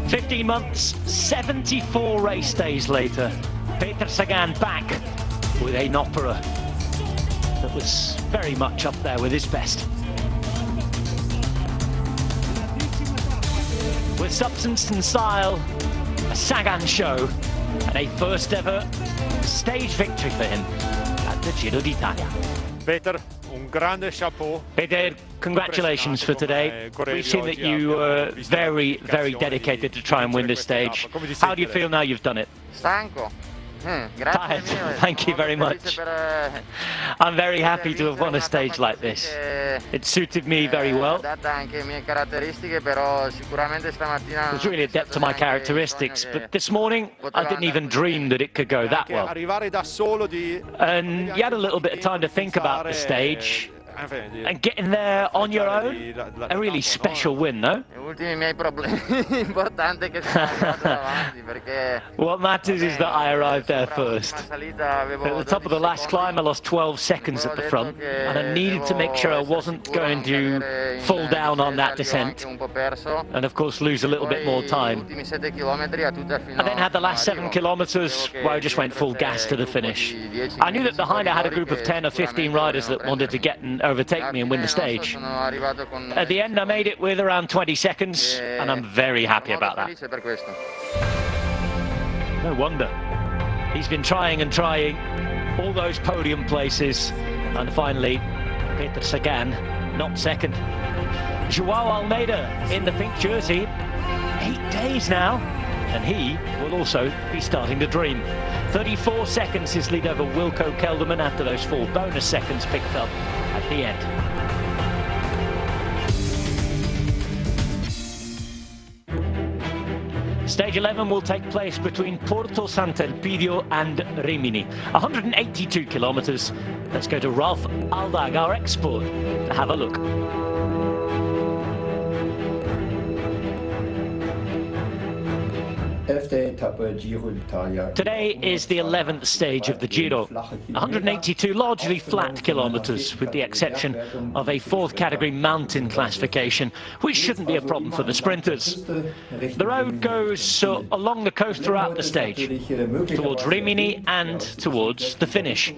15 months, 74 race days later, Peter Sagan back with an opera that was very much up there with his best. With substance and style, a Sagan show, and a first ever stage victory for him at the Giro d'Italia. Peter, un grande chapeau. Peter, congratulations for today. We've seen that you were very, very dedicated to try and win this stage. How do you feel now you've done it? Stanco. Tired. Thank you very much. I'm very happy to have won a stage like this. It suited me very well. It was really adept to my characteristics, but this morning I didn't even dream that it could go that well. And you had a little bit of time to think about the stage. And getting there on your own, a really special win, no? What matters is that I arrived there first. At the top of the last climb, I lost 12 seconds at the front, and I needed to make sure I wasn't going to fall down on that descent, and of course lose a little bit more time. I then had the last 7 kilometers where I just went full gas to the finish. I knew that behind I had a group of 10 or 15 riders that wanted to get and overtake me and win the stage. At the end I made it with around 20 seconds, and I'm very happy about that. No wonder. He's been trying and trying, all those podium places, and finally Peter Sagan, not second. Joao Almeida in the pink jersey, 8 days now, and he will also be starting to dream. 34 seconds his lead over Wilco Kelderman after those 4 bonus seconds picked up at the end. Stage 11 will take place between Porto, Sant'Elpidio and Rimini. 182 kilometers. Let's go to Ralph Aldag, our expert, to have a look. Today is the 11th stage of the Giro. 182 largely flat kilometers, with the exception of a 4th category mountain classification, which shouldn't be a problem for the sprinters. The road goes along the coast throughout the stage, towards Rimini and towards the finish.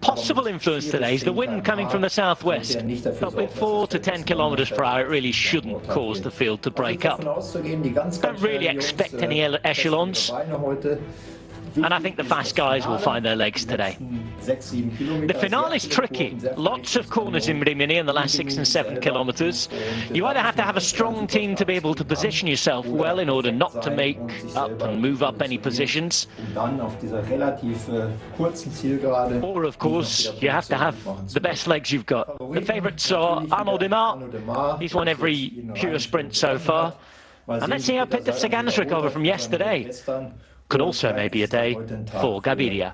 Possible influence today is the wind coming from the southwest, but with 4 to 10 kilometers per hour it really shouldn't cause the field to break up. Don't really expect any echelons, and I think the fast guys will find their legs today. The finale is tricky. Lots of corners in Rimini in the last 6 and 7 kilometers. You either have to have a strong team to be able to position yourself well in order not to make up and move up any positions, or of course you have to have the best legs you've got. The favourites are Arnaud Démare. He's won every pure sprint so far, and let's see how Peter Sagan's recovered from yesterday. Could also maybe a day for Gaviria.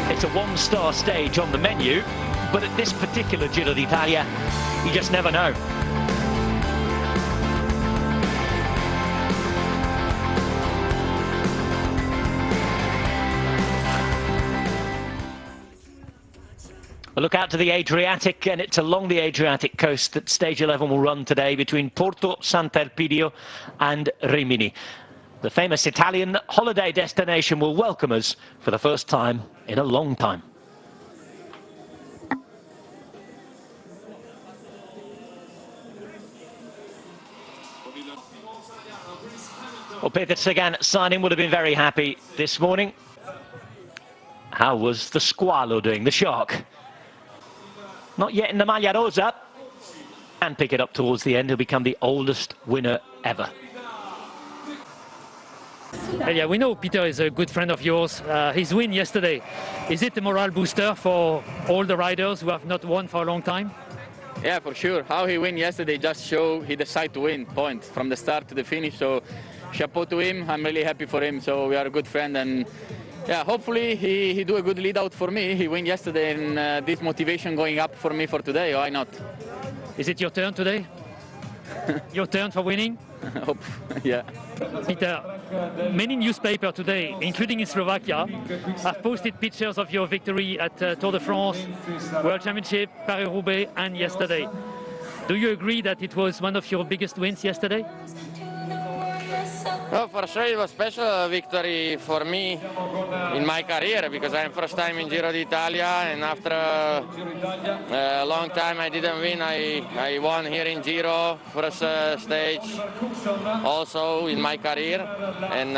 It's a 1-star stage on the menu, but at this particular Giro d'Italia, you just never know. A look out to the Adriatic, and it's along the Adriatic coast that stage 11 will run today between Porto, Sant'Elpidio and Rimini. The famous Italian holiday destination will welcome us for the first time in a long time. Well, Peter Sagan signing would have been very happy this morning. How was the Squalo doing, the shark? Not yet in the Maglia Rosa, and pick it up towards the end. He'll become the oldest winner ever. Yeah, we know Peter is a good friend of yours. His win yesterday, is it a morale booster for all the riders who have not won for a long time? Yeah, for sure. How he won yesterday just showed he decided to win, point, from the start to the finish. So, chapeau to him. I'm really happy for him. So we are a good friend, and yeah, hopefully he do a good lead out for me. He win yesterday, and this motivation going up for me for today. Why not? Is it your turn today? Your turn for winning? Hope, yeah. Peter, Many newspapers today, including in Slovakia, have posted pictures of your victory at Tour de France, World Championship, Paris-Roubaix, and yesterday. Do you agree that it was one of your biggest wins yesterday? Oh, for sure it was a special victory for me in my career because I'm first time in Giro d'Italia, and after a long time I didn't win. I won here in Giro, first stage also in my career, and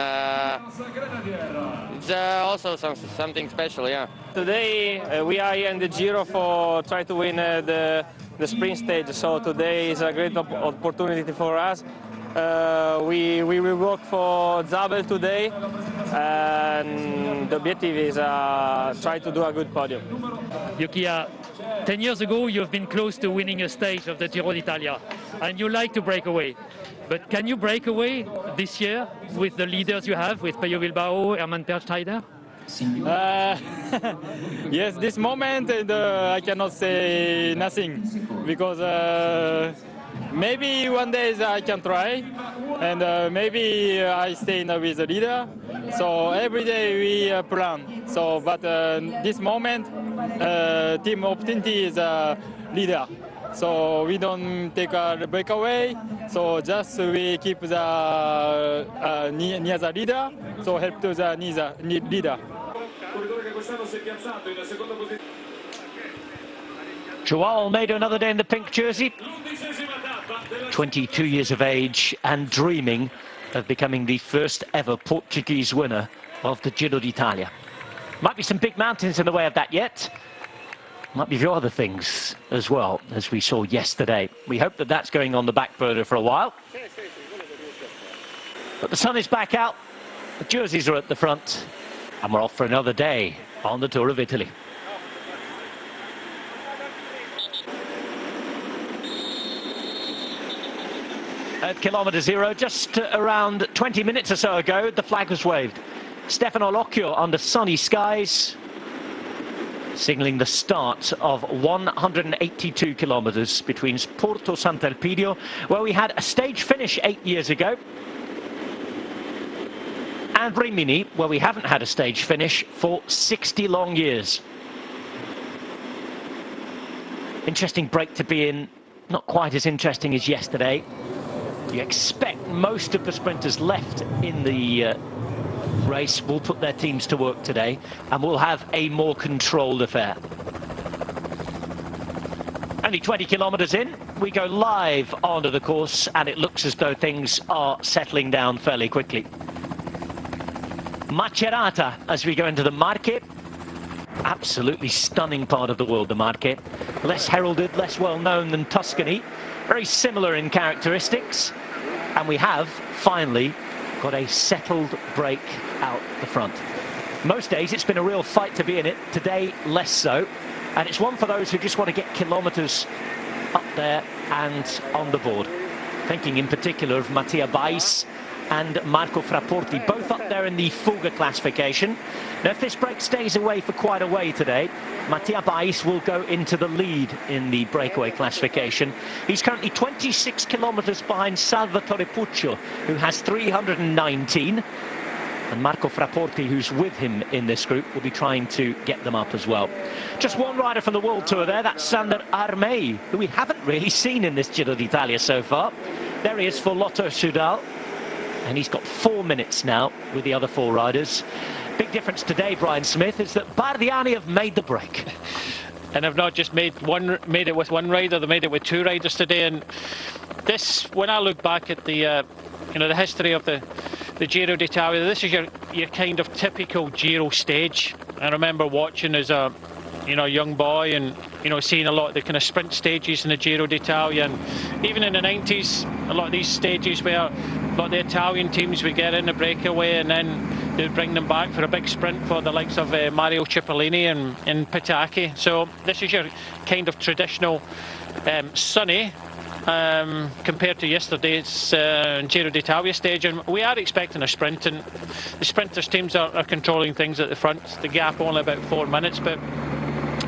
it's also something special, yeah. Today we are here in the Giro for try to win the sprint stage, so today is a great opportunity for us. We will work for Zabel today, and the objective is try to do a good podium. Yuki, 10 years ago you've been close to winning a stage of the Giro d'Italia, and you like to break away. But can you break away this year with the leaders you have, with Pello Bilbao, Hermann Perschneider? Yes, this moment I cannot say nothing because maybe one day I can try, and maybe I stay with the leader. So every day we plan. So, but this moment, team opportunity is a leader. So we don't take a breakaway. So just we keep the near the leader. So help to the leader. Joao Almeida, another day in the pink jersey. 22 years of age and dreaming of becoming the first ever Portuguese winner of the Giro d'Italia. Might be some big mountains in the way of that yet. Might be a few other things as well, as we saw yesterday. We hope that that's going on the back burner for a while. But the sun is back out, the jerseys are at the front, and we're off for another day on the Tour of Italy. At kilometre zero, just around 20 minutes or so ago, the flag was waved. Stefano Locchio under sunny skies, signalling the start of 182 kilometres between Porto Sant'Elpidio, where we had a stage finish 8 years ago, and Rimini, where we haven't had a stage finish for 60 long years. Interesting break to be in, not quite as interesting as yesterday. You expect most of the sprinters left in the race will put their teams to work today, and we'll have a more controlled affair. Only 20 kilometres in, we go live onto the course, and it looks as though things are settling down fairly quickly. Macerata as we go into the Marche. Absolutely stunning part of the world, the Marche. Less heralded, less well known than Tuscany. Very similar in characteristics. And we have finally got a settled break out the front. Most days it's been a real fight to be in it. Today, less so. And it's one for those who just want to get kilometres up there and on the board. Thinking in particular of Mattia Bais and Marco Fraporti, both up there in the Fuga classification. Now, if this break stays away for quite a way today, Mattia Bais will go into the lead in the breakaway classification. He's currently 26 kilometres behind Salvatore Puccio, who has 319. And Marco Fraporti, who's with him in this group, will be trying to get them up as well. Just one rider from the World Tour there, that's Sander Armei, who we haven't really seen in this Giro d'Italia so far. There he is for Lotto Soudal. And he's got 4 minutes now with the other 4 riders. Big difference today, Brian Smith, is that Bardiani have made the break. And have not just made it with one rider, they made it with 2 riders today. And this, when I look back at the the history of the Giro d'Italia, this is your kind of typical Giro stage. I remember watching as a young boy, and seeing a lot of the kind of sprint stages in the Giro d'Italia, and even in the 90s, a lot of these stages where a lot of the Italian teams would get in the breakaway and then they'd bring them back for a big sprint for the likes of Mario Cipollini and Pataki. So this is your kind of traditional sunny compared to yesterday's Giro d'Italia stage, and we are expecting a sprint, and the sprinters teams are controlling things at the front. The gap only about 4 minutes, but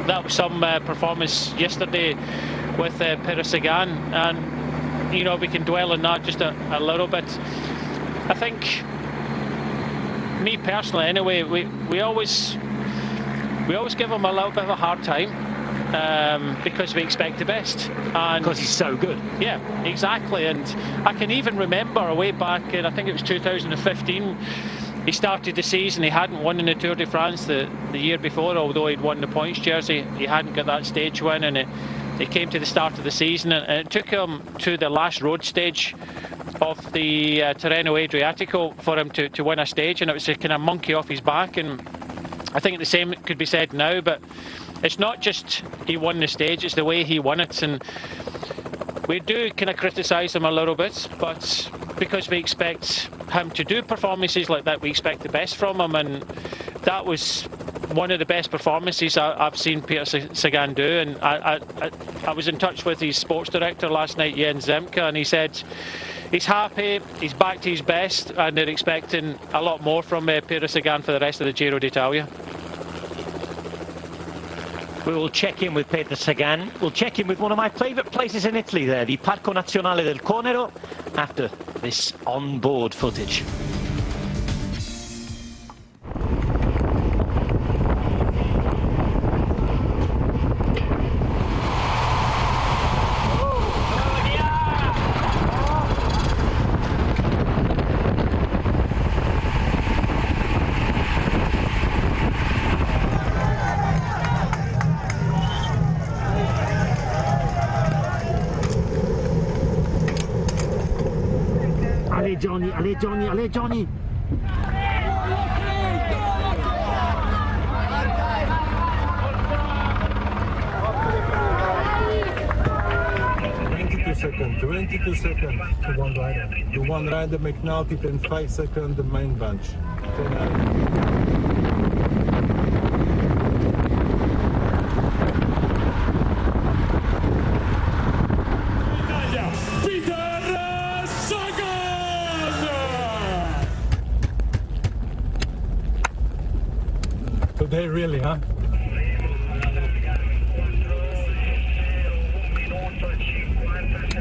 that was some performance yesterday with Peres Sagan, and we can dwell on that just a little bit. I think me personally anyway, we always give him a little bit of a hard time because we expect the best. And because he's so good. Yeah, exactly. And I can even remember way back in, I think it was 2015, he started the season, he hadn't won in the Tour de France the year before, although he'd won the points jersey. He hadn't got that stage win, and it came to the start of the season, and it took him to the last road stage of the Tirreno Adriatico for him to win a stage, and it was a kind of monkey off his back. And I think the same could be said now, but it's not just he won the stage, it's the way he won it. And we do kind of criticise him a little bit, but because we expect him to do performances like that, we expect the best from him, and that was one of the best performances I've seen Peter Sagan do. And I was in touch with his sports director last night, Jens Zemke, and he said he's happy, he's back to his best, and they're expecting a lot more from Peter Sagan for the rest of the Giro d'Italia. We will check in with Peter Sagan. We'll check in with one of my favourite places in Italy there, the Parco Nazionale del Conero, after this on-board footage. Allez Johnny, allez Johnny! Seconds, 22 seconds to one rider. To one rider, McNulty, then 5 seconds the main bunch. Today really, huh?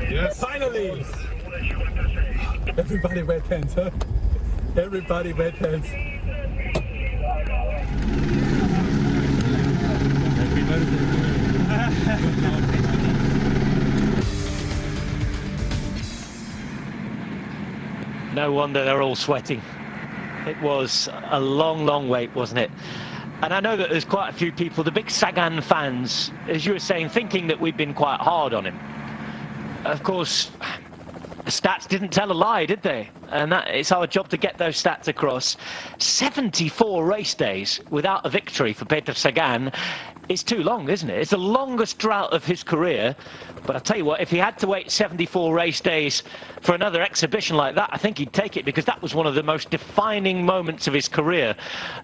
Yes, finally! Everybody wet hands, huh? Everybody wet hands. Happy birthday. No wonder they're all sweating. It was a long, long wait, wasn't it? And I know that there's quite a few people, the big Sagan fans, as you were saying, thinking that we've been quite hard on him. Of course, the stats didn't tell a lie, did they? And it's our job to get those stats across. 74 race days without a victory for Peter Sagan is too long, isn't it? It's the longest drought of his career. But I'll tell you what, if he had to wait 74 race days for another exhibition like that, I think he'd take it, because that was one of the most defining moments of his career.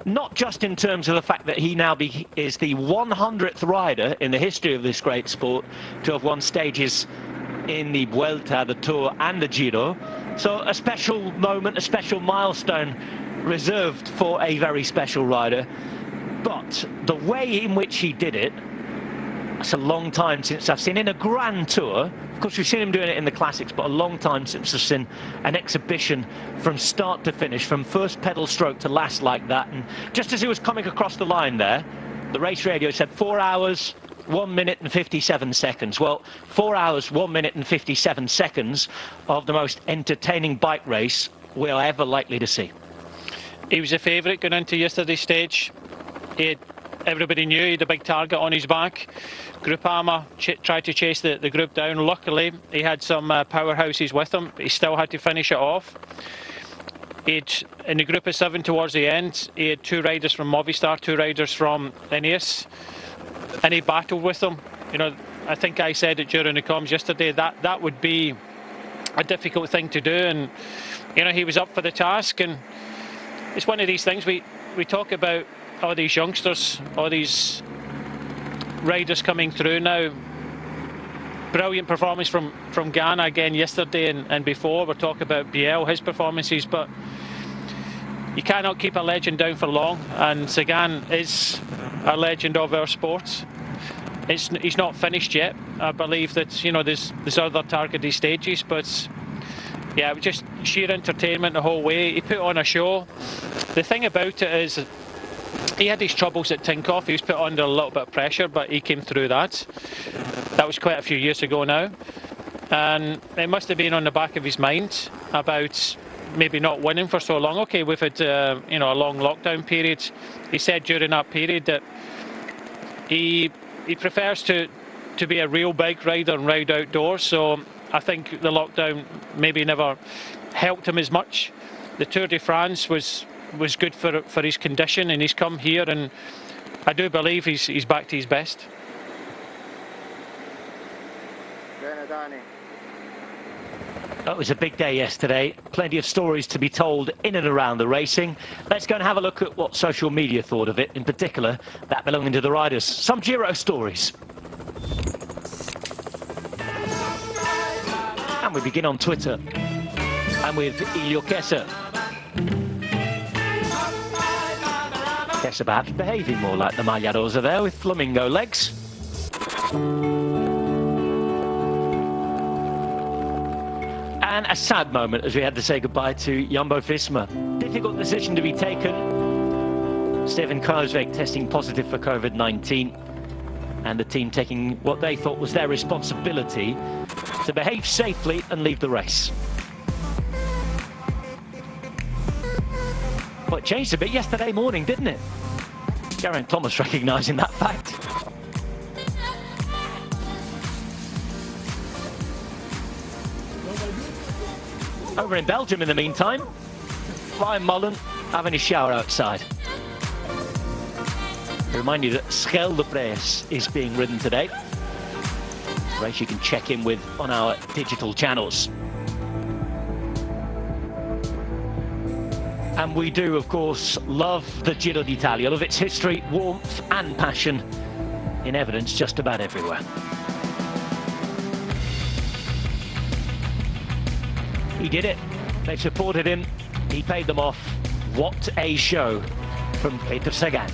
Not just in terms of the fact that he now is the 100th rider in the history of this great sport to have won stages in the Vuelta, the Tour and the Giro. So a special moment, a special milestone reserved for a very special rider. But the way in which he did it, it's a long time since I've seen in a Grand Tour. Of course, we've seen him doing it in the Classics, but a long time since I've seen an exhibition from start to finish, from first pedal stroke to last like that. And just as he was coming across the line there, the race radio said 4 hours, 1 minute and 57 seconds. Well, 4 hours, 1 minute and 57 seconds of the most entertaining bike race we're ever likely to see. He was a favourite going into yesterday's stage. Everybody knew he had a big target on his back. Groupama tried to chase the group down. Luckily, he had some powerhouses with him, but he still had to finish it off. In the group of 7 towards the end, he had 2 riders from Movistar, 2 riders from Ineos, and he battled with them. You know, I think I said it during the comms yesterday, that would be a difficult thing to do, and you know, he was up for the task. And it's one of these things, we talk about all these youngsters, all these riders coming through now. Brilliant performance from Ghana again yesterday and before. We're talking about Biel, his performances, but you cannot keep a legend down for long, and Sagan is a legend of our sport. He's not finished yet. I believe that, you know, there's other targeted stages, but yeah, it was just sheer entertainment the whole way. He put on a show. The thing about it is, he had his troubles at Tinkoff. He was put under a little bit of pressure, but he came through that. That was quite a few years ago now. And it must have been on the back of his mind about maybe not winning for so long. Okay, we've had you know, a long lockdown period. He said during that period that he prefers to be a real bike rider and ride outdoors. So I think the lockdown maybe never helped him as much. The Tour de France was good for his condition, and he's come here, and I do believe he's back to his best. It was a big day yesterday. Plenty of stories to be told in and around the racing. Let's go and have a look at what social media thought of it, in particular that belonging to the riders. Some Giro stories. And we begin on Twitter, and with Elio Kessa. Kessa perhaps behaving more like the Maglia Rosa there, with flamingo legs. And a sad moment as we had to say goodbye to Jumbo-Visma. Difficult decision to be taken. Steven Kruijswijk testing positive for COVID-19, and the team taking what they thought was their responsibility to behave safely and leave the race. Well, it changed a bit yesterday morning, didn't it? Geraint Thomas recognising that fact. Over in Belgium in the meantime, Ryan Mullen having his shower outside. I remind you that Schel de Pres is being ridden today. A race you can check in with on our digital channels. And we do, of course, love the Giro d'Italia, love its history, warmth and passion in evidence just about everywhere. He did it. They supported him. He paid them off. What a show from Peter Sagan.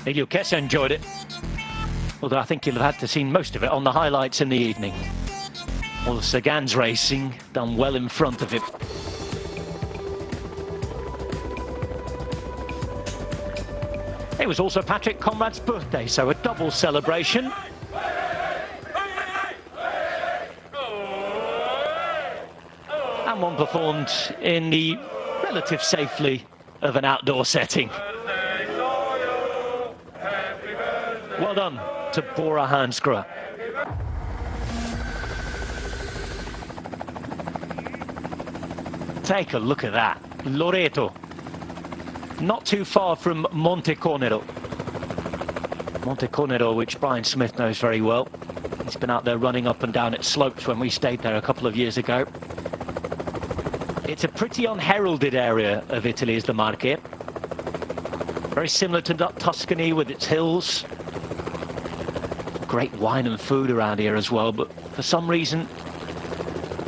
Elio Kessa enjoyed it, although I think he'll have had to see most of it on the highlights in the evening. All of Sagan's racing done well in front of him. It was also Patrick Conrad's birthday, so a double celebration. And one performed in the relative safety of an outdoor setting. Well done to Bora Hansgrohe. Take a look at that. Loreto. Not too far from Monte Cornero. Monte Cornero, which Brian Smith knows very well. He's been out there running up and down its slopes when we stayed there a couple of years ago. It's a pretty unheralded area of Italy, is the Marche. Very similar to Tuscany with its hills. Great wine and food around here as well, but for some reason,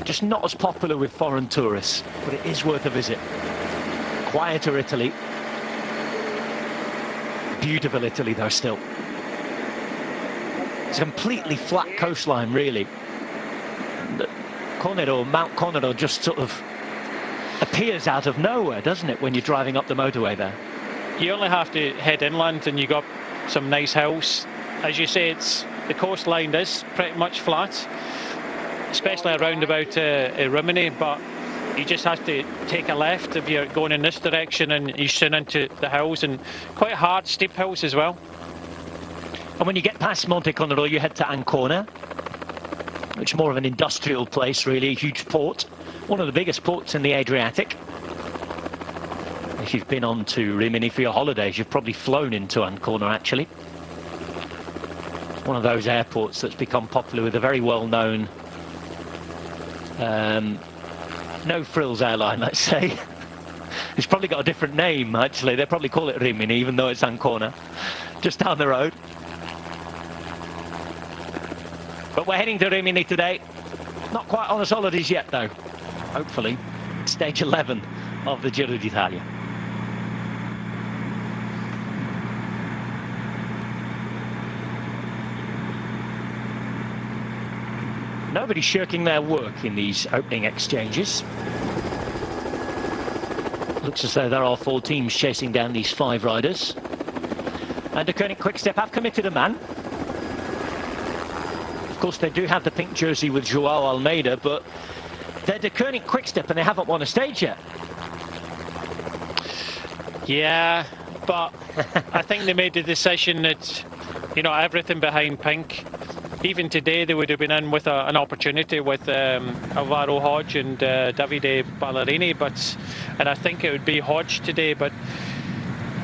just not as popular with foreign tourists. But it is worth a visit. Quieter Italy. Beautiful Italy though still. It's a completely flat coastline really. Mount Cornero just sort of appears out of nowhere, doesn't it, when you're driving up the motorway there? You only have to head inland and you got some nice hills. As you say, the coastline is pretty much flat, especially around about Rimini, but you just have to take a left if you're going in this direction and you're soon into the hills, and quite hard, steep hills as well. And when you get past Monte Cornero, you head to Ancona, which is more of an industrial place, really, a huge port. One of the biggest ports in the Adriatic. If you've been on to Rimini for your holidays, you've probably flown into Ancona, actually. One of those airports that's become popular with a very well-known no-frills airline, let's say. It's probably got a different name, actually. They probably call it Rimini, even though it's Ancona, just down the road. But we're heading to Rimini today. Not quite on his holidays yet, though. Hopefully, stage 11 of the Giro d'Italia. Nobody shirking their work in these opening exchanges. Looks as though there are 4 teams chasing down these 5 riders. And De Koning Quick-Step have committed a man. Of course, they do have the pink jersey with Joao Almeida, but they're De Koning Quick-Step and they haven't won a stage yet. Yeah, but I think they made the decision that, you know, everything behind pink. Even today, they would have been in with an opportunity with Alvaro Hodge and Davide Ballerini, and I think it would be Hodge today. But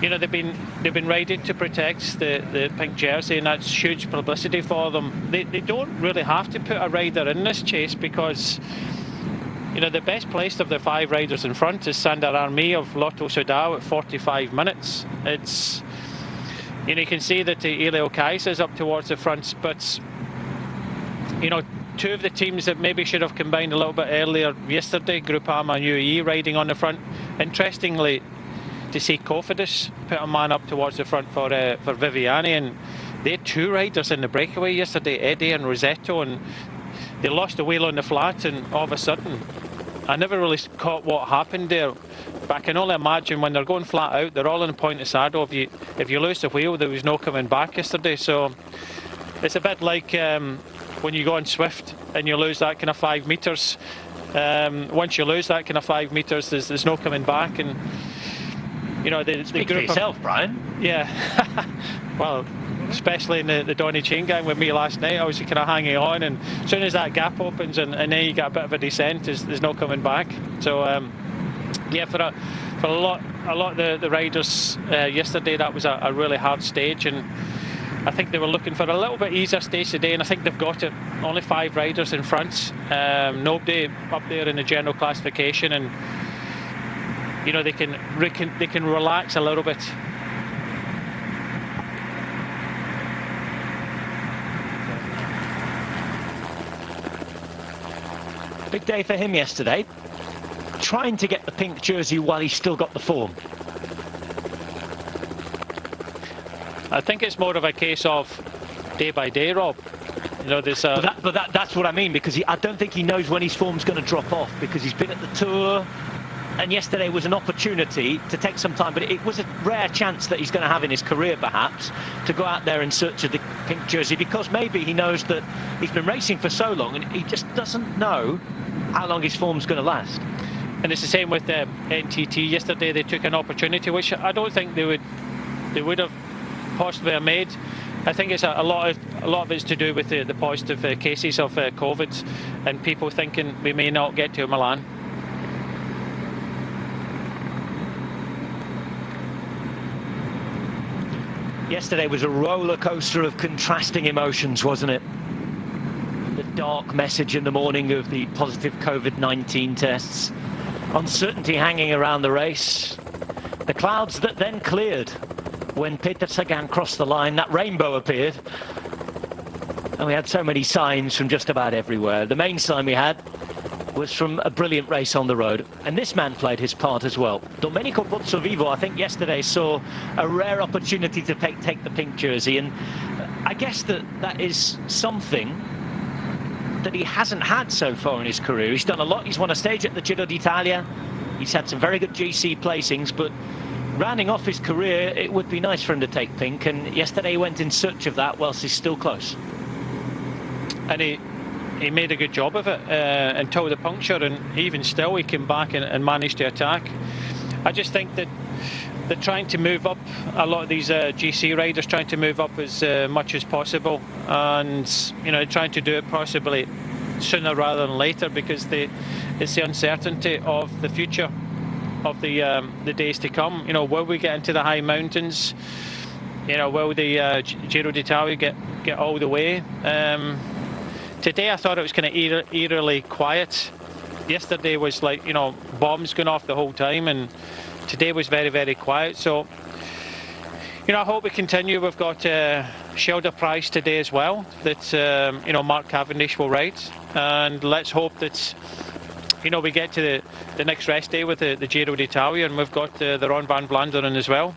you know, they've been riding to protect the pink jersey, and that's huge publicity for them. They don't really have to put a rider in this chase because, you know, the best placed of the 5 riders in front is Sandar Army of Lotto Soudal at 45 minutes. It's, you know, you can see that Elio Kais is up towards the front, but you know, 2 of the teams that maybe should have combined a little bit earlier yesterday, Groupama and UAE riding on the front. Interestingly, to see Cofidis put a man up towards the front for Viviani, and they had 2 riders in the breakaway yesterday, Eddie and Rosetto, and they lost the wheel on the flat, and all of a sudden, I never really caught what happened there. But I can only imagine when they're going flat out, they're all in point of saddle. If you lose the wheel, there was no coming back yesterday. So it's a bit like when you go on Swift and you lose that kind of 5 metres. Once you lose that kind of 5 metres, there's no coming back. And you know, the Speak group for yourself, Brian. Yeah. Well, especially in the Donny Chain gang with me last night, I was kind of hanging on, and as soon as that gap opens and then you get a bit of a descent, there's no coming back. So yeah, for a lot of the riders yesterday, that was a really hard stage, and I think they were looking for a little bit easier stage today, and I think they've got it. Only 5 riders in front, nobody up there in the general classification, and you know, they can relax a little bit. Big day for him yesterday, trying to get the pink jersey while he's still got the form. I think it's more of a case of day by day, Rob. You know, there's that's what I mean, because I don't think he knows when his form's going to drop off, because he's been at the Tour, and yesterday was an opportunity to take some time, but it was a rare chance that he's going to have in his career, perhaps, to go out there in search of the pink jersey, because maybe he knows that he's been racing for so long and he just doesn't know how long his form's going to last. And it's the same with NTT yesterday. They took an opportunity which I don't think they would have possibly have made. I think it's a lot of it's to do with the positive cases of COVID and people thinking we may not get to Milan. Yesterday was a roller coaster of contrasting emotions, wasn't it? The dark message in the morning of the positive COVID-19 tests, uncertainty hanging around the race, the clouds that then cleared when Peter Sagan crossed the line. That rainbow appeared, and we had so many signs from just about everywhere. The main sign we had was from a brilliant race on the road, and this man played his part as well. Domenico Pozzovivo, I think yesterday, saw a rare opportunity to take the pink jersey, and I guess that is something that he hasn't had so far in his career. He's done a lot. He's won a stage at the Giro d'Italia. He's had some very good GC placings, but rounding off his career, it would be nice for him to take pink, and yesterday he went in search of that whilst he's still close. And he made a good job of it until the puncture, and even still he came back and managed to attack. I just think that they're trying to move up, a lot of these GC riders trying to move up as much as possible, and you know, trying to do it possibly sooner rather than later, because it's the uncertainty of the future of the days to come. You know, will we get into the high mountains? You know, will the Giro d'Italia get all the way? Today I thought it was kind of eerily quiet. Yesterday was like, you know, bombs going off the whole time, and today was very, very quiet. So, you know, I hope we continue. We've got Schilder Price today as well, that, you know, Mark Cavendish will ride. And let's hope that, you know, we get to the next rest day with the Giro d'Italia, and we've got the Ron van Vlaanderen as well.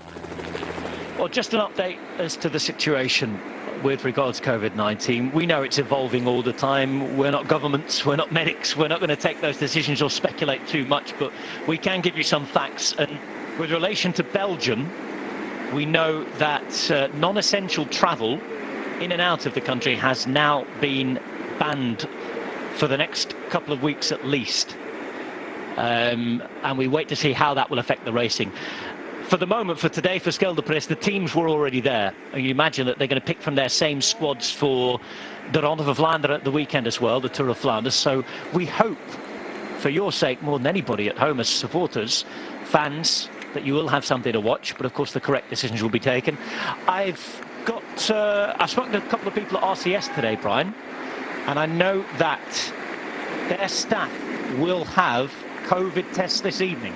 Well, just an update as to the situation. with regards to COVID-19. We know it's evolving all the time. We're not governments, we're not medics, we're not going to take those decisions or speculate too much, but we can give you some facts. And with relation to Belgium, we know that non-essential travel in and out of the country has now been banned for the next couple of weeks at least. And we wait to see how that will affect the racing. For the moment, for today, for Scheldeprijs, the teams were already there. And you imagine that they're going to pick from their same squads for the Ronde van Vlaanderen at the weekend as well, the Tour of Flanders. So we hope, for your sake, more than anybody at home as supporters, fans, that you will have something to watch. But of course, the correct decisions will be taken. I've spoken to a couple of people at RCS today, Brian, and I know that their staff will have COVID tests this evening.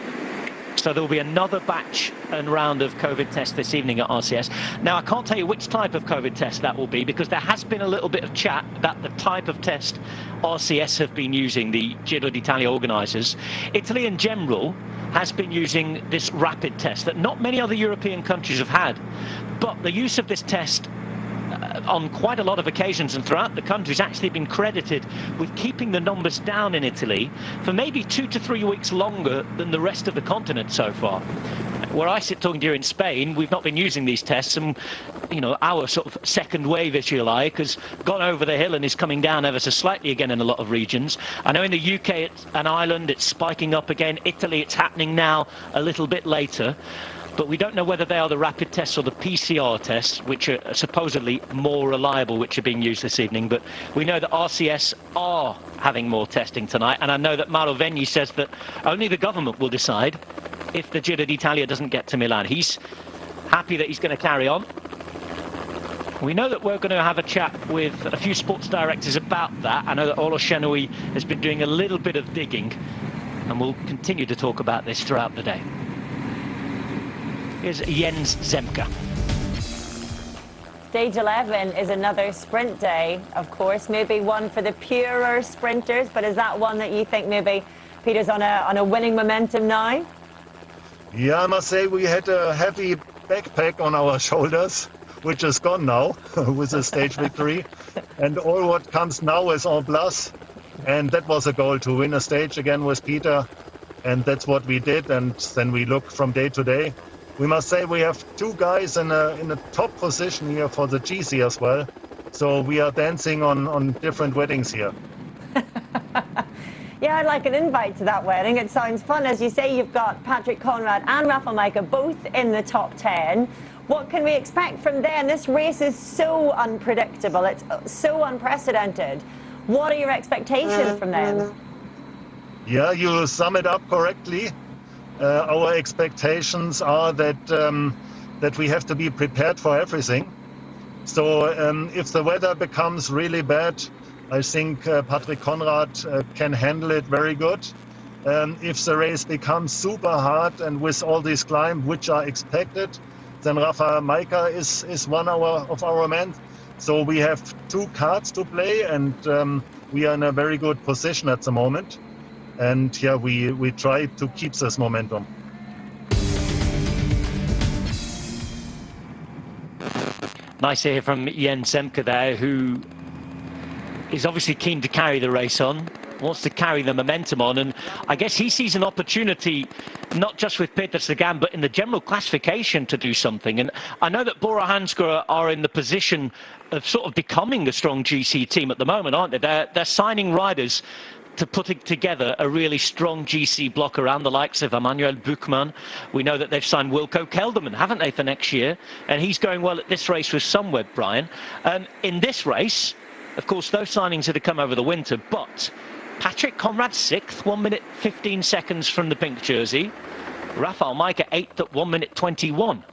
So there will be another batch and round of COVID tests this evening at RCS. Now, I can't tell you which type of COVID test that will be, because there has been a little bit of chat about the type of test RCS have been using, the Giro d'Italia organisers. Italy in general has been using this rapid test that not many other European countries have had. But the use of this test on quite a lot of occasions and throughout the country has actually been credited with keeping the numbers down in Italy for maybe 2 to 3 weeks longer than the rest of the continent so far. Where I sit talking to you in Spain, we've not been using these tests, and you know, our sort of second wave, if you like, has gone over the hill and is coming down ever so slightly again in a lot of regions. I know in the UK and Ireland it's spiking up again. Italy, it's happening now a little bit later. But we don't know whether they are the rapid tests or the PCR tests, which are supposedly more reliable, which are being used this evening. But we know that RCS are having more testing tonight. And I know that Mauro Vegni says that only the government will decide if the Giro d'Italia doesn't get to Milan. He's happy that he's going to carry on. We know that we're going to have a chat with a few sports directors about that. I know that Olo Chenoui has been doing a little bit of digging, and we'll continue to talk about this throughout the day. Here's Jens Zemke. Stage 11 is another sprint day, of course, maybe one for the purer sprinters, but is that one that you think maybe Peter's on a winning momentum now? Yeah, I must say we had a heavy backpack on our shoulders, which is gone now with the stage victory. And all what comes now is en place. And that was a goal, to win a stage again with Peter. And that's what we did. And then we look from day to day. We must say we have two guys in a top position here for the GC as well. So we are dancing on different weddings here. Yeah, I'd like an invite to that wedding. It sounds fun. As you say, you've got Patrick Conrad and Rafał Majka both in the top 10. What can we expect from them? This race is so unpredictable. It's so unprecedented. What are your expectations from them? Yeah, you sum it up correctly. Our expectations are that we have to be prepared for everything. So if the weather becomes really bad, I think Patrick Conrad can handle it very good. If the race becomes super hard and with all these climbs which are expected, then Rafał Majka is one of our men. So we have two cards to play, and we are in a very good position at the moment. And yeah, we try to keep this momentum. Nice to hear from Jens Zemke there, who is obviously keen to carry the race on, wants to carry the momentum on, and I guess he sees an opportunity not just with Peter Sagan but in the general classification to do something. And I know that Bora Hansgrohe are in the position of sort of becoming a strong GC team at the moment, aren't they? They're signing riders to putting together a really strong GC block around the likes of Emmanuel Buchmann. We know that they've signed Wilco Kelderman, haven't they, for next year? And he's going well at this race with Sunweb, Brian. In this race, of course, those signings had to come over the winter, but Patrick Conrad 6th, 1 minute 15 seconds from the pink jersey. Rafał Majka 8th at 1 minute 21.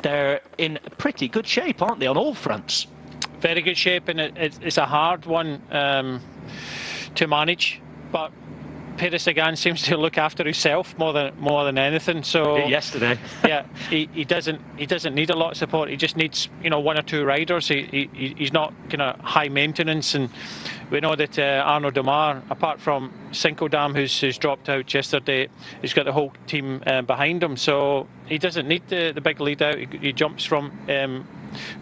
They're in pretty good shape, aren't they, on all fronts? Very good shape, and it's a hard one to manage. But Peter Sagan seems to look after himself more than anything. So yesterday, yeah, he doesn't need a lot of support. He just needs, you know, 1 or 2 riders. He's not kind of high maintenance, and we know that Arnaud Demar, apart from Sinkeldam, who's dropped out yesterday, he's got the whole team behind him. So he doesn't need the big lead out. He jumps from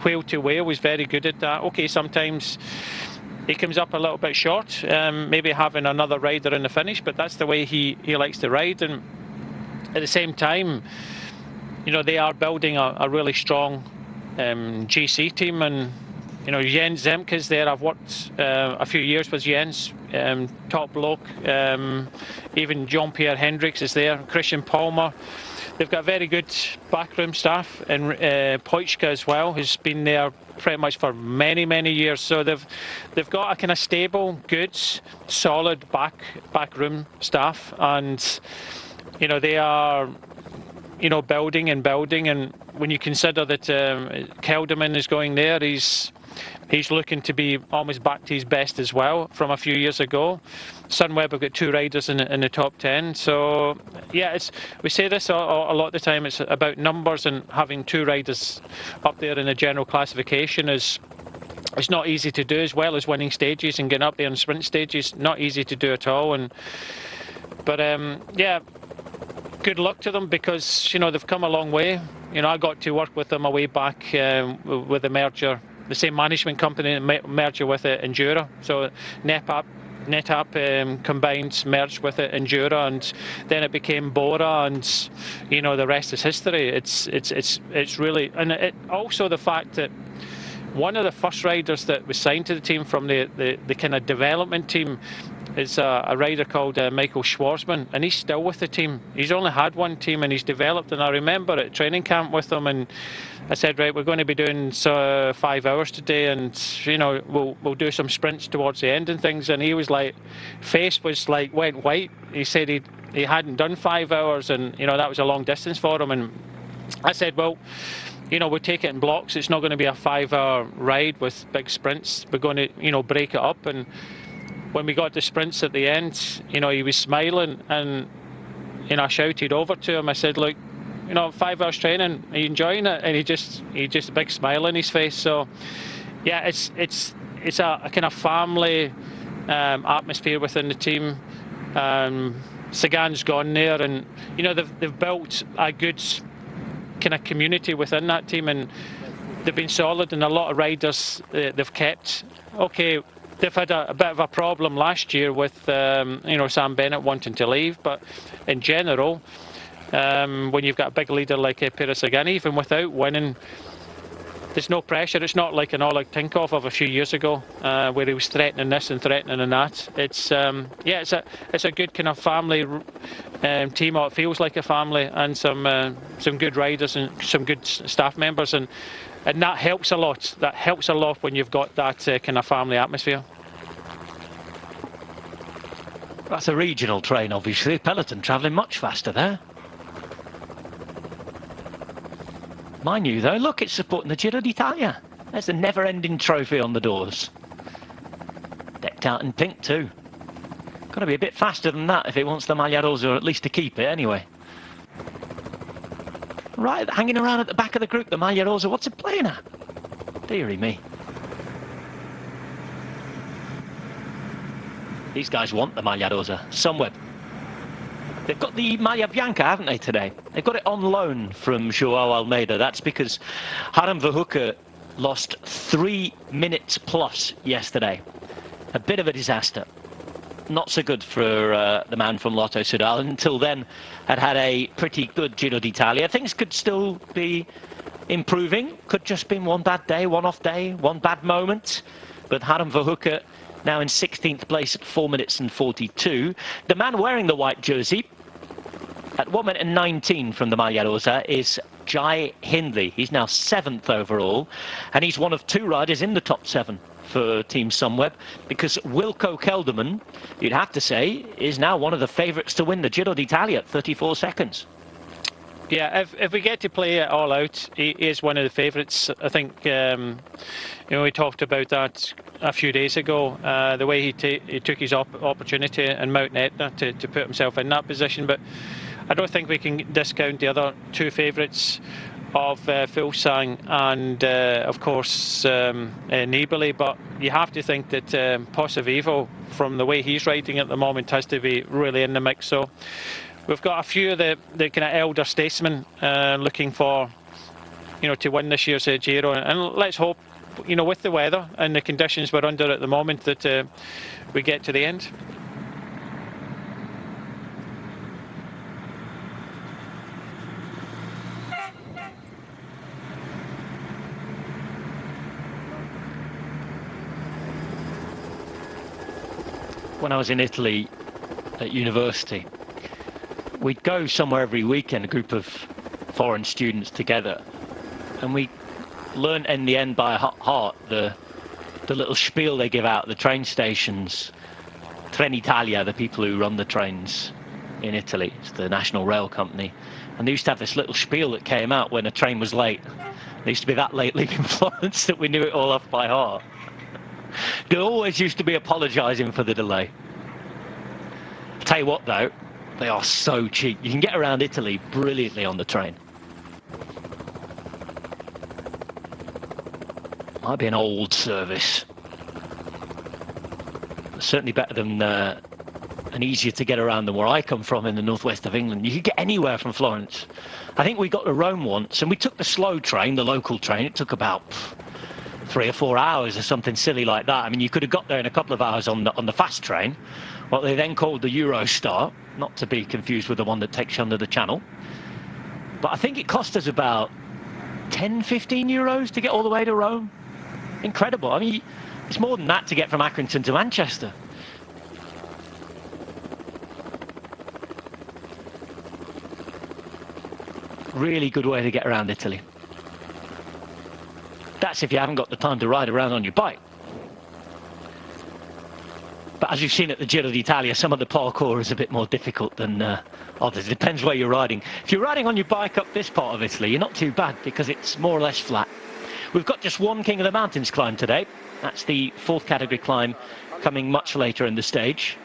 wheel to wheel, was very good at that. Okay, sometimes he comes up a little bit short, maybe having another rider in the finish, but that's the way he likes to ride. And at the same time, you know, they are building a really strong GC team, and you know, Jens Zemke's there. I've worked a few years with Jens, top bloke. Even Jean-Pierre Hendricks is there, Christian Palmer. They've got very good backroom staff, and Poichka as well, who's been there pretty much for many years. So they've got a kind of stable, good, solid backroom staff, and you know, they are, you know, building. And when you consider that Kelderman is going there, he's looking to be almost back to his best as well from a few years ago. Sunweb have got 2 riders in the top 10. So yeah, we say this a lot of the time. It's about numbers, and having 2 riders up there in the general classification it's not easy to do, as well as winning stages and getting up there in sprint stages. Not easy to do at all. But yeah, good luck to them, because you know, they've come a long way. You know, I got to work with them a way back with the merger, the same management company merger with Endura. So NetApp combined, merged with Endura, and then it became Bora, and you know, the rest is history. It's really, and it also the fact that one of the first riders that was signed to the team from the kind of development team is a rider called Michael Schwarzman, and he's still with the team. He's only had one team, and he's developed. And I remember at training camp with him, and I said, right, we're going to be doing 5 hours today, and you know, we'll do some sprints towards the end and things. And he was like, face was like went white. He said he hadn't done 5 hours, and you know, that was a long distance for him. And I said, well, you know, we'll take it in blocks. It's not going to be a 5-hour ride with big sprints. We're going to, you know, break it up. And when we got the sprints at the end, you know, he was smiling, and you know, I shouted over to him. I said, look, you know, 5 hours training, are you enjoying it? And he just a big smile on his face. So yeah, it's a kind of family atmosphere within the team. Sagan's gone there, and you know, they've built a good kind of community within that team, and they've been solid, and a lot of riders they've kept. Okay, they've had a bit of a problem last year with you know, Sam Bennett wanting to leave, but in general, when you've got a big leader like Peter Sagan, even without winning, there's no pressure. It's not like an Oleg Tinkov of a few years ago, where he was threatening this and threatening that. It's yeah, it's a good kind of family team. Or it feels like a family, and some good riders and some good staff members, and that helps a lot. That helps a lot when you've got that kind of family atmosphere. That's a regional train, obviously. Peloton travelling much faster there. Mind you, though, look, it's supporting the Giro d'Italia. There's the never-ending trophy on the doors. Decked out in pink, too. Got to be a bit faster than that if it wants the Maglia Rosa, or at least to keep it, anyway. Right, hanging around at the back of the group, the Maglia Rosa. What's it playing at? Dearie me. These guys want the Maglia Rosa. Sunweb. They've got the Maglia Bianca, haven't they, today? They've got it on loan from Joao Almeida. That's because Harm Verhoeven lost 3 minutes plus yesterday. A bit of a disaster. Not so good for the man from Lotto Soudal. Until then, had a pretty good Giro d'Italia. Things could still be improving. Could just been one bad day, one off day, one bad moment. But Harm Verhoeven now in 16th place at 4 minutes and 42. The man wearing the white jersey at 1 minute and 19 from the Maglia Rosa is Jai Hindley. He's now 7th overall, and he's one of 2 riders in the top 7 for Team Sunweb, because Wilco Kelderman, you'd have to say, is now one of the favourites to win the Giro d'Italia at 34 seconds. Yeah, if we get to play it all out, he is one of the favourites. I think, you know, we talked about that a few days ago, the way he took his opportunity in Mount Etna to put himself in that position. But I don't think we can discount the other 2 favourites of Fuglsang and, of course, Nibali. But you have to think that Pozzovivo, from the way he's riding at the moment, has to be really in the mix. So we've got a few of the kind of elder statesmen looking for to win this year's Giro. And let's hope, with the weather and the conditions we're under at the moment, that we get to the end. When I was in Italy at university, we'd go somewhere every weekend, a group of foreign students together, and we learned in the end by heart the little spiel they give out at the train stations. Trenitalia, the people who run the trains in Italy, it's the national rail company, and they used to have this little spiel that came out when a train was late. They used to be that late leaving Florence that we knew it all off by heart. They always used to be apologising for the delay. I'll tell you what though, they are so cheap. You can get around Italy brilliantly on the train. Might be an old service. Certainly better than and easier to get around than where I come from in the northwest of England. You could get anywhere from Florence. I think we got to Rome once and we took the slow train, the local train. It took about 3 or 4 hours or something silly like that. I mean, you could have got there in a couple of hours on the fast train, what they then called the Eurostar, not to be confused with the one that takes you under the channel. But I think it cost us about 10-15 euros to get all the way to Rome. Incredible. I mean, it's more than that to get from Accrington to Manchester. Really good way to get around Italy. That's if you haven't got the time to ride around on your bike. But as you've seen at the Giro d'Italia, some of the parkour is a bit more difficult than others. It depends where you're riding. If you're riding on your bike up this part of Italy, you're not too bad because it's more or less flat. We've got just one King of the Mountains climb today. That's the 4th category climb coming much later in the stage.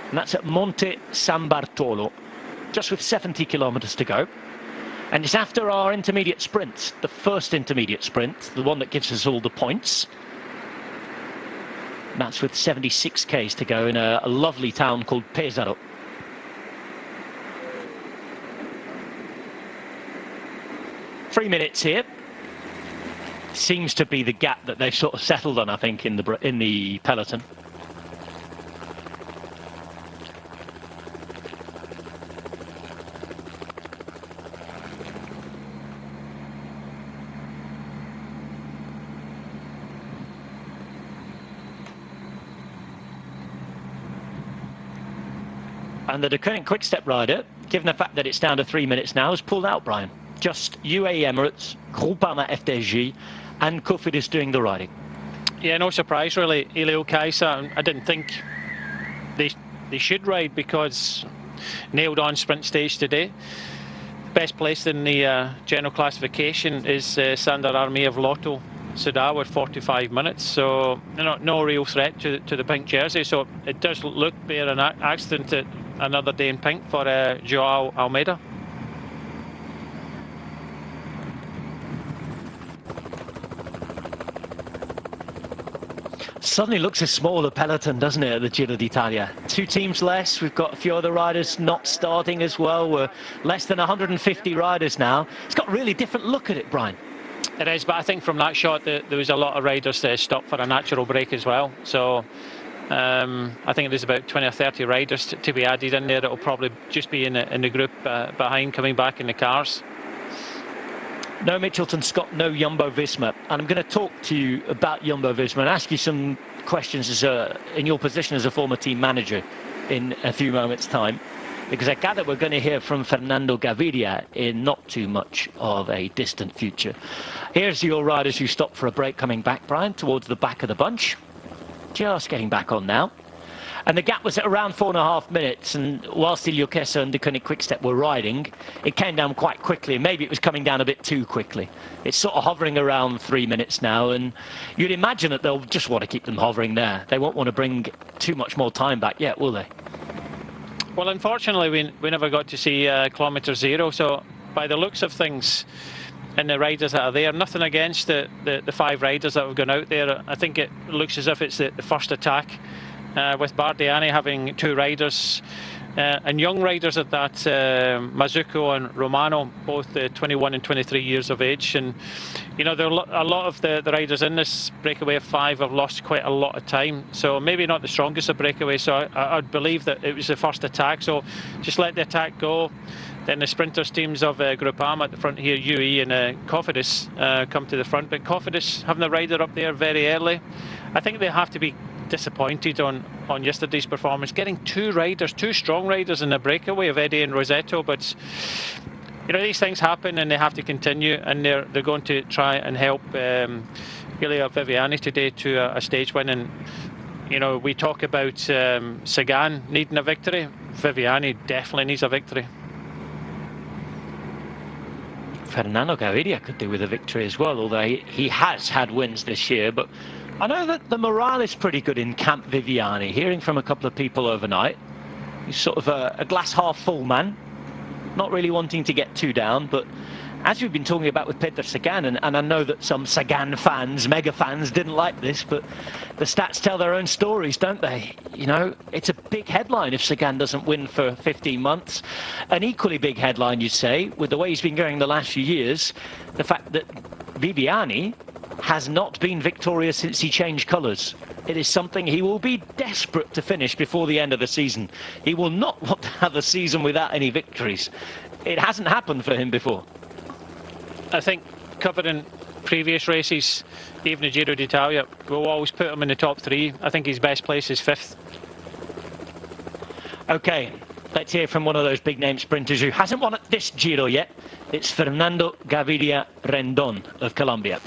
And that's at Monte San Bartolo, just with 70 kilometers to go. And it's after our intermediate sprint, the first intermediate sprint, the one that gives us all the points. That's with 76 Ks to go in a lovely town called Pesaro. Three minutes here. Seems to be the gap that they've sort of settled on, I think, in the peloton. And the Deceuninck Quick-Step rider, given the fact that it's down to 3 minutes now, has pulled out, Brian. Just UAE Emirates, Groupama FDJ and Cofidis doing the riding. Yeah, no surprise really. Elio Kaisa, I didn't think they should ride because nailed on sprint stage today. Best placed in the general classification is Sandar Army of Lotto Soudal with 45 minutes, so no real threat to the pink jersey. So it does look bear an accident at another day in pink for Joao Almeida. Suddenly looks a smaller peloton, doesn't it, at the Giro d'Italia? 2 teams less. We've got a few other riders not starting as well. We're less than 150 riders now. It's got a really different look at it, Brian. It is, but I think from that shot there was a lot of riders that stopped for a natural break as well. So I think there's about 20 or 30 riders to be added in there. It'll probably just be in the group behind, coming back in the cars. No Mitchelton Scott, no Jumbo-Visma. And I'm going to talk to you about Jumbo-Visma and ask you some questions in your position as a former team manager in a few moments' time. Because I gather we're going to hear from Fernando Gaviria in not too much of a distant future. Here's your riders who stopped for a break coming back, Brian, towards the back of the bunch. Just getting back on now. And the gap was at around 4.5 minutes, and whilst Ilio Kessa and Deceuninck Quick-Step were riding, it came down quite quickly. Maybe it was coming down a bit too quickly. It's sort of hovering around 3 minutes now, and you'd imagine that they'll just want to keep them hovering there. They won't want to bring too much more time back yet, will they? Well, unfortunately, we never got to see kilometre zero, so by the looks of things, and the riders that are there, nothing against the 5 riders that have gone out there. I think it looks as if it's the first attack, with Bardiani having 2 riders and young riders at that, Mazzucco and Romano, both 21 and 23 years of age. And you know, there are a lot of the riders in this breakaway of 5 have lost quite a lot of time, so maybe not the strongest of breakaway. So I'd believe that it was the first attack, so just let the attack go. Then the sprinters teams of Groupama at the front here, UE and Cofidis, come to the front. But Cofidis having the rider up there very early, I think they have to be disappointed on yesterday's performance. Getting 2 riders, 2 strong riders in the breakaway of Eddie and Rosetto, but you know, these things happen and they have to continue, and they're going to try and help Ilya Viviani today to a stage win. And you know, we talk about Sagan needing a victory. Viviani definitely needs a victory. Fernando Gaviria could do with a victory as well, although he has had wins this year. But I know that the morale is pretty good in Camp Viviani. Hearing from a couple of people overnight, he's sort of a glass half full man, not really wanting to get too down. But as we've been talking about with Peter Sagan, and I know that some Sagan fans, mega fans, didn't like this, but the stats tell their own stories, don't they? You know, it's a big headline if Sagan doesn't win for 15 months. An equally big headline, you'd say, with the way he's been going the last few years, the fact that Viviani has not been victorious since he changed colours. It is something he will be desperate to finish before the end of the season. He will not want to have a season without any victories. It hasn't happened for him before. I think covering previous races, even the Giro d'Italia, we'll always put him in the top 3. I think his best place is 5th. Okay, let's hear from one of those big name sprinters who hasn't won at this Giro yet. It's Fernando Gaviria Rendon of Colombia.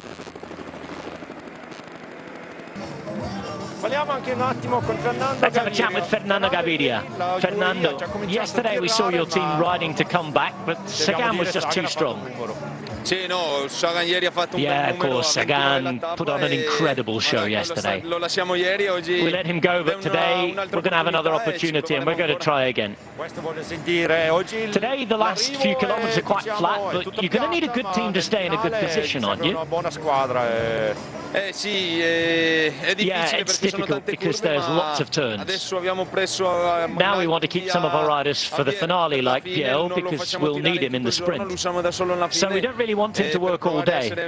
Let's have a chat with Fernando Gaviria. Fernando, yesterday we saw your team riding to come back, but Sagan was just too strong. Yeah, of course, Sagan put on an incredible show yesterday. We let him go, but today we're going to have another opportunity and we're going to try again. Today the last few kilometres are quite flat, but you're going to need a good team to stay in a good position, aren't you? Yeah, it's difficult because there's lots of turns. Now we want to keep some of our riders for the finale like Biel, because we'll need him in the sprint. So we don't really want him to work all day, but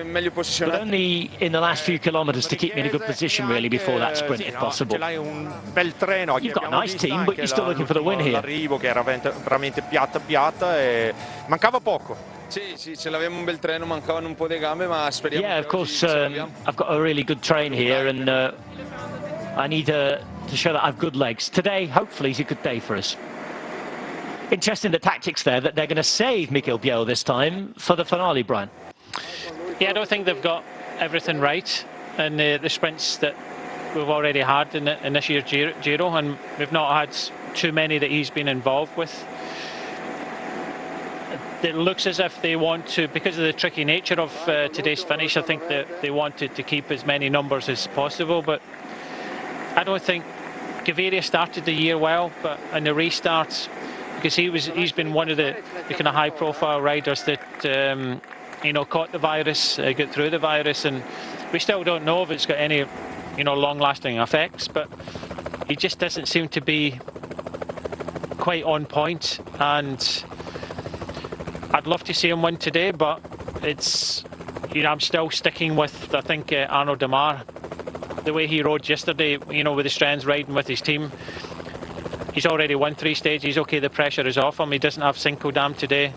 only in the last few kilometres to keep me in a good position really before that sprint if possible. You've got a nice team, but you're still looking for the win here. Yeah, of course, I've got a really good train here, and I need to show that I've good legs. Today, hopefully, is a good day for us. Interesting the tactics there, that they're going to save Mikel Biel this time for the finale, Brian. Yeah, I don't think they've got everything right in the sprints that we've already had in this year's Giro, and we've not had too many that he's been involved with. It looks as if they want to, because of the tricky nature of today's finish, I think that they wanted to keep as many numbers as possible, but I don't think Gaviria started the year well, but in the restarts, because he's been one of the kind of high-profile riders that you know, caught the virus, got through the virus, and we still don't know if it's got any, you know, long-lasting effects, but he just doesn't seem to be quite on point, and I'd love to see him win today, but it's, you know, I'm still sticking with, I think, Arnaud Démare. The way he rode yesterday, you know, with the Strands riding with his team, he's already won 3 stages. Okay, the pressure is off him. He doesn't have Cinco Dam today.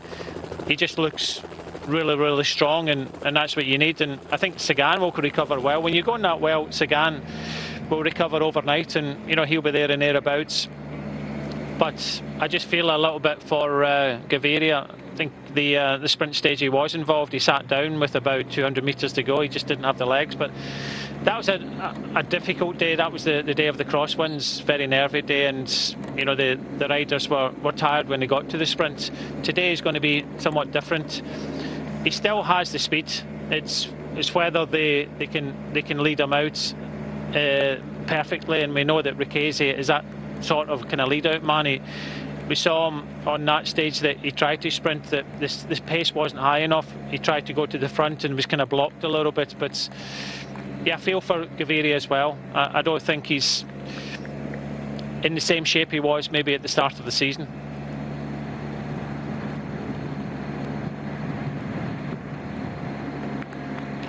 He just looks really, really strong, and that's what you need. And I think Sagan will recover well. When you're going that well, Sagan will recover overnight, and, you know, he'll be there and thereabouts. But I just feel a little bit for Gaviria. I think the sprint stage he was involved, he sat down with about 200 metres to go. He just didn't have the legs, but that was a difficult day. That was the day of the crosswinds, very nervy day, and, you know, the riders were tired when they got to the sprint. Today is going to be somewhat different. He still has the speed. It's whether they can lead him out perfectly, and we know that Ricchesi is that sort of kind of lead out man. We saw him on that stage that he tried to sprint, that this pace wasn't high enough. He tried to go to the front and was kind of blocked a little bit. But yeah, I feel for Gaviria as well. I don't think he's in the same shape he was maybe at the start of the season.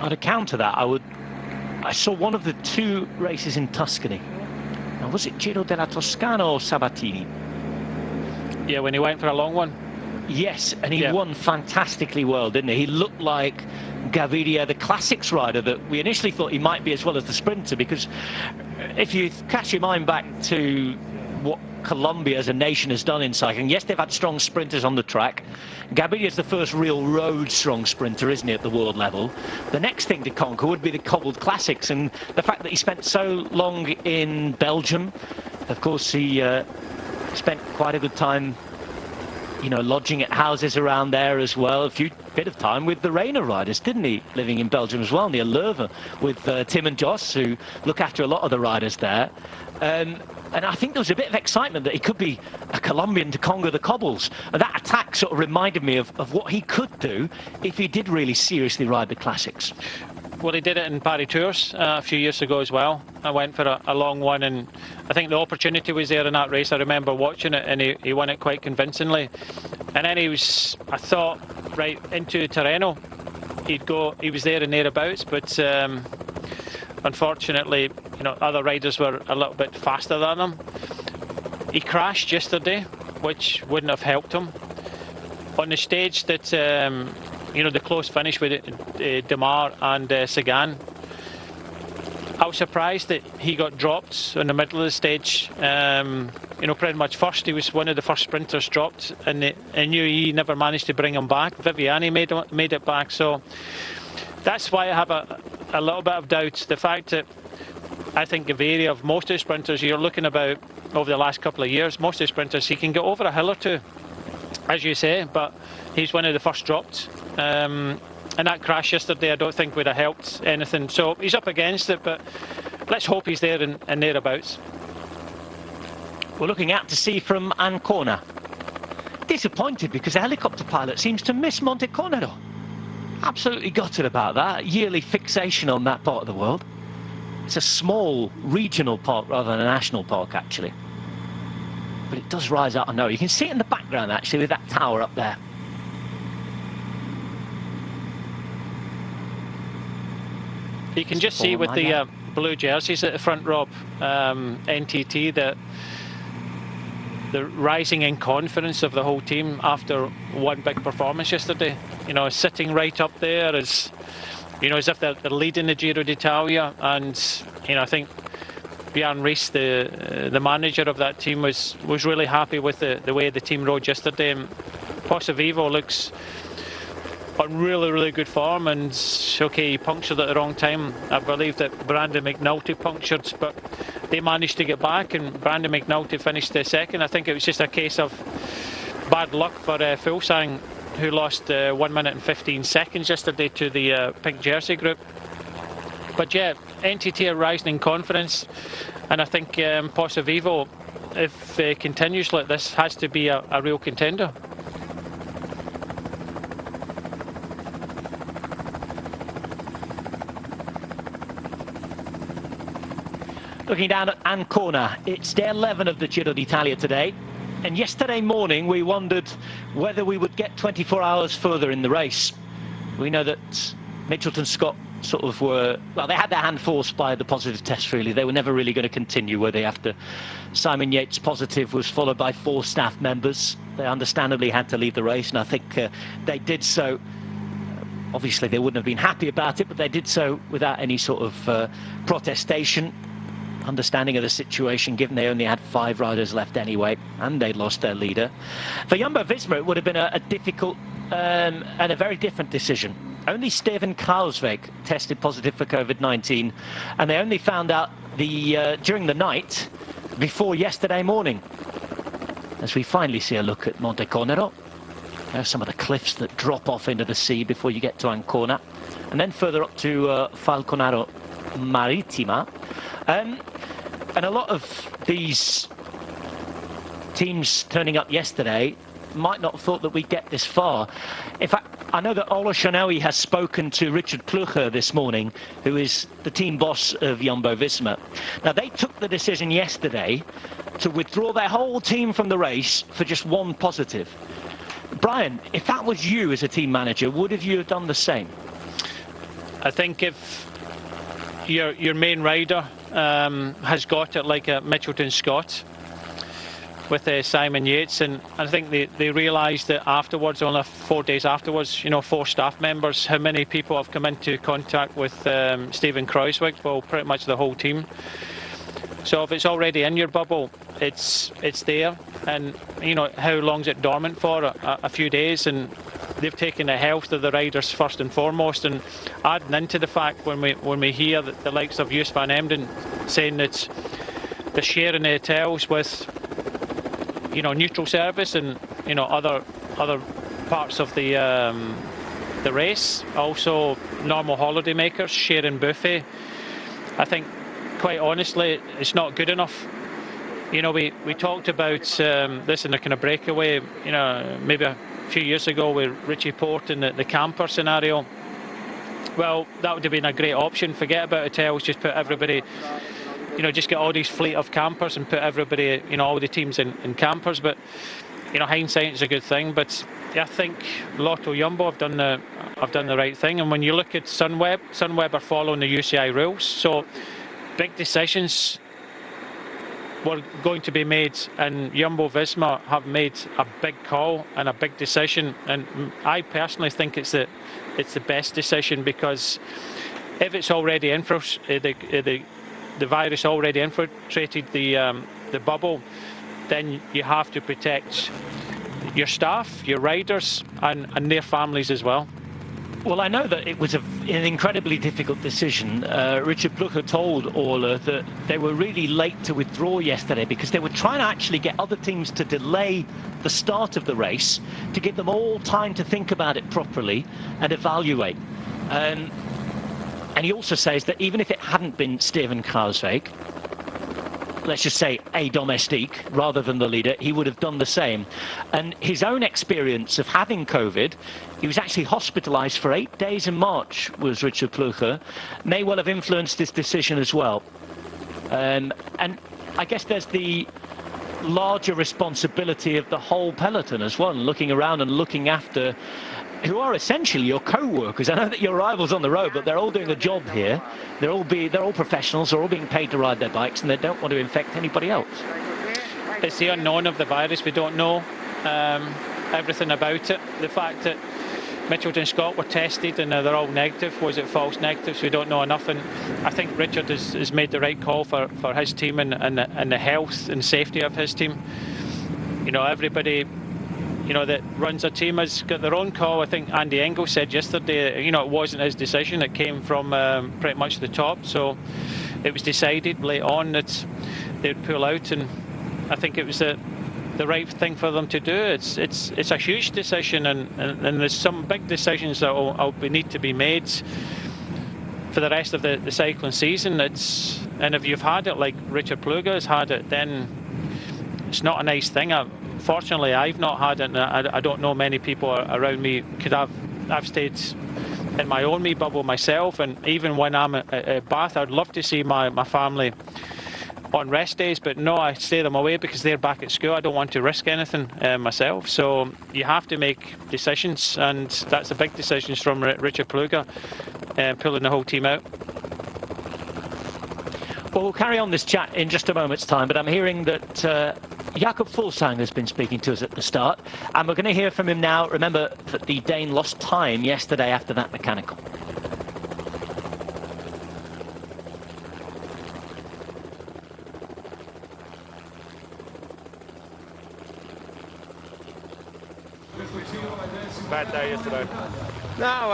To counter that, I saw one of the 2 races in Tuscany. Now, was it Giro della Toscana or Sabatini? Yeah, when he went for a long one. Yes, and he won fantastically well, didn't he? He looked like Gaviria, the classics rider that we initially thought he might be as well as the sprinter, because if you cast your mind back to what Colombia as a nation has done in cycling, yes, they've had strong sprinters on the track. Gaviria is the first real road strong sprinter, isn't he, at the world level? The next thing to conquer would be the cobbled classics, and the fact that he spent so long in Belgium, of course he spent quite a good time, you know, lodging at houses around there as well. A bit of time with the Reina riders, didn't he? Living in Belgium as well, near Leuven, with Tim and Jos, who look after a lot of the riders there. And I think there was a bit of excitement that he could be a Colombian to conquer the cobbles. And that attack sort of reminded me of what he could do if he did really seriously ride the classics. Well, he did it in Paris Tours a few years ago as well. I went for a long one, and I think the opportunity was there in that race. I remember watching it, and he won it quite convincingly. And then he was, I thought, right into Tirreno, he was there and thereabouts, but unfortunately, you know, other riders were a little bit faster than him. He crashed yesterday, which wouldn't have helped him. On the stage that, you know, the close finish with Demar and Sagan, I was surprised that he got dropped in the middle of the stage. You know, pretty much first. He was one of the first sprinters dropped, and UAE never managed to bring him back. Viviani made it back, so that's why I have a little bit of doubt. The fact that I think Gaviria, of most of the sprinters you're looking about over the last couple of years, most of the sprinters, he can get over a hill or two, as you say, but he's one of the first dropped. And that crash yesterday I don't think would have helped anything. So he's up against it, but let's hope he's there and thereabouts. We're looking out to sea from Ancona. Disappointed because the helicopter pilot seems to miss Monte Cornero. Absolutely gutted about that. Yearly fixation on that part of the world. It's a small regional park rather than a national park, actually. But it does rise out, I know. You can see it in the background, actually, with that tower up there. You can just see with the blue jerseys at the front, Rob, NTT, that the rising in confidence of the whole team after one big performance yesterday. You know, sitting right up there as, you know, as if they're leading the Giro d'Italia. And, you know, I think Björn Rees, the manager of that team, was really happy with the way the team rode yesterday. And Pozzovivo looks on really good form, and okay, he punctured at the wrong time. I believe that Brandon McNulty punctured, but they managed to get back, and Brandon McNulty finished second. I think it was just a case of bad luck for Fuglsang, who lost 1 minute and 15 seconds yesterday to the pink jersey group. But yeah, NTT are rising in confidence, and I think Pozzovivo, if continues like this, has to be a real contender. Looking down at Ancona, it's day 11 of the Giro d'Italia today. And yesterday morning we wondered whether we would get 24 hours further in the race. We know that Mitchelton Scott sort of were, well, they had their hand forced by the positive test, really. They were never really going to continue, were they? After Simon Yates' positive was followed by 4 staff members, they understandably had to leave the race, and I think they did so. Obviously they wouldn't have been happy about it, but they did so without any sort of protestation. Understanding of the situation, given they only had 5 riders left anyway, and they'd lost their leader. For Jumbo-Visma, it would have been a difficult and a very different decision. Only Steven Kruijswijk tested positive for COVID-19, and they only found out during the night before yesterday morning. As we finally see a look at Monte Cornero. There's some of the cliffs that drop off into the sea before you get to Ancona, and then further up to Falconaro Marittima. And a lot of these teams turning up yesterday might not have thought that we'd get this far. In fact, I know that Ola Shanawi has spoken to Richard Klucher this morning, who is the team boss of Jumbo-Visma. Now, they took the decision yesterday to withdraw their whole team from the race for just one positive. Brian, if that was you as a team manager, would you have done the same? I think if your main rider has got it like a Mitchelton Scott with Simon Yates, and I think they realised that afterwards, only 4 days afterwards, you know, 4 staff members, how many people have come into contact with Stephen Kruijswijk? Well, pretty much the whole team. So if it's already in your bubble, it's there, and you know, how long's it dormant for? A few days, and they've taken the health of the riders first and foremost. And adding into the fact when we hear that the likes of Joos van Emden saying that they're sharing the hotels with, you know, neutral service and, you know, other parts of the race, also normal holiday makers sharing buffet, I think quite honestly it's not good enough. You know, we talked about this in a kind of breakaway, you know, maybe a few years ago with Richie Porte and the camper scenario. Well, that would have been a great option. Forget about hotels, just put everybody, you know, just get all these fleet of campers and put everybody, you know, all the teams in campers. But, you know, hindsight is a good thing. But yeah, I think Lotto Jumbo have done the right thing. And when you look at Sunweb are following the UCI rules. So big decisions were going to be made, and Jumbo-Visma have made a big call and a big decision. And I personally think it's the best decision, because if it's already the virus already infiltrated the bubble, then you have to protect your staff, your riders, and their families as well. Well, I know that it was an incredibly difficult decision. Richard Plugge told Orla that they were really late to withdraw yesterday because they were trying to actually get other teams to delay the start of the race to give them all time to think about it properly and evaluate. And he also says that even if it hadn't been Steven Kruijswijk, let's just say a domestique rather than the leader, he would have done the same. And his own experience of having COVID, he was actually hospitalised for 8 days in March, was Richard Plugge, may well have influenced his decision as well. And I guess there's the larger responsibility of the whole peloton as well, looking around and looking after who are essentially your co-workers. I know that your rivals on the road, but they're all doing a job here. They're all professionals. They're all being paid to ride their bikes, and they don't want to infect anybody else. It's the unknown of the virus. We don't know everything about it. The fact that Mitchelton Scott were tested and they're all negative. Was it false negatives? We don't know enough. And I think Richard has made the right call for his team and the health and safety of his team. You know, everybody, you know, that runs a team has got their own call. I think Andy Engel said yesterday, you know, it wasn't his decision. It came from pretty much the top. So it was decided late on that they'd pull out, and I think it was the right thing for them to do. It's a huge decision, and there's some big decisions that will need to be made for the rest of the cycling season. And if you've had it like Richard Plugge has had it, then it's not a nice thing. Fortunately, I've not had it, and I don't know many people around me could have. I've stayed in my own bubble myself, and even when I'm at Bath, I'd love to see my family on rest days, but no, I stay them away because they're back at school. I don't want to risk anything myself. So you have to make decisions, and that's the big decisions from Richard Plugge, pulling the whole team out. Well, we'll carry on this chat in just a moment's time, but I'm hearing that Jakob Fuglsang has been speaking to us at the start, and we're going to hear from him now. Remember that the Dane lost time yesterday after that mechanical. Bad day yesterday. No,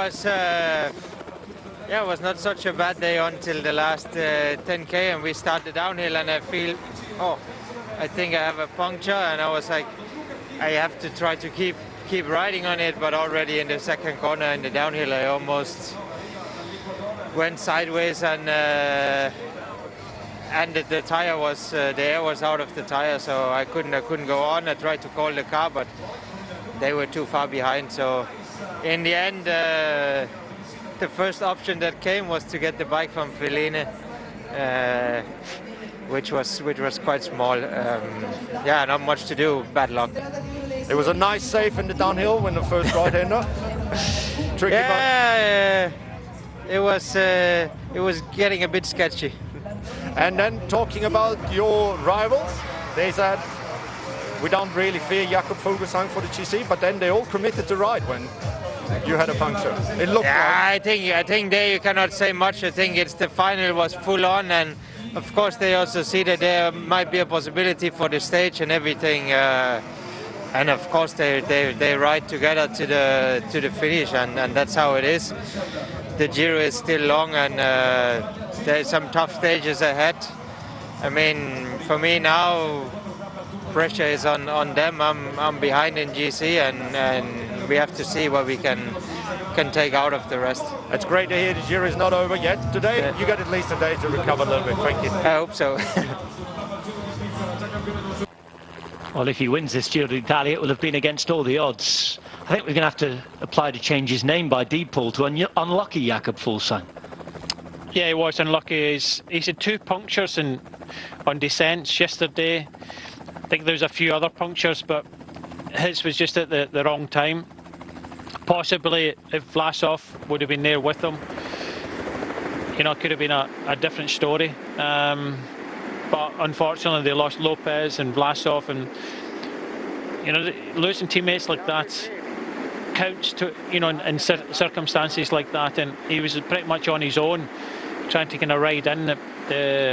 it was not such a bad day until the last 10k, and we started downhill, and I feel, I think I have a puncture, and I was like, I have to try to keep riding on it, but already in the second corner in the downhill, I almost went sideways, and the tire was the air was out of the tire, so I couldn't go on. I tried to call the car, but they were too far behind. So in the end, the first option that came was to get the bike from Feline. which was quite small. Yeah, not much to do. Bad luck. It was a nice save in the downhill when the first right-hander. Tricky. Yeah, it was getting a bit sketchy. And then talking about your rivals, they said we don't really fear Jakob Fuglsang for the GC, but then they all committed to ride when you had a puncture. It looked like. I think there you cannot say much. I think the final was full on, and of course they also see that there might be a possibility for the stage and everything. And of course they ride together to the finish, and that's how it is. The Giro is still long, and there's some tough stages ahead. I mean, for me now, pressure is on them. I'm behind in GC, and we have to see what we can take out of the rest. It's great to hear the Giro is not over yet. Today, yeah. You got at least a day to recover a little bit. Thank you. I hope so. Well, if he wins this Giro d'Italia, it will have been against all the odds. I think we're going to have to apply to change his name by default to unlucky Jakob Fuglsang. Yeah, he was unlucky. He's had 2 punctures on descents yesterday. I think there was a few other punctures, but his was just at the wrong time. Possibly if Vlasov would have been there with him, you know, it could have been a different story. But unfortunately they lost Lopez and Vlasov, and you know, losing teammates like that counts to, you know, in circumstances like that, and he was pretty much on his own trying to kind of ride in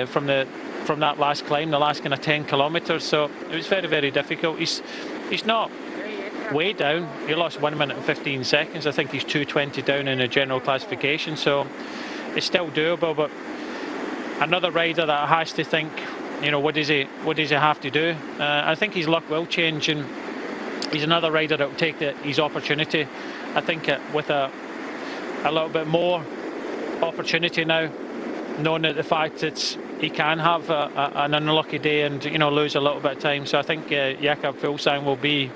from that last climb, the last kind of 10 kilometres, so it was very, very difficult. He's not way down. He lost 1 minute and 15 seconds. I think he's 2:20 down in the general classification, so it's still doable. But another rider that has to think, you know, what does he have to do? I think his luck will change, and he's another rider that will take his opportunity. I think with a little bit more opportunity now, knowing that the fact that he can have an unlucky day and, you know, lose a little bit of time. So I think Jakob Fuglsang will be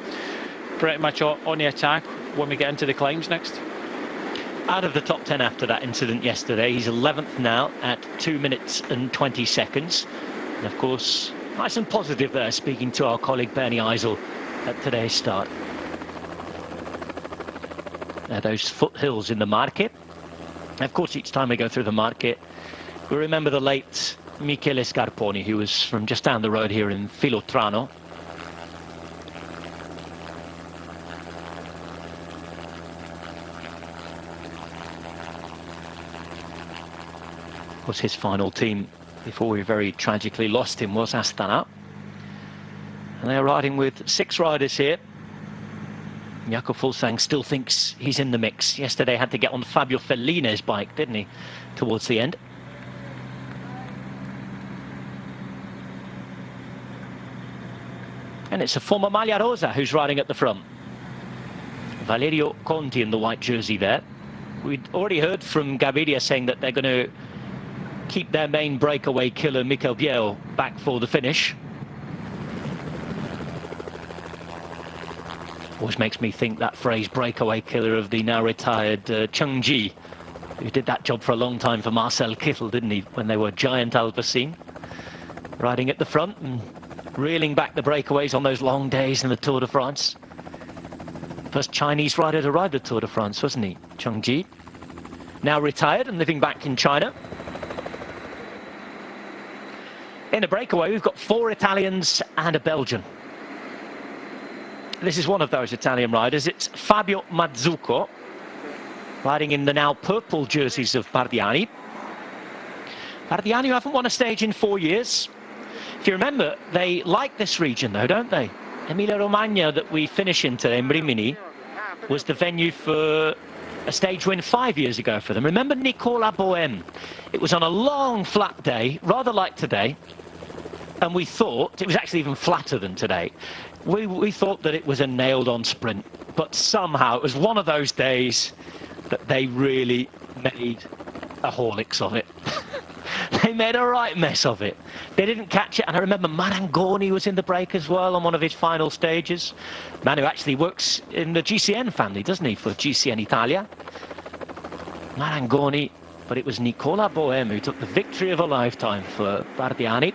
pretty much on the attack when we get into the climbs next. Out of the top 10 after that incident yesterday, he's 11th now at 2 minutes and 20 seconds. And of course, nice and positive there, speaking to our colleague Bernie Eisel at today's start. Now those foothills in the Marche. And of course, each time we go through the Marche, we remember the late Michele Scarponi, who was from just down the road here in Filotrano. Of course, his final team, before we very tragically lost him, was Astana. And they're riding with 6 riders here. Jakob Fuglsang still thinks he's in the mix. Yesterday had to get on Fabio Felline's bike, didn't he, towards the end. And it's a former Maglia Rosa who's riding at the front. Valerio Conti in the white jersey there. We'd already heard from Gaviria saying that they're going to keep their main breakaway killer Mikel Biel back for the finish. Always makes me think that phrase, breakaway killer, of the now retired Chung Ji, who did that job for a long time for Marcel Kittel, didn't he, when they were giant Alpecin. Riding at the front and reeling back the breakaways on those long days in the Tour de France. First Chinese rider to ride the Tour de France, wasn't he, Chung Ji? Now retired and living back in China. In a breakaway, we've got 4 Italians and a Belgian. This is one of those Italian riders. It's Fabio Mazzucco, riding in the now purple jerseys of Bardiani. Bardiani, who haven't won a stage in 4 years. If you remember, they like this region, though, don't they? Emilia-Romagna, that we finish in today, Rimini, was the venue for a stage win 5 years ago for them. Remember Nicola Bohem? It was on a long, flat day, rather like today. And we thought, it was actually even flatter than today, we thought that it was a nailed-on sprint. But somehow it was one of those days that they really made a Horlicks of it. They made a right mess of it. They didn't catch it. And I remember Marangoni was in the break as well on one of his final stages. Man who actually works in the GCN family, doesn't he, for GCN Italia. Marangoni, but it was Nicola Bohem who took the victory of a lifetime for Bardiani.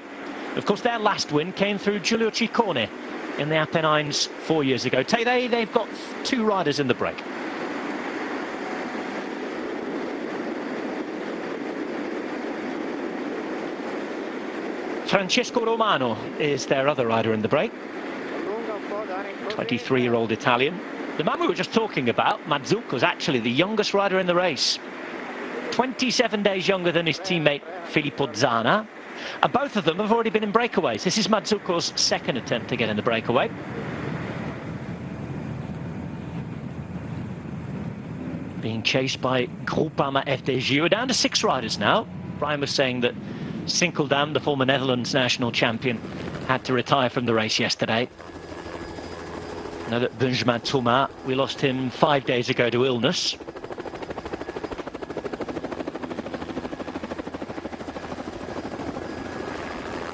Of course, their last win came through Giulio Ciccone in the Apennines 4 years ago. They've got 2 riders in the break. Francesco Romano is their other rider in the break. 23-year-old Italian. The man we were just talking about, Mazzucco, is actually the youngest rider in the race. 27 days younger than his teammate Filippo Zana. And both of them have already been in breakaways. This is Mazzucco's second attempt to get in the breakaway. Being chased by Groupama FDG. We're down to 6 riders now. Brian was saying that Sinkeldam, the former Netherlands national champion, had to retire from the race yesterday. Now that Benjamin Thomas, we lost him 5 days ago to illness.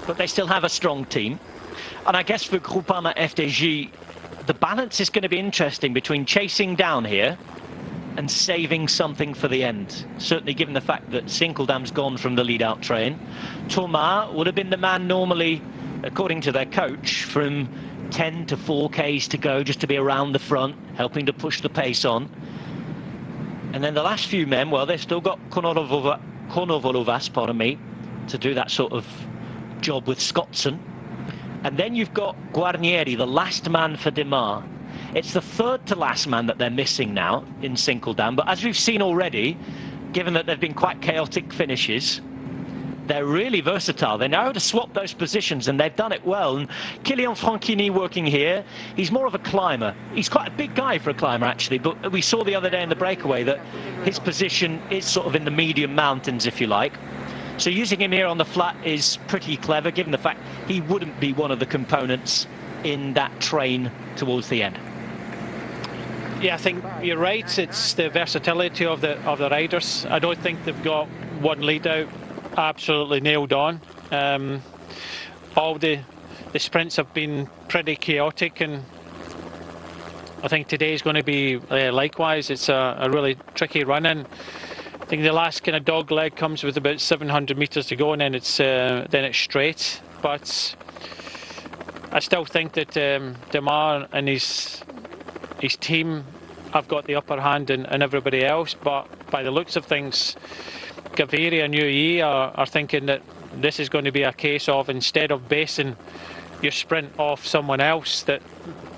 But they still have a strong team. And I guess for Groupama FDG, the balance is going to be interesting between chasing down here and saving something for the end. Certainly given the fact that Sinkeldam's gone from the lead-out train. Thomas would have been the man normally, according to their coach, from 10 to 4Ks to go, just to be around the front, helping to push the pace on. And then the last few men, well, they've still got Konovolovas, pardon me, to do that sort of job with Scottson. And then you've got Guarnieri, the last man for Demar. It's the third to last man that they're missing now in Sinkeldam. But as we've seen already, given that they've been quite chaotic finishes, they're really versatile. They know how to swap those positions, and they've done it well. And Kylian Franchini working here, he's more of a climber. He's quite a big guy for a climber, actually, but we saw the other day in the breakaway that his position is sort of in the medium mountains, if you like. So using him here on the flat is pretty clever, given the fact he wouldn't be one of the components in that train towards the end. Yeah, I think you're right. It's the versatility of the riders. I don't think they've got one lead out absolutely nailed on. All the sprints have been pretty chaotic, and I think today is going to be likewise. It's a really tricky run in. I think the last kind of dog leg comes with about 700 metres to go, and then it's straight. But I still think that Demar and his team have got the upper hand in everybody else. But by the looks of things, Gaviria and UAE are thinking that this is going to be a case of, instead of basing your sprint off someone else, that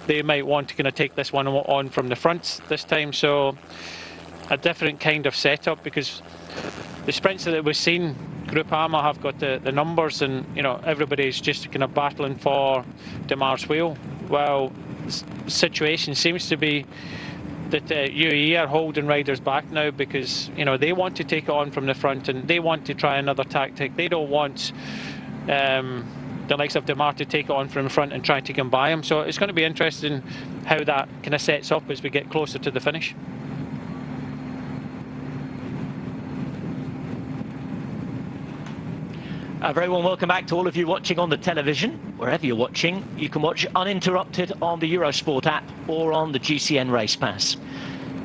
they might want to kind of take this one on from the front this time. So a different kind of setup, because the sprints that we've seen, Groupama have got the numbers, and everybody's just kind of battling for Demar's wheel. Well, the situation seems to be that UAE are holding riders back now, because they want to take it on from the front, and they want to try another tactic. They don't want the likes of Demar to take it on from the front and try to come by him. So it's going to be interesting how that kind of sets up as we get closer to the finish. A very warm welcome back to all of you watching on the television. Wherever you're watching, you can watch uninterrupted on the Eurosport app or on the GCN Race Pass.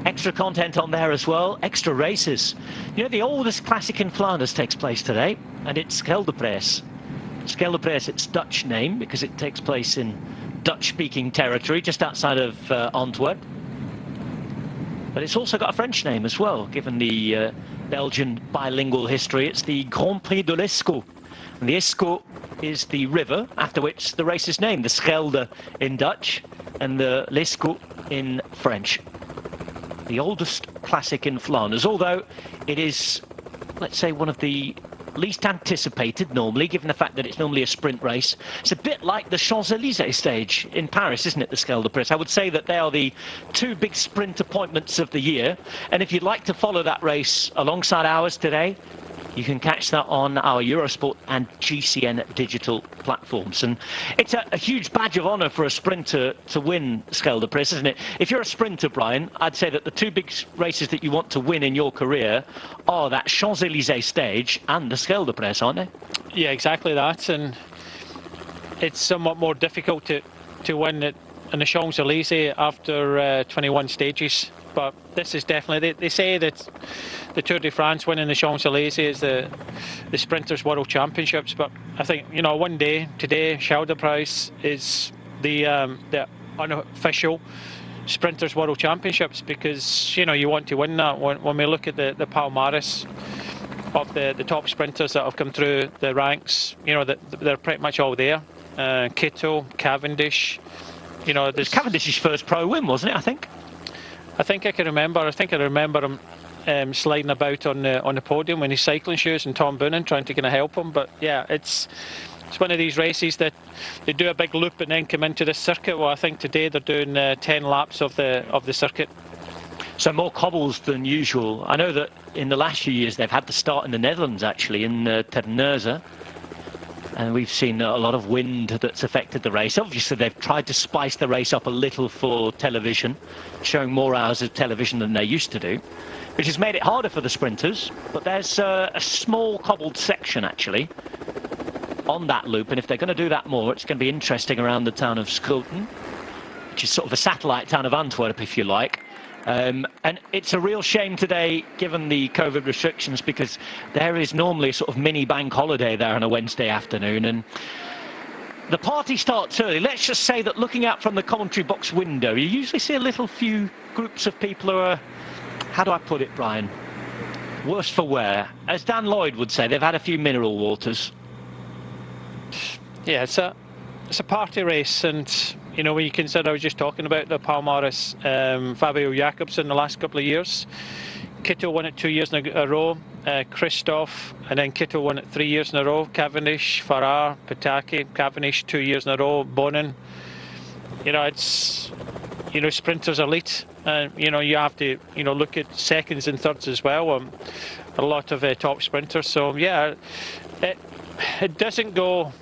Extra content on there as well, extra races. The oldest classic in Flanders takes place today, and it's Scheldeprijs. Scheldeprijs, its Dutch name, because it takes place in Dutch-speaking territory, just outside of Antwerp. But it's also got a French name as well, given the Belgian bilingual history. It's the Grand Prix de l'Escaut. And the Escaut is the river after which the race is named, the Schelde in Dutch and the l'Escaut in French. The oldest classic in Flanders, although it is, let's say, one of the least anticipated normally, given the fact that it's normally a sprint race. It's a bit like the Champs-Élysées stage in Paris, isn't it, the Scheldeprijs? I would say that they are the two big sprint appointments of the year. And if you'd like to follow that race alongside ours today, you can catch that on our Eurosport and GCN digital platforms. And it's a huge badge of honour for a sprinter to win Scheldeprijs, isn't it? If you're a sprinter, Brian, I'd say that the two big races that you want to win in your career are that Champs-Élysées stage and the Scheldeprijs, aren't they? Yeah, exactly that. And it's somewhat more difficult to win it in the Champs-Élysées after 21 stages. but this is definitely, they say that the Tour de France winning the Champs-Élysées is the Sprinters World Championships, but I think, you know, one day, today, Scheldeprijs is the unofficial Sprinters World Championships, because, you know, you want to win that. When we look at the palmares of the top sprinters that have come through the ranks, you know, they're pretty much all there. Kittel, Cavendish, you know, there's Cavendish's first pro win, wasn't it? I think I can remember. I think I remember him sliding about on the podium in his cycling shoes, and Tom Boonen trying to kind of help him. But yeah, it's one of these races that they do a big loop and then come into the circuit. Well, I think today they're doing 10 laps of the circuit. So more cobbles than usual. I know that in the last few years they've had to start in the Netherlands, actually, in Terneuzen. And we've seen a lot of wind that's affected the race. Obviously, they've tried to spice the race up a little for television, showing more hours of television than they used to do, which has made it harder for the sprinters. But there's a small cobbled section, actually, on that loop. And if they're going to do that more, it's going to be interesting around the town of Schoten, which is sort of a satellite town of Antwerp, if you like. And it's a real shame today, given the COVID restrictions, because there is normally a sort of mini bank holiday there on a Wednesday afternoon, and the party starts early. Let's just say that looking out from the commentary box window, you usually see a little few groups of people who are, how do I put it, Brian, worse for wear. As Dan Lloyd would say, they've had a few mineral waters. Yeah, it's a party race, and you know, when you consider, I was just talking about the palmares, Fabio Jakobsen the last couple of years. Kittel won it 2 years in a row, Christoph, and then Kittel won it 3 years in a row, Cavendish, Farrar, Pataki, Cavendish 2 years in a row, Bonin. You know, it's, you know, sprinters elite, and you know, you have to, you know, look at seconds and thirds as well. A lot of top sprinters, so yeah, it doesn't go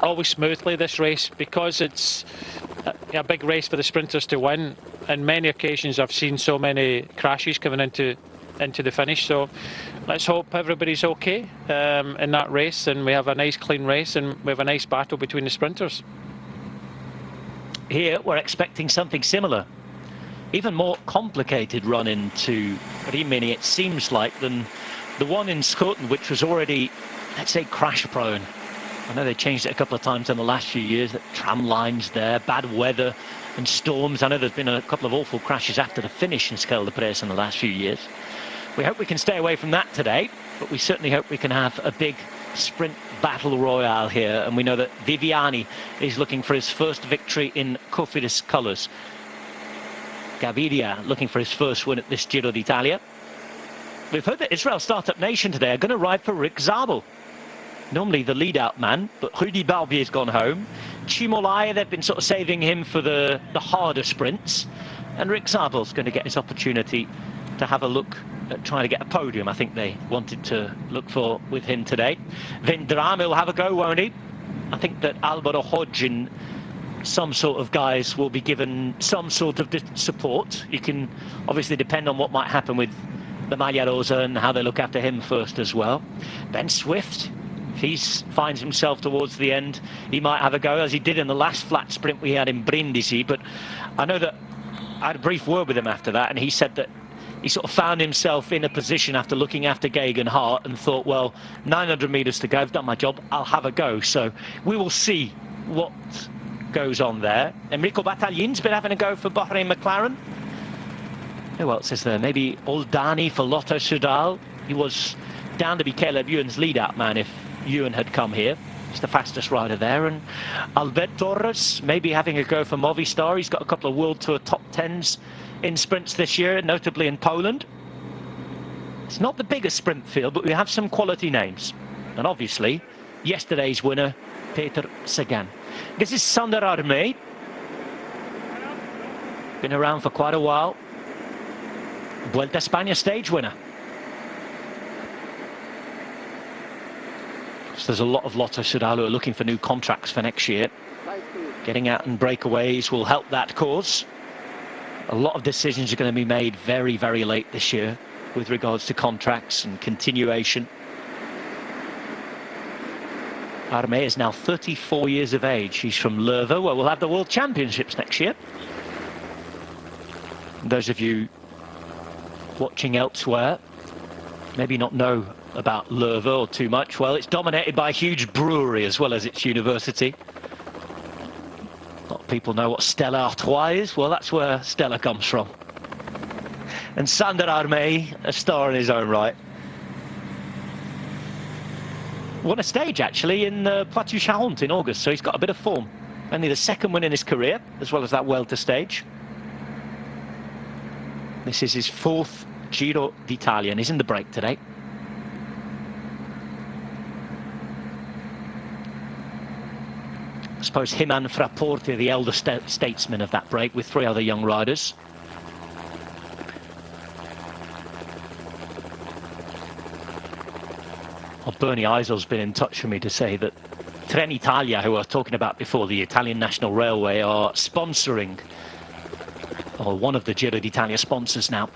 always smoothly, this race, because it's a big race for the sprinters to win. On many occasions I've seen so many crashes coming into the finish, so let's hope everybody's okay in that race, and we have a nice clean race, and we have a nice battle between the sprinters. Here we're expecting something similar, even more complicated run into Rimini, it seems like, than the one in Schoten, which was already, let's say, crash prone. I know they changed it a couple of times in the last few years, that tram lines there, bad weather and storms. I know there's been a couple of awful crashes after the finish in Scheldeprijs in the last few years. We hope we can stay away from that today, but we certainly hope we can have a big sprint battle royale here. And we know that Viviani is looking for his first victory in Cofidis colours. Gaviria looking for his first win at this Giro d'Italia. We've heard that Israel Startup Nation today are going to ride for Rick Zabel. Normally the lead-out man, but Rudy Barbier's gone home. Chimolai, they've been sort of saving him for the harder sprints. And Rick Zabel's going to get his opportunity to have a look at trying to get a podium. I think they wanted to look for with him today. Vendrame will have a go, won't he? I think that Alvaro Hodge and some sort of guys will be given some sort of support. You can obviously depend on what might happen with the Maglia Rosa and how they look after him first as well. Ben Swift, if he finds himself towards the end, he might have a go, as he did in the last flat sprint we had in Brindisi. But I know that I had a brief word with him after that, and he said that he sort of found himself in a position after looking after Geoghegan Hart and thought, well, 900 metres to go, I've done my job, I'll have a go. So we will see what goes on there. Enrico Battaglini's been having a go for Bahrain McLaren. Who else is there? Maybe Oldani for Lotto Soudal. He was down to be Caleb Ewan's lead-out man if Ewan had come here. He's the fastest rider there. And Albert Torres maybe having a go for Movistar. He's got a couple of World Tour top 10s in sprints this year, notably in Poland. It's not the biggest sprint field, but we have some quality names. And obviously, yesterday's winner, Peter Sagan. This is Sander Armé. Been around for quite a while. Vuelta a España stage winner. So there's a lot of Lotto Soudal who are looking for new contracts for next year. Getting out and breakaways will help that cause. A lot of decisions are going to be made very, very late this year with regards to contracts and continuation. Armé is now 34 years of age. He's from Leuven, where we'll have the World Championships next year. Those of you watching elsewhere maybe not know about Leuven too much. Well, it's dominated by a huge brewery as well as its university. A lot of people know what Stella Artois is. Well, that's where Stella comes from. And Sander Armé, a star in his own right. Won a stage, actually, in Poitou-Charentes in August, so he's got a bit of form. Only the second win in his career, as well as that Vuelta stage. This is his 4th Giro d'Italia, and he's in the break today. I suppose him and Fraporte are the elder statesmen of that break, with 3 other young riders. Well, Bernie Eisel's been in touch with me to say that Trenitalia, who I was talking about before, the Italian National Railway, are sponsoring, or one of the Giro d'Italia sponsors now.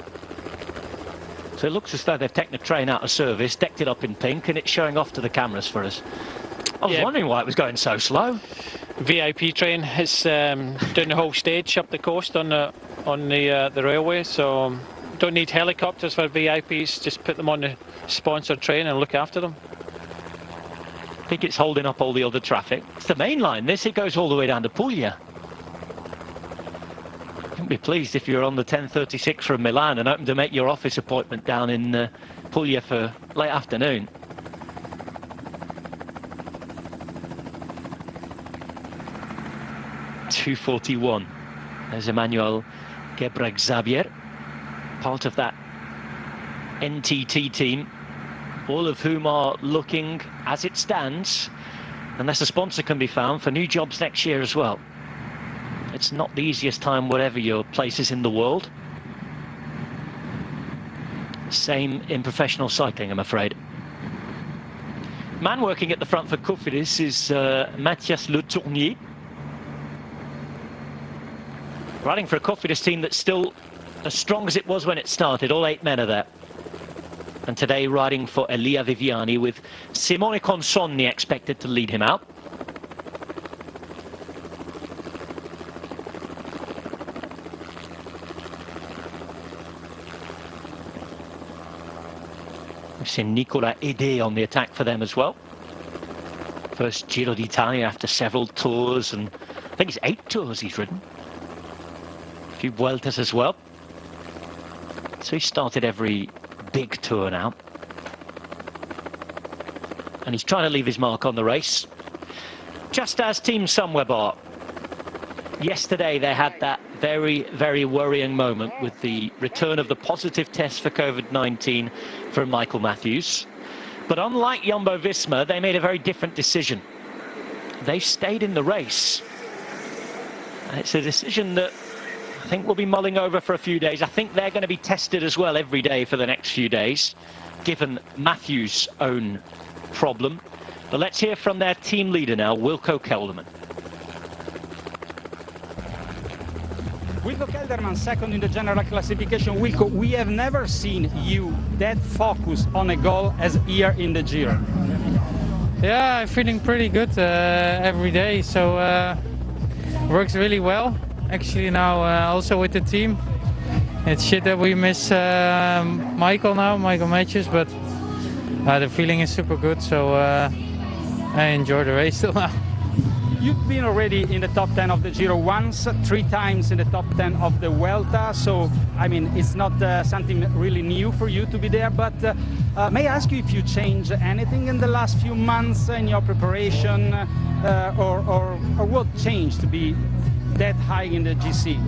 So it looks as though they've taken the train out of service, decked it up in pink, and it's showing off to the cameras for us. I was wondering why it was going so slow. VIP train is doing the whole stage up the coast on the railway, so don't need helicopters for VIPs, just put them on the sponsored train and look after them. I think it's holding up all the other traffic. It's the main line, this. It goes all the way down to Puglia. I'd be pleased if you're on the 10:36 from Milan and hoping to make your office appointment down in Puglia for late afternoon. .241. There's Emmanuel Gebreigzabier, part of that NTT team, all of whom are looking, as it stands, unless a sponsor can be found, for new jobs next year as well. It's not the easiest time wherever your place is in the world. Same in professional cycling, I'm afraid. Man working at the front for Cofidis is Mathias Le Tournier, riding for a Cofidis team that's still as strong as it was when it started. All 8 men are there. And today riding for Elia Viviani, with Simone Consonni expected to lead him out. We've seen Nicolas Hédé on the attack for them as well. First Giro d'Italia after several tours, and I think it's 8 tours he's ridden. A few Vueltas as well. So he started every big tour now. And he's trying to leave his mark on the race. Just as Team Sunweb are. Yesterday they had that very, very worrying moment with the return of the positive test for COVID-19 for Michael Matthews. But unlike Jumbo-Visma, they made a very different decision. They stayed in the race. And it's a decision that I think we'll be mulling over for a few days. I think they're going to be tested as well every day for the next few days, given Matthews' own problem. But let's hear from their team leader now, Wilco Kelderman. Wilco Kelderman, second in the general classification. Wilco, we have never seen you that focused on a goal as here in the Giro. Yeah, I'm feeling pretty good every day, so works really well. Actually now also with the team. It's shit that we miss Michael Matthews, but the feeling is super good, so I enjoy the race till now. You've been already in the top 10 of the Giro once, 3 times in the top 10 of the Vuelta, so I mean it's not something really new for you to be there, but may I ask you if you changed anything in the last few months in your preparation, or what changed to be that high in the GC?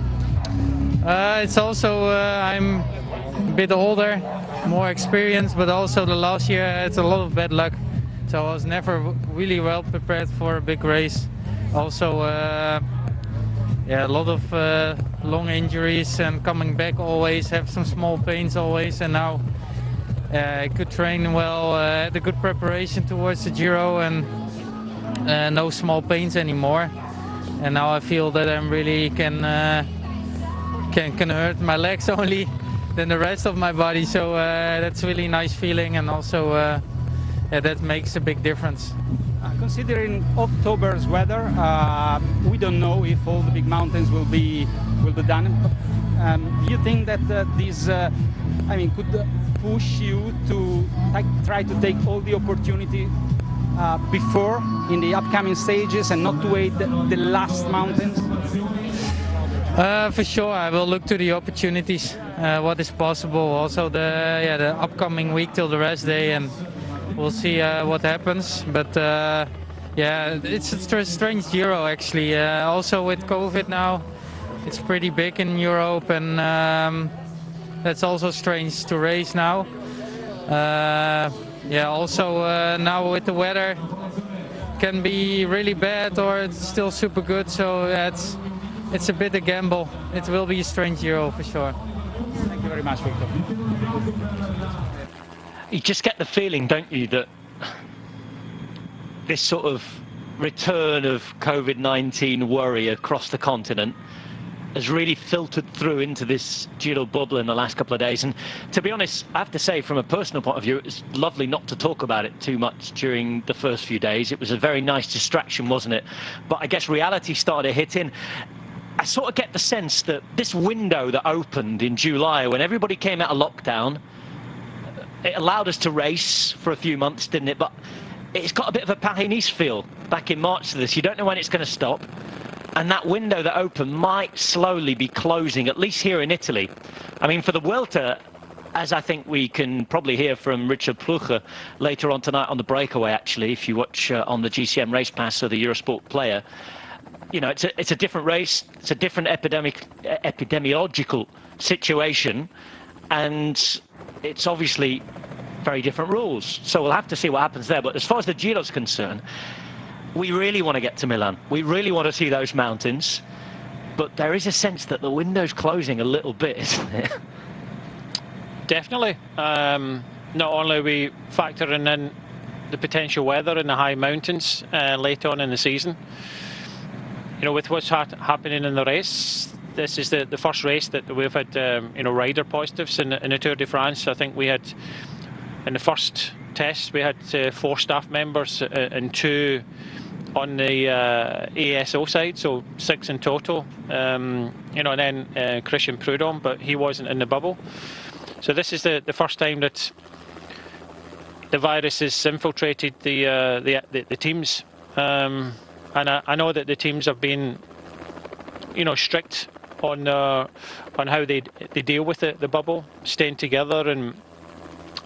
It's also I'm a bit older, more experienced, but also the last year it's a lot of bad luck, so I was never really well prepared for a big race. Also yeah, a lot of long injuries and coming back always, have some small pains always, and now I could train well, had a good preparation towards the Giro, and no small pains anymore. And now I feel that I'm really can hurt my legs only than the rest of my body, so that's really nice feeling, and also yeah, that makes a big difference. Considering October's weather, we don't know if all the big mountains will be done. Do you think that this, could push you to try to take all the opportunity before in the upcoming stages and not to wait the last mountains? For sure, I will look to the opportunities, what is possible. Also the upcoming week till the rest day, and we'll see what happens. But yeah, it's a strange Giro actually. Also with COVID now, it's pretty big in Europe, and that's also strange to race now. Yeah, also now with the weather, can be really bad or it's still super good. So it's a bit a gamble. It will be a strange Giro for sure. Thank you very much, Victor. You just get the feeling, don't you, that this sort of return of COVID-19 worry across the continent has really filtered through into this Giro bubble in the last couple of days. And to be honest, I have to say, from a personal point of view, it was lovely not to talk about it too much during the first few days. It was a very nice distraction, wasn't it? But I guess reality started hitting. I sort of get the sense that this window that opened in July, when everybody came out of lockdown, it allowed us to race for a few months, didn't it? But it's got a bit of a Paris-Nice feel back in March to this. You don't know when it's going to stop. And that window that opened might slowly be closing, at least here in Italy. I mean, for the Vuelta, as I think we can probably hear from Richard Plugge later on tonight on the breakaway, actually, if you watch on the GCM Race Pass or the Eurosport Player, you know, it's a different race, it's a different epidemiological situation, and it's obviously very different rules. So we'll have to see what happens there. But as far as the Giro's concerned, we really want to get to Milan. We really want to see those mountains. But there is a sense that the window's closing a little bit, isn't it? Definitely. Not only are we factoring in the potential weather in the high mountains late on in the season, you know, with what's happening in the race, this is the first race that we've had, you know, rider positives in the Tour de France. I think we had, in the first test, we had 4 staff members and 2 on the ASO side, so 6 in total. You know, and then Christian Prudhomme, but he wasn't in the bubble. So this is the first time that the virus has infiltrated the teams. And I know that the teams have been, you know, strict on how they deal with the bubble, staying together and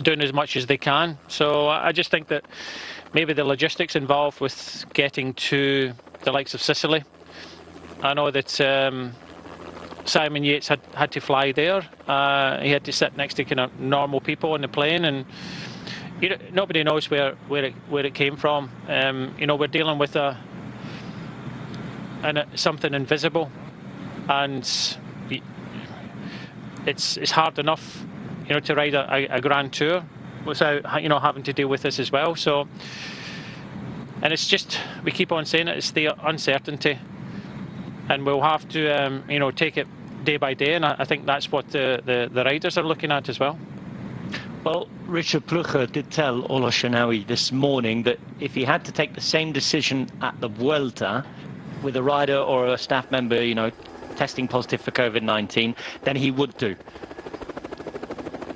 doing as much as they can. So I just think that maybe the logistics involved with getting to the likes of Sicily. I know that Simon Yates had to fly there. He had to sit next to kind of normal people on the plane, and you know, nobody knows where it came from. You know, we're dealing with something invisible, and it's hard enough, you know, to ride a Grand Tour without, you know, having to deal with this as well. So, and it's just, we keep on saying it, it's the uncertainty, and we'll have to you know, take it day by day, and I think that's what the riders are looking at as well. Well, Richard Plugge did tell Ola Shanawi this morning that if he had to take the same decision at the Vuelta with a rider or a staff member, you know, testing positive for COVID-19, then he would do.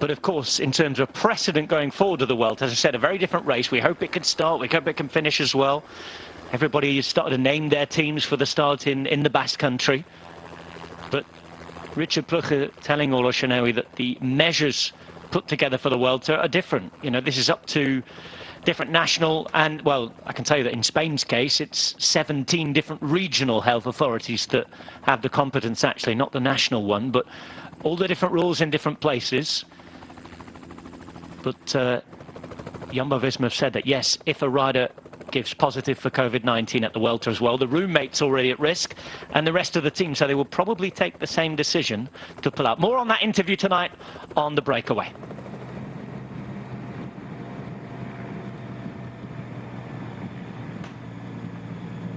But of course, in terms of precedent going forward to the Vuelta, as I said, a very different race. We hope it can start, we hope it can finish as well. Everybody has started to name their teams for the start in the Basque Country. But Richard Plugge telling Ola Shanawi that the measures put together for the Vuelta are different. You know, this is up to different national and, well, I can tell you that in Spain's case, it's 17 different regional health authorities that have the competence, actually, not the national one, but all the different rules in different places. But Jumbo-Visma have said that, yes, if a rider gives positive for COVID-19 at the Vuelta as well, the roommate's already at risk, and the rest of the team, so they will probably take the same decision to pull out. More on that interview tonight on the breakaway.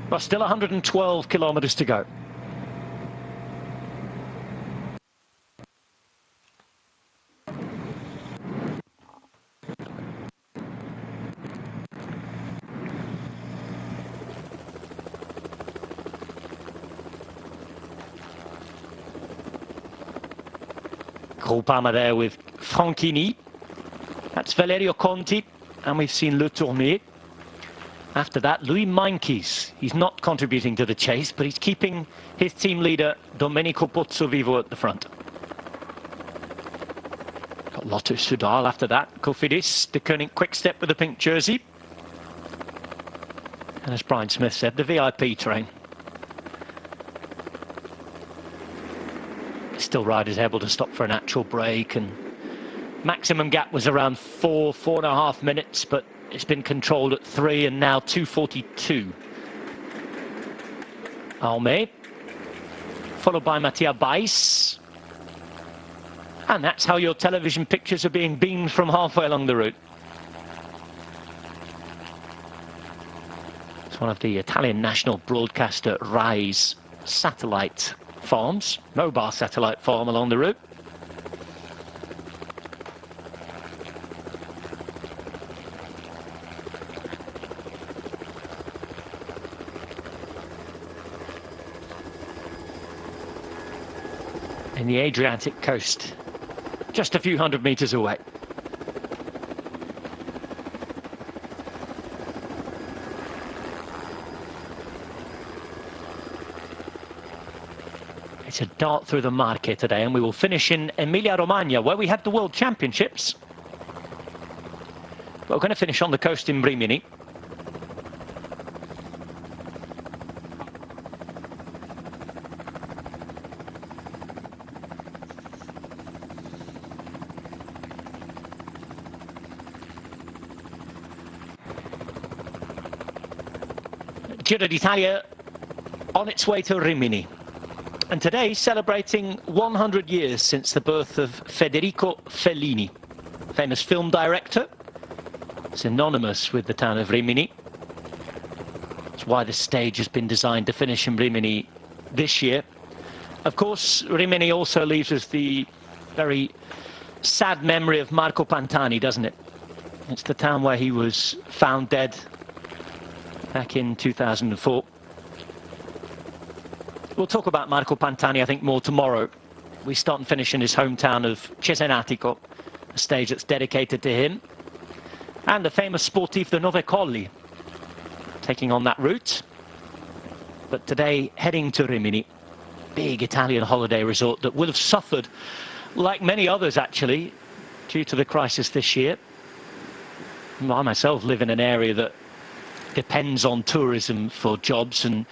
Well, still 112 kilometres to go. Groupama there with Franchini. That's Valerio Conti, and we've seen Le Tournier. After that, Louis Meintjes. He's not contributing to the chase, but he's keeping his team leader, Domenico Pozzovivo, at the front. Got Lotto Soudal after that. Cofidis, De Koning Quick-Step with the pink jersey. And as Brian Smith said, the VIP train. Still riders able to stop for an actual break, and maximum gap was around 4.5 minutes, but it's been controlled at 3 and now 2:42. Alme, followed by Mattia Bais. And that's how your television pictures are being beamed from halfway along the route. It's one of the Italian national broadcaster Rai's satellite farms, mobile satellite farm along the route. In the Adriatic coast, just a few hundred meters away. It's a dart through the Marche today, and we will finish in Emilia-Romagna, where we had the World Championships. But we're going to finish on the coast in Rimini. Giro d'Italia on its way to Rimini. And today, celebrating 100 years since the birth of Federico Fellini, famous film director, synonymous with the town of Rimini. That's why the stage has been designed to finish in Rimini this year. Of course, Rimini also leaves us the very sad memory of Marco Pantani, doesn't it? It's the town where he was found dead back in 2004. We'll talk about Marco Pantani, I think, more tomorrow. We start and finish in his hometown of Cesenatico, a stage that's dedicated to him. And the famous Sportif de Nove Colli, taking on that route. But today, heading to Rimini, big Italian holiday resort that would have suffered, like many others actually, due to the crisis this year. I myself live in an area that depends on tourism for jobs, and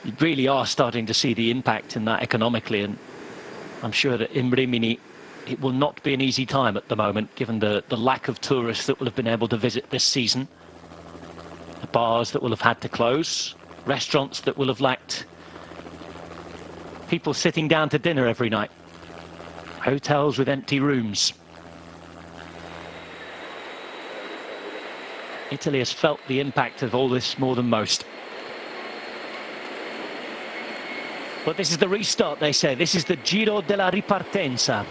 you really are starting to see the impact in that economically, and I'm sure that in Rimini it will not be an easy time at the moment, given the lack of tourists that will have been able to visit this season. The bars that will have had to close, restaurants that will have lacked people sitting down to dinner every night, hotels with empty rooms. Italy has felt the impact of all this more than most. But this is the restart, they say. This is the Giro della Ripartenza.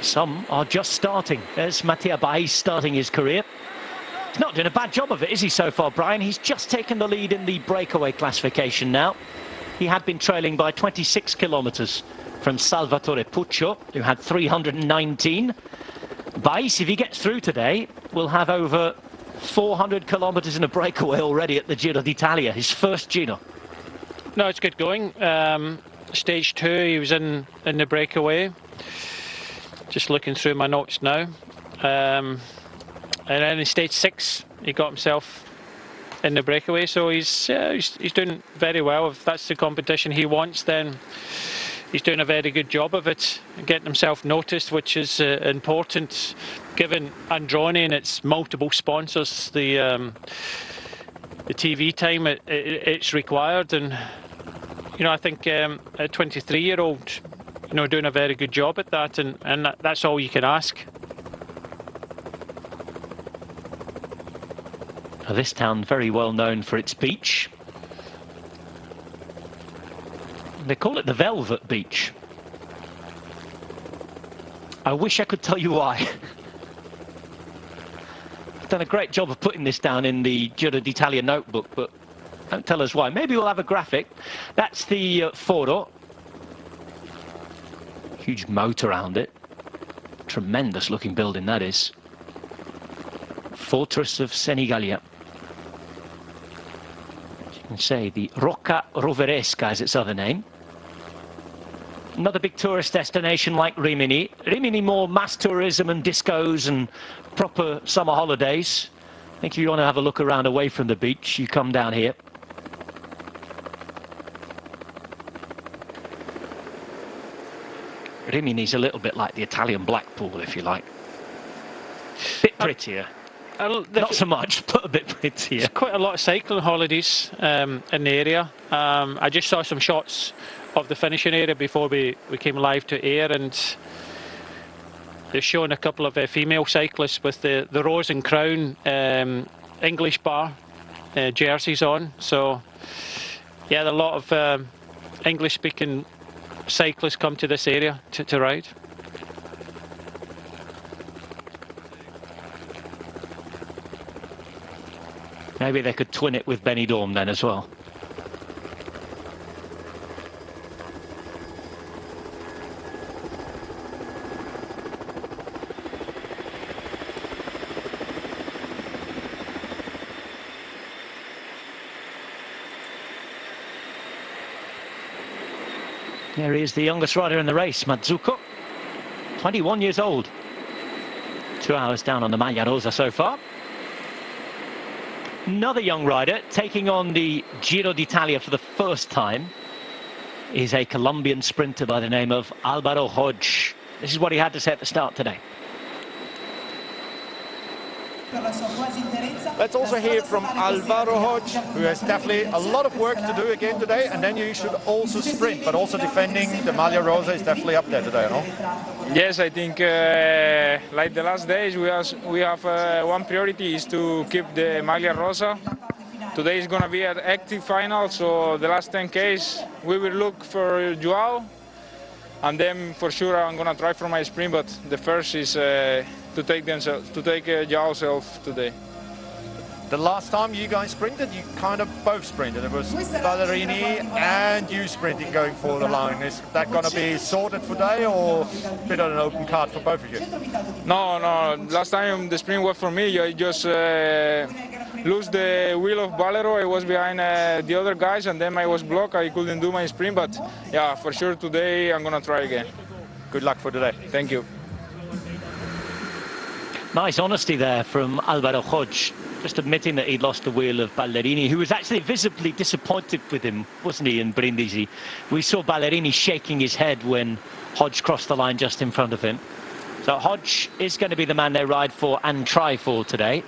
Some are just starting. There's Mattia Bais starting his career. He's not doing a bad job of it, is he, so far, Brian? He's just taken the lead in the breakaway classification now. He had been trailing by 26 kilometres from Salvatore Puccio, who had 319. Bais, if he gets through today, will have over 400 kilometres in a breakaway already at the Giro d'Italia, his first Giro. No, it's good going. Stage 2, he was in the breakaway. Just looking through my notes now. And then in stage 6, he got himself in the breakaway. So he's doing very well. If that's the competition he wants, then he's doing a very good job of it, getting himself noticed, which is important, given Androni and its multiple sponsors, the TV time it's required. And you know, I think a 23-year-old, you know, doing a very good job at that, and that's all you can ask. Now, this town very well known for its beach. They call it the Velvet Beach. I wish I could tell you why. I've done a great job of putting this down in the Giro d'Italia notebook, but don't tell us why. Maybe we'll have a graphic. That's the Foro. Huge moat around it. Tremendous looking building that is. Fortress of Senigallia. As you can say, the Rocca Roveresca is its other name. Another big tourist destination like Rimini. Rimini more mass tourism and discos and proper summer holidays. I think if you want to have a look around away from the beach, you come down here. Rimini's a little bit like the Italian Blackpool, if you like. Bit prettier. Not so much, but a bit prettier. There's quite a lot of cycling holidays in the area. I just saw some shots of the finishing area before we came live to air, and they're showing a couple of female cyclists with the Rose and Crown English bar jerseys on. So yeah, a lot of English speaking cyclists come to this area to ride. Maybe they could twin it with Benidorm then as well. There he is, the youngest rider in the race, Mazzucco, 21 years old. 2 hours down on the Maglia Rosa so far. Another young rider taking on the Giro d'Italia for the first time is a Colombian sprinter by the name of Álvaro Hodge. This is what he had to say at the start today. Let's also hear from Álvaro Hodge, who has definitely a lot of work to do again today, and then you should also sprint, but also defending the Maglia Rosa is definitely up there today, no? Yes, I think like the last days we have one priority is to keep the Maglia Rosa. Today is going to be an active final, so the last 10 Ks we will look for Joao, and then for sure I'm going to try for my sprint, but the first is to take Joao self today. The last time you guys sprinted, you kind of both sprinted. It was Ballerini and you sprinting going for the line. Is that going to be sorted for today, or a bit of an open card for both of you? No. Last time the sprint was for me. I just lose the wheel of Valero. I was behind the other guys, and then I was blocked. I couldn't do my sprint, but yeah, for sure today I'm going to try again. Good luck for today. Thank you. Nice honesty there from Álvaro Hodge, just admitting that he'd lost the wheel of Ballerini, who was actually visibly disappointed with him, wasn't he, in Brindisi? We saw Ballerini shaking his head when Hodge crossed the line just in front of him. So Hodge is going to be the man they ride for and try for today,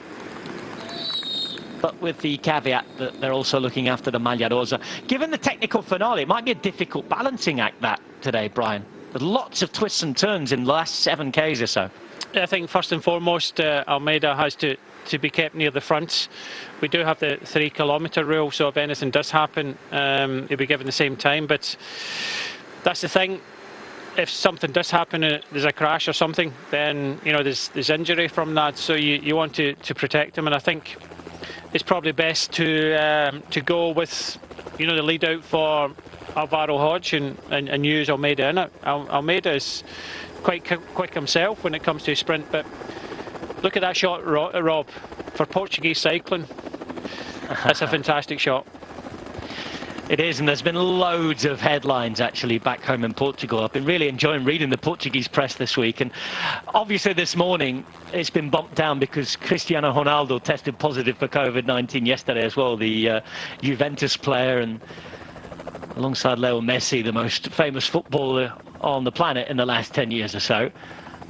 but with the caveat that they're also looking after the Maglia Rosa. Given the technical finale, it might be a difficult balancing act that today, Brian. There's lots of twists and turns in the last 7 Ks or so. I think first and foremost, Almeida has to be kept near the front. We do have the 3 kilometre rule, so if anything does happen, he'll be given the same time. But that's the thing. If something does happen, there's a crash or something, then there's injury from that. So you want to protect him, and I think it's probably best to go with the lead out for Álvaro Hodge and use Almeida in it. Almeida is quite quick himself when it comes to sprint, but look at that shot, Rob, for Portuguese cycling. That's a fantastic shot. It is, and there's been loads of headlines actually back home in Portugal. I've been really enjoying reading the Portuguese press this week, and obviously this morning it's been bumped down because Cristiano Ronaldo tested positive for COVID-19 yesterday as well, the Juventus player, and alongside Leo Messi, the most famous footballer on the planet in the last 10 years or so.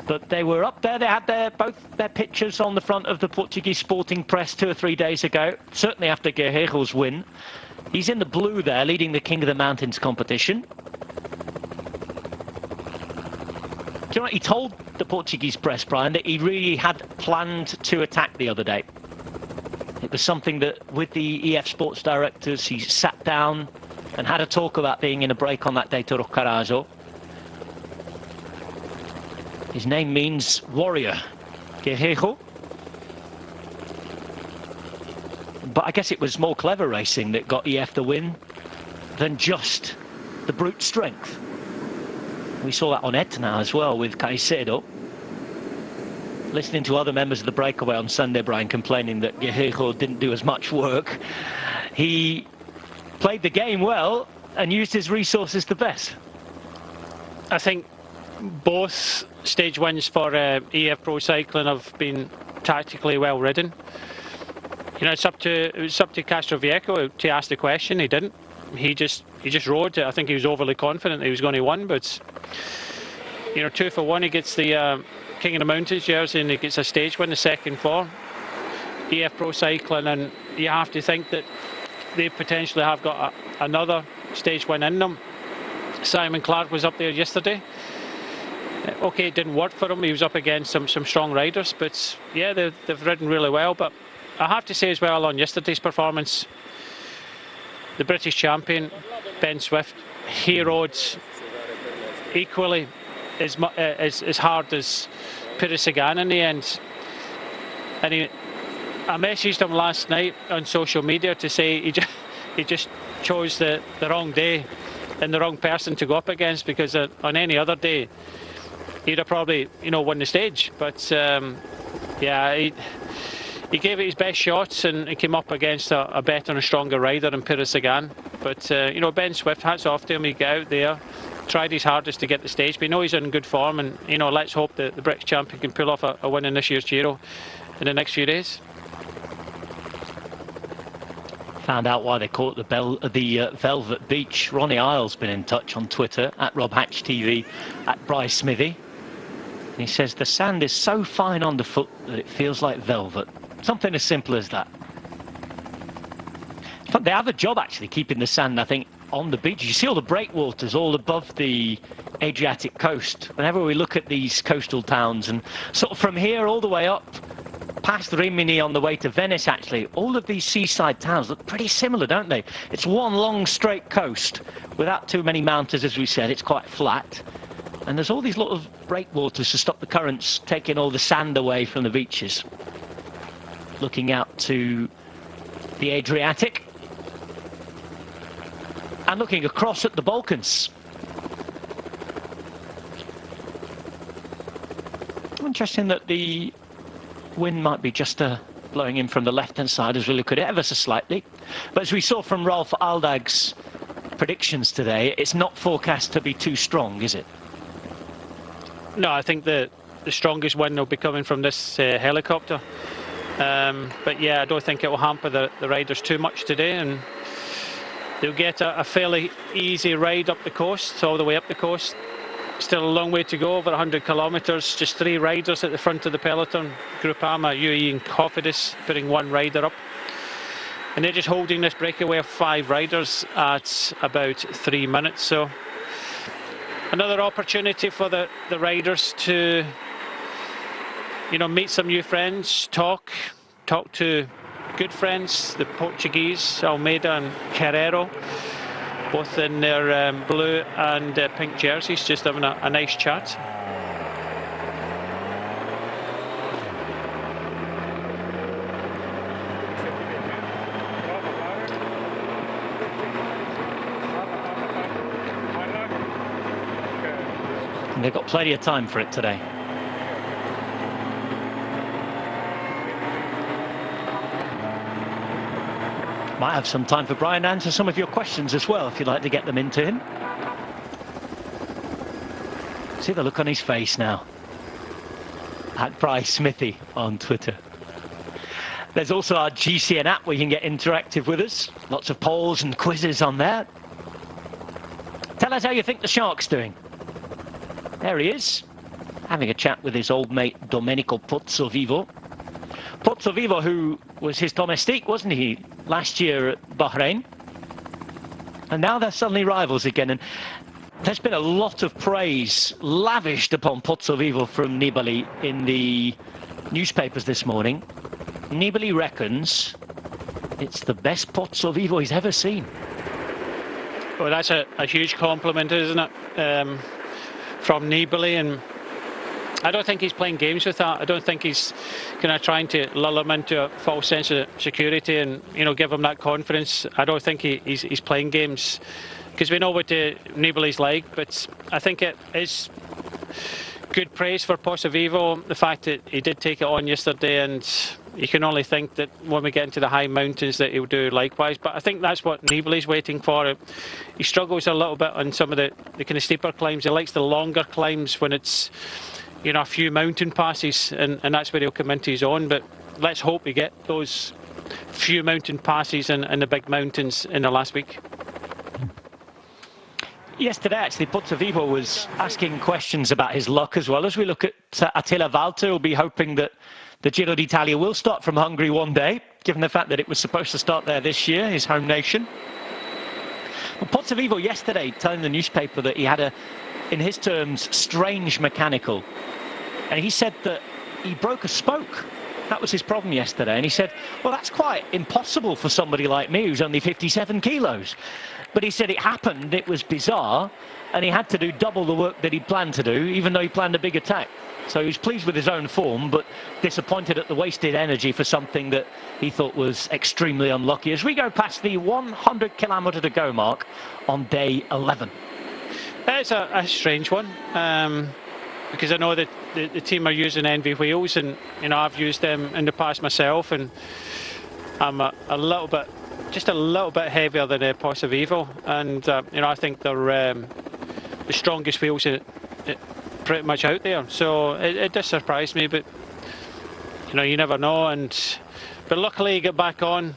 But they were up there. They had both their pictures on the front of the Portuguese sporting press 2 or 3 days ago, certainly after Guerreiro's win. He's in the blue there, leading the King of the Mountains competition. Do you know what he told the Portuguese press, Brian, that he really had planned to attack the other day? It was something that, with the EF sports directors, he sat down and had a talk about being in a break on that day to Roccaraso. His name means warrior, Guerreiro. But I guess it was more clever racing that got EF the win than just the brute strength. We saw that on Etna as well with Caicedo. Listening to other members of the breakaway on Sunday, Brian, complaining that Guerreiro didn't do as much work. He played the game well and used his resources the best. I think both stage wins for EF Pro Cycling have been tactically well ridden. You know, it was up to Castroviejo to ask the question. He didn't. He just rode it. I think he was overly confident he was going to win, but you know, 2 for 1. He gets the King of the Mountains jersey and he gets a stage win, the second for EF Pro Cycling, and you have to think that they potentially have got another stage win in them. Simon Clark was up there yesterday. Okay, it didn't work for him. He was up against some strong riders, but yeah, they've ridden really well. But I have to say as well, on yesterday's performance, the British champion Ben Swift, he rode equally as hard as Peter Sagan in the end. And I messaged him last night on social media to say he just chose the wrong day and the wrong person to go up against, because on any other day he'd have probably, you know, won the stage. But yeah, he gave it his best shots and he came up against a better and stronger rider than Peter Sagan. But you know, Ben Swift, hats off to him. He got out there, tried his hardest to get the stage, but you know he's in good form, and you know, let's hope that the British champion can pull off a win in this year's Giro in the next few days. Found out why they call it the Velvet Beach. Ronnie Isle's been in touch on Twitter, at RobHatchTV, at Bryce Smithy. And he says the sand is so fine underfoot that it feels like velvet. Something as simple as that. But they have a job actually keeping the sand, I think, on the beach. You see all the breakwaters all above the Adriatic coast. Whenever we look at these coastal towns, and sort of from here all the way up past Rimini on the way to Venice, actually, all of these seaside towns look pretty similar, don't they? It's one long straight coast without too many mountains, as we said. It's quite flat, and there's all these little breakwaters to stop the currents taking all the sand away from the beaches. Looking out to the Adriatic and looking across at the Balkans. Interesting that the wind might be just blowing in from the left-hand side as we look at it ever so slightly. But as we saw from Rolf Aldag's predictions today, it's not forecast to be too strong, is it? No, I think the strongest wind will be coming from this helicopter. But yeah, I don't think it will hamper the riders too much today, and they'll get a fairly easy ride up the coast, all the way up the coast. Still a long way to go, over 100 kilometres. Just 3 riders at the front of the peloton. Groupama, UE and Cofidis putting 1 rider up. And they're just holding this breakaway of 5 riders at about 3 minutes. So another opportunity for the riders to, you know, meet some new friends, talk to good friends, the Portuguese, Almeida and Carrero, both in their blue and pink jerseys, just having a nice chat. And they've got plenty of time for it today. Might have some time for Brian to answer some of your questions as well, if you'd like to get them into him. See the look on his face now. At Bryce Smithy on Twitter. There's also our GCN app where you can get interactive with us. Lots of polls and quizzes on there. Tell us how you think the Shark's doing. There he is, having a chat with his old mate Domenico Pozzovivo. Pozzovivo, who was his domestique, wasn't he, last year at Bahrain? And now they're suddenly rivals again. And there's been a lot of praise lavished upon Pozzovivo from Nibali in the newspapers this morning. Nibali reckons it's the best Pozzovivo he's ever seen. Well, that's a huge compliment, isn't it? From Nibali, and I don't think he's playing games with that. I don't think he's kind of trying to lull him into a false sense of security and, you know, give him that confidence. I don't think he's playing games, because we know what Nibali's like. But I think it is good praise for Pozzovivo, the fact that he did take it on yesterday, and you can only think that when we get into the high mountains that he'll do likewise. But I think that's what Nibali's waiting for. He struggles a little bit on some of the kind of steeper climbs. He likes the longer climbs when it's, you know, a few mountain passes, and that's where he'll come into his own. But let's hope we get those few mountain passes and the big mountains in the last week. Yesterday, actually, Pozzovivo was asking questions about his luck as well. As we look at Attila Valter, we'll be hoping that the Giro d'Italia will start from Hungary one day, given the fact that it was supposed to start there this year, his home nation. Well, Pozzovivo yesterday telling the newspaper that he had in his terms, strange mechanical. And he said that he broke a spoke. That was his problem yesterday. And he said, well, that's quite impossible for somebody like me who's only 57 kilos. But he said it happened, it was bizarre, and he had to do double the work that he planned to do, even though he planned a big attack. So he was pleased with his own form, but disappointed at the wasted energy for something that he thought was extremely unlucky. As we go past the 100-kilometre to go mark on day 11. It's a strange one, because I know that the team are using Envy wheels, and, you know, I've used them in the past myself, and I'm just a little bit heavier than Pozzovivo, and you know, I think they're the strongest wheels pretty much out there. So it does surprise me, but you know, you never know. But luckily he got back on.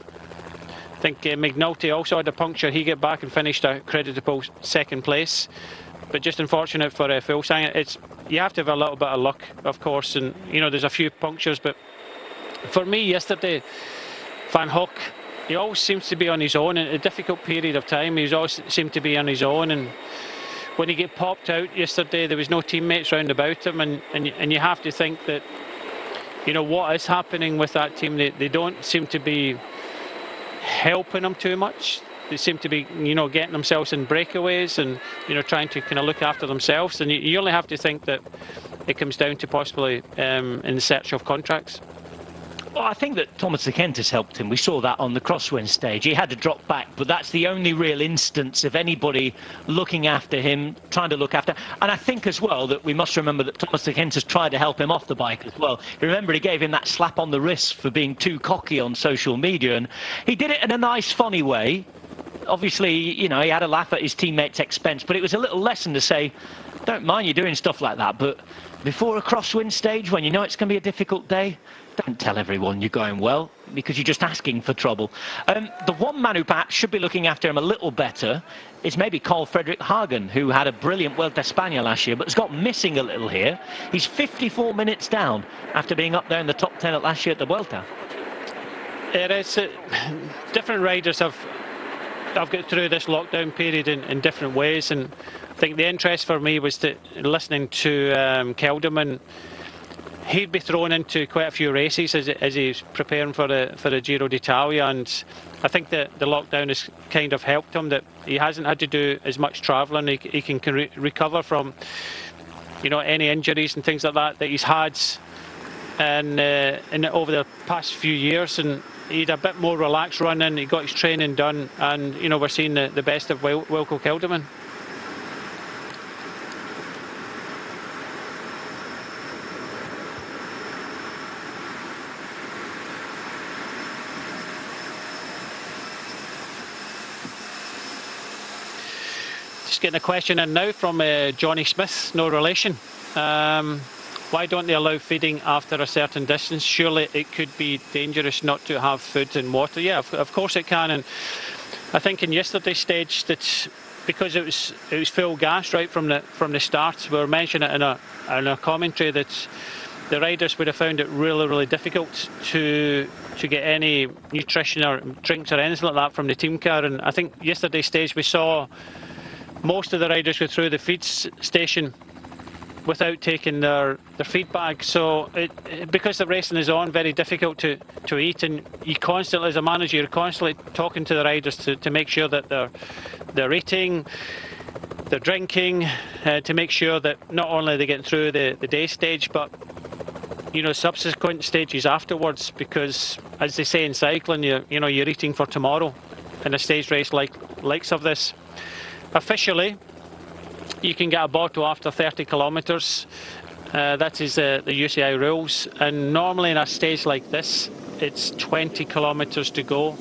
I think McNulty also had a puncture. He got back and finished a creditable second place. But just unfortunate for Fuglsang. You have to have a little bit of luck, of course, and you know, there's a few punctures. But for me yesterday, Van Hoek, he always seems to be on his own in a difficult period of time. He's always seemed to be on his own, and when he get popped out yesterday, there was no teammates round about him, and you have to think that, you know, what is happening with that team. They don't seem to be helping him too much. They seem to be, you know, getting themselves in breakaways and, you know, trying to kind of look after themselves. And you only have to think that it comes down to possibly in the search of contracts. Well, I think that Thomas de Kent has helped him. We saw that on the crosswind stage. He had to drop back, but that's the only real instance of anybody looking after him, trying to look after. And I think as well that we must remember that Thomas de Kent has tried to help him off the bike as well. You remember he gave him that slap on the wrist for being too cocky on social media, and he did it in a nice, funny way. Obviously, you know, he had a laugh at his teammates' expense, but it was a little lesson to say, don't mind you doing stuff like that, but before a crosswind stage, when you know it's going to be a difficult day, don't tell everyone you're going well, because you're just asking for trouble. The one man who perhaps should be looking after him a little better is maybe Carl Fredrik Hagen, who had a brilliant Vuelta a España last year, but has got missing a little here. He's 54 minutes down after being up there in the top 10 at last year at the Vuelta. It is. Different riders have got through this lockdown period in different ways, and I think the interest for me was listening to Kelderman. He'd be thrown into quite a few races as he's preparing for the Giro d'Italia, and I think that the lockdown has kind of helped him, that he hasn't had to do as much travelling. He can recover from, you know, any injuries and things like that he's had over the past few years, and he had a bit more relaxed running. He got his training done, and you know, we're seeing the best of Wilco Kelderman. Just getting a question in now from Johnny Smith, no relation. Why don't they allow feeding after a certain distance? Surely it could be dangerous not to have food and water. Yeah, of course it can. And I think in yesterday's stage that because it was full gas right from the start, we were mentioning it in a commentary that the riders would have found it really, really difficult to get any nutrition or drinks or anything like that from the team car. And I think yesterday's stage we saw most of the riders go through the feed station without taking their feed bag. So because the racing is on, very difficult to eat, and you constantly, as a manager, you're constantly talking to the riders to make sure that they're eating. they're drinking, to make sure that not only they get through the day stage, but you know, subsequent stages afterwards, because as they say in cycling, you're eating for tomorrow in a stage race likes of this. Officially, you can get a bottle after 30 kilometres. That is the UCI rules, and normally in a stage like this, it's 20 kilometres to go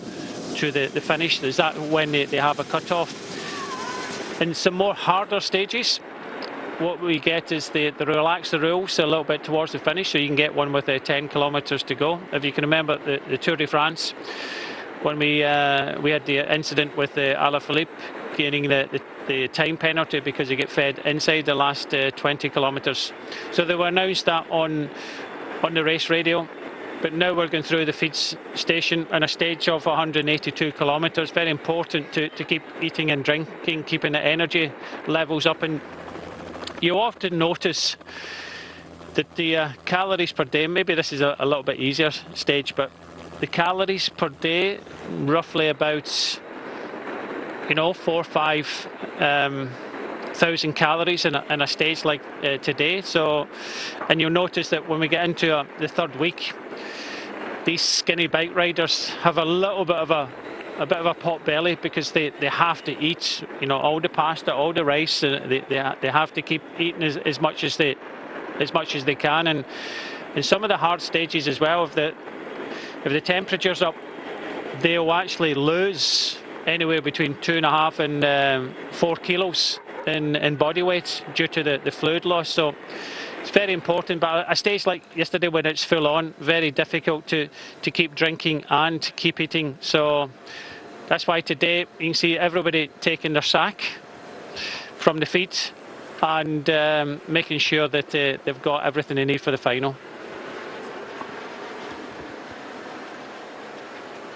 to the finish. Is that when they have a cut-off? In some more harder stages, what we get is they relax the rules a little bit towards the finish, so you can get one with 10 kilometres to go. If you can remember the Tour de France, when we had the incident with Alaphilippe gaining the time penalty because he get fed inside the last 20 kilometres. So they will announce that on the race radio. But now we're going through the feed station on a stage of 182 kilometres. Very important to keep eating and drinking, keeping the energy levels up. And you often notice that the calories per day, maybe this is a little bit easier stage, but the calories per day, roughly about 4,000 or 5,000 calories in a stage like today. So, and you'll notice that when we get into the third week, these skinny bike riders have a little bit of a pot belly, because they have to eat, all the pasta, all the rice. They have to keep eating as much as they can. And in some of the hard stages as well, if the temperature's up, they'll actually lose anywhere between 2.5 and 4 kilos in body weight due to the fluid loss. So it's very important. But a stage like yesterday, when it's full on, very difficult to keep drinking and keep eating. So that's why today you can see everybody taking their sack from the feet and making sure that they've got everything they need for the final.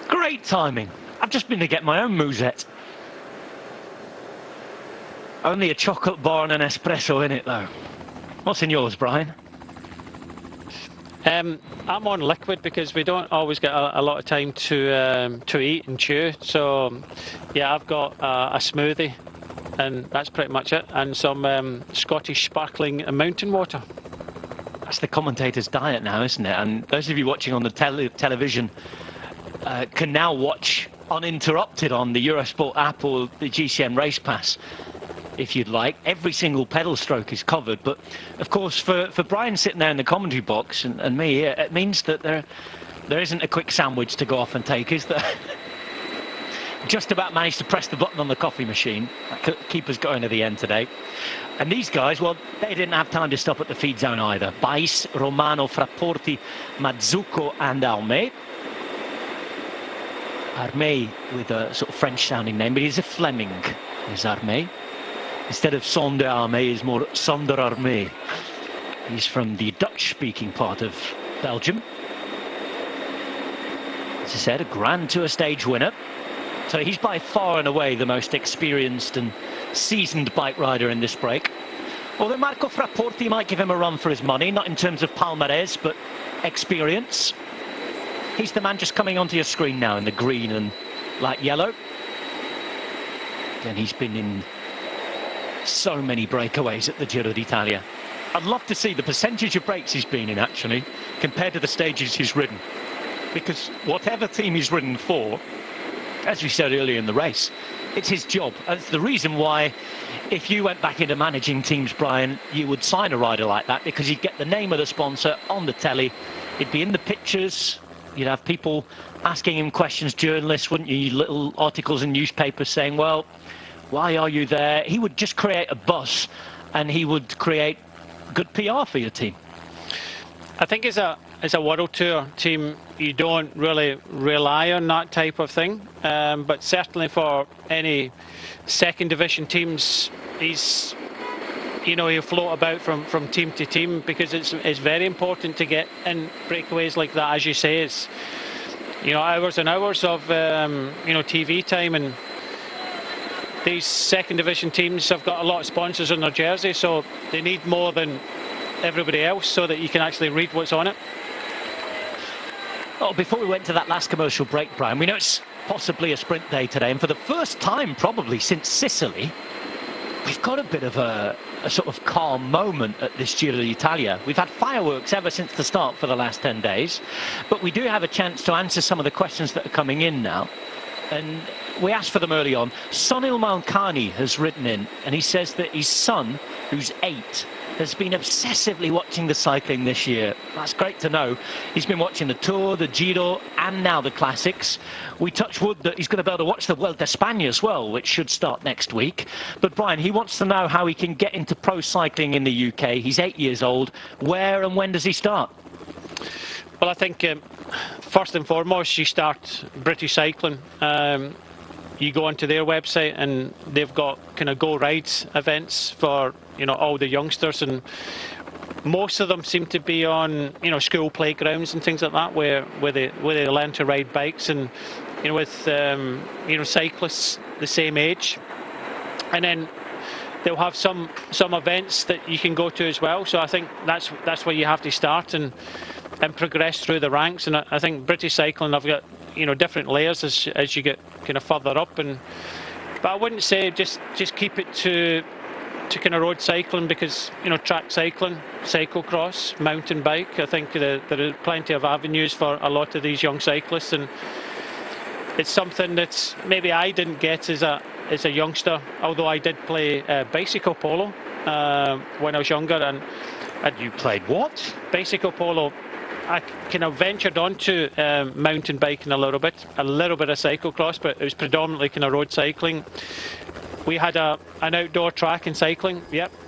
Great timing. I've just been to get my own musette. Only a chocolate bar and an espresso in it, though. What's in yours, Brian? I'm on liquid because we don't always get a lot of time to eat and chew. So, yeah, I've got a smoothie, and that's pretty much it, and some Scottish sparkling mountain water. That's the commentator's diet now, isn't it? And those of you watching on the television can now watch uninterrupted on the Eurosport app or the GCN Race Pass, if you'd like. Every single pedal stroke is covered. But of course, for Brian sitting there in the commentary box and me here, it means that there isn't a quick sandwich to go off and take, is there? Just about managed to press the button on the coffee machine. Keep us going to the end today. And these guys, well, they didn't have time to stop at the feed zone either. Bais, Romano, Frapporti, Mazzucco and Armé. Armé with a sort of French-sounding name, but he's a Fleming, is Armé. Instead of Sonder Armé, he's more Sonder Armé. He's from the Dutch-speaking part of Belgium. As I said, a Grand Tour stage winner. So he's by far and away the most experienced and seasoned bike rider in this break. Although Marco Frapporti might give him a run for his money, not in terms of palmarès, but experience. He's the man just coming onto your screen now in the green and light yellow. And he's been in so many breakaways at the Giro d'Italia. I'd love to see the percentage of breaks he's been in, actually, compared to the stages he's ridden. Because whatever team he's ridden for, as we said earlier in the race, it's his job. And it's the reason why, if you went back into managing teams, Brian, you would sign a rider like that, because you'd get the name of the sponsor on the telly. He'd be in the pictures. You'd have people asking him questions, journalists, wouldn't you? Little articles in newspapers saying, well, why are you there? He would just create a buzz, and he would create good PR for your team. I think as a World Tour team, you don't really rely on that type of thing. But certainly for any second division teams, he's, he'll float about from team to team, because it's very important to get in breakaways like that. As you say, it's hours and hours of TV time, and these second division teams have got a lot of sponsors on their jersey, so they need more than everybody else so that you can actually read what's on it. Oh, before we went to that last commercial break, Brian, we know it's possibly a sprint day today, and for the first time probably since Sicily, we've got a bit of a sort of calm moment at this Giro d'Italia. We've had fireworks ever since the start for the last 10 days, but we do have a chance to answer some of the questions that are coming in now. And we asked for them early on. Sunil Malkani has written in, and he says that his son, who's 8, has been obsessively watching the cycling this year. That's great to know. He's been watching the Tour, the Giro, and now the Classics. We touch wood that he's going to be able to watch the Vuelta a España as well, which should start next week. But Brian, he wants to know how he can get into pro cycling in the UK. He's 8 years old. Where and when does he start? Well, I think first and foremost, you start British Cycling. You go onto their website and they've got kind of go rides events for, you know, all the youngsters, and most of them seem to be on, you know, school playgrounds and things like that, where they learn to ride bikes, and, you know, with you know, cyclists the same age, and then they'll have some events that you can go to as well. So I think that's where you have to start and progress through the ranks. And I think British Cycling have got, you know, different layers as you get kind of further up. But I wouldn't say just keep it to kind of road cycling, because, you know, track cycling, cyclocross, mountain bike, I think there are plenty of avenues for a lot of these young cyclists, and it's something that maybe I didn't get as a youngster, although I did play bicycle polo when I was younger. And you played what? Bicycle polo. I kind of ventured onto mountain biking a little bit of cyclocross, but it was predominantly kind of road cycling. We had an outdoor track in cycling,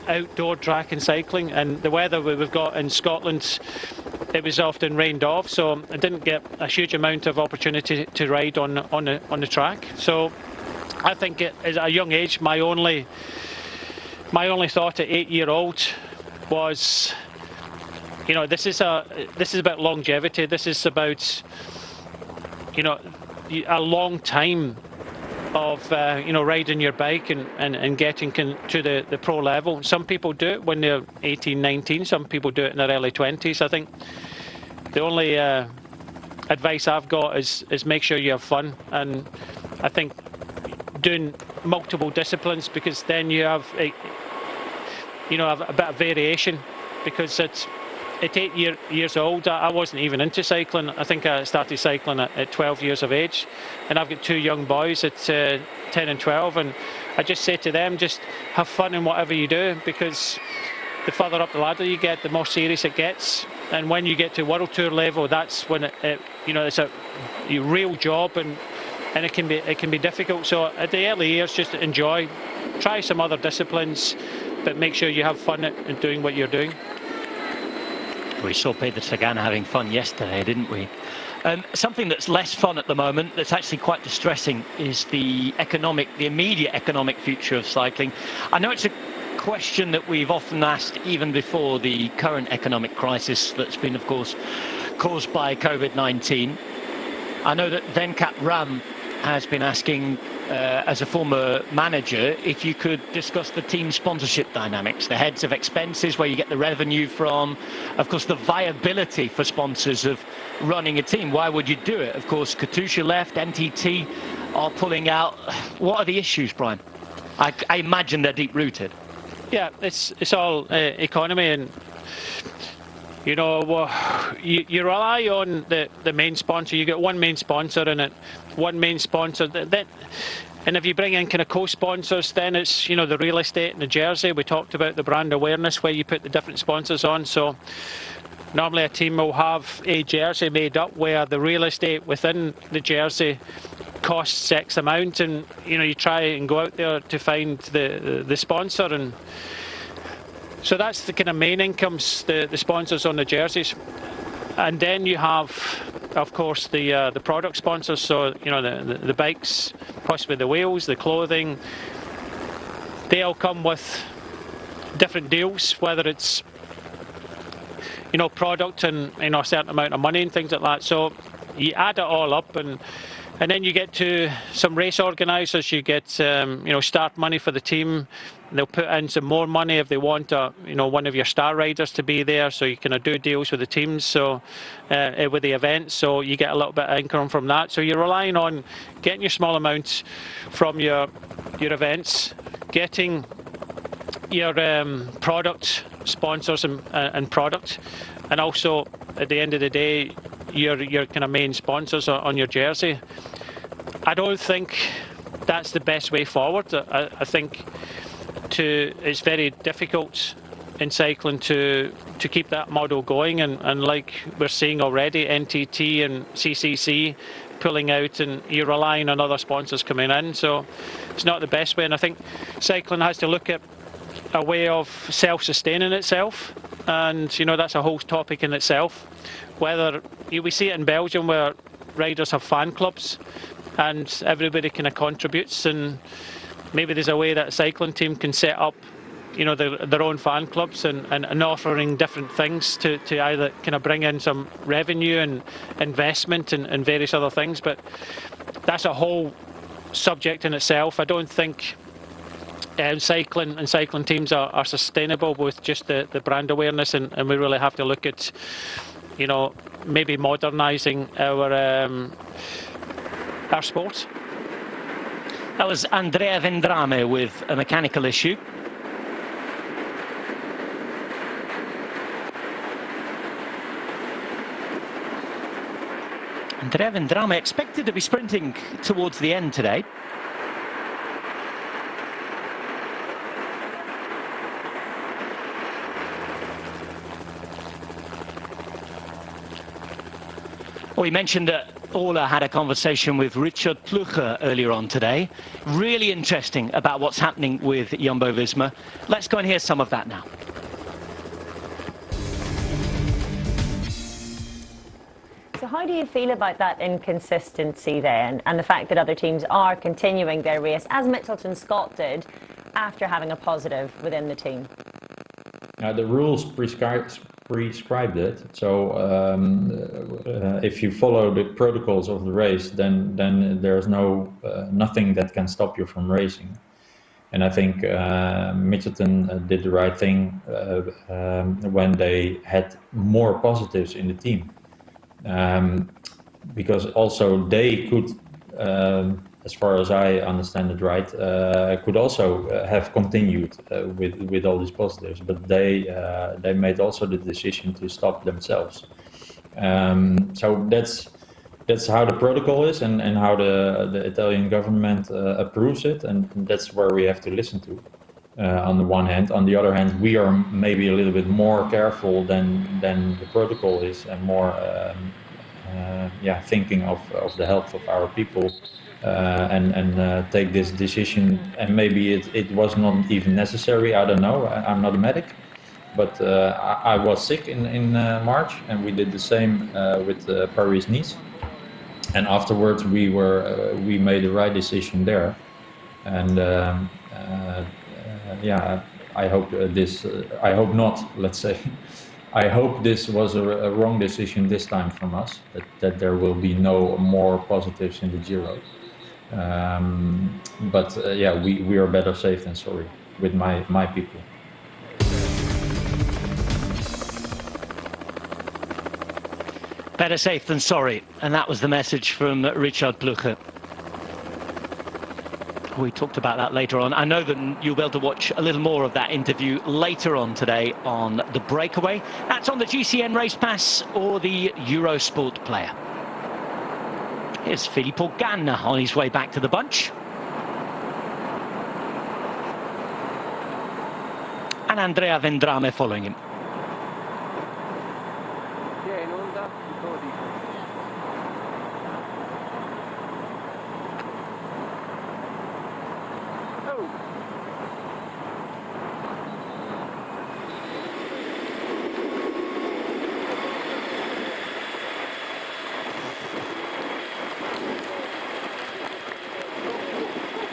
outdoor track in cycling, and the weather we've got in Scotland, it was often rained off, so I didn't get a huge amount of opportunity to ride on the track. So I think at a young age, my only thought at 8-year-old was, you know, this is about longevity. This is about, you know, a long time of you know, riding your bike and getting to the pro level. Some people do it when they're 18, 19. Some people do it in their early 20s. I think the only advice I've got is make sure you have fun, and I think doing multiple disciplines, because then you have a bit of variation. Because at 8 years old, I wasn't even into cycling. I think I started cycling at 12 years of age, and I've got 2 young boys at 10 and 12, and I just say to them, just have fun in whatever you do, because the further up the ladder you get, the more serious it gets. And when you get to World Tour level, that's when you know, it's a real job, and it can be difficult. So at the early years, just enjoy, try some other disciplines, but make sure you have fun in doing what you're doing. We saw Peter Sagan having fun yesterday, didn't we? Something that's less fun at the moment, that's actually quite distressing, is the immediate economic future of cycling. I know it's a question that we've often asked even before the current economic crisis that's been, of course, caused by COVID-19. I know that Venkat Ram has been asking, as a former manager, if you could discuss the team sponsorship dynamics, the heads of expenses, where you get the revenue from, of course, the viability for sponsors of running a team. Why would you do it? Of course, Katusha left, NTT are pulling out. What are the issues, Brian? I imagine they're deep-rooted. Yeah, it's all economy, and you know, you rely on the main sponsor. You get one main sponsor in it, one main sponsor. And if you bring in kind of co-sponsors, then it's, you know, the real estate and the jersey. We talked about the brand awareness, where you put the different sponsors on. So normally a team will have a jersey made up where the real estate within the jersey costs X amount, and, you know, you try and go out there to find the sponsor. And so that's the kind of main incomes, the sponsors on the jerseys. And then you have, of course, the product sponsors. So, you know, the bikes, possibly the wheels, the clothing. They all come with different deals, whether it's, you know, product and, you know, a certain amount of money and things like that. So you add it all up, and then you get to some race organisers. You get, you know, start money for the team. They'll put in some more money if they want, you know, one of your star riders to be there. So you can do deals with the teams, so with the events. So you get a little bit of income from that. So you're relying on getting your small amounts from your events, getting your product sponsors and product, and also at the end of the day, your kind of main sponsors on your jersey. I don't think that's the best way forward. I think it's very difficult in cycling to keep that model going, and like we're seeing already, NTT and CCC pulling out, and you're relying on other sponsors coming in, so it's not the best way. And I think cycling has to look at a way of self-sustaining itself, and you know, that's a whole topic in itself. Whether we see it in Belgium where riders have fan clubs and everybody kind of contributes, and maybe there's a way that a cycling team can set up, you know, their own fan clubs and offering different things to either kind of bring in some revenue and investment and various other things. But that's a whole subject in itself. I don't think cycling teams are sustainable with just the brand awareness, and we really have to look at, you know, maybe modernising our sport. That was Andrea Vendrame with a mechanical issue. Andrea Vendrame expected to be sprinting towards the end today. Well, we mentioned that Ola had a conversation with Richard Plugge earlier on today. Really interesting about what's happening with Jumbo-Visma. Let's go and hear some of that now. So how do you feel about that inconsistency then, and the fact that other teams are continuing their race, as Mitchelton Scott did, after having a positive within the team? The rules prescribed it, so if you follow the protocols of the race, then there's nothing that can stop you from racing. And I think Mitchelton did the right thing when they had more positives in the team, because also they could, as far as I understand it right, could also have continued with all these positives, but they made also the decision to stop themselves. So that's how the protocol is, and how the Italian government approves it, and that's where we have to listen to. On the one hand, on the other hand, we are maybe a little bit more careful than the protocol is, and more thinking of the health of our people. And take this decision, and maybe it was not even necessary. I don't know. I'm not a medic, but I was sick in March, and we did the same with Paris-Nice. And afterwards, we made the right decision there. And I hope I hope not. Let's say. I hope this was a wrong decision this time from us. That there will be no more positives in the Giro. We are better safe than sorry with my people. Better safe than sorry, and that was the message from Richard Plugge. We talked about that later on. I know that you'll be able to watch a little more of that interview later on today on the breakaway. That's on the GCN Race Pass or the Eurosport player. Here's Filippo Ganna on his way back to the bunch. And Andrea Vendrame following him.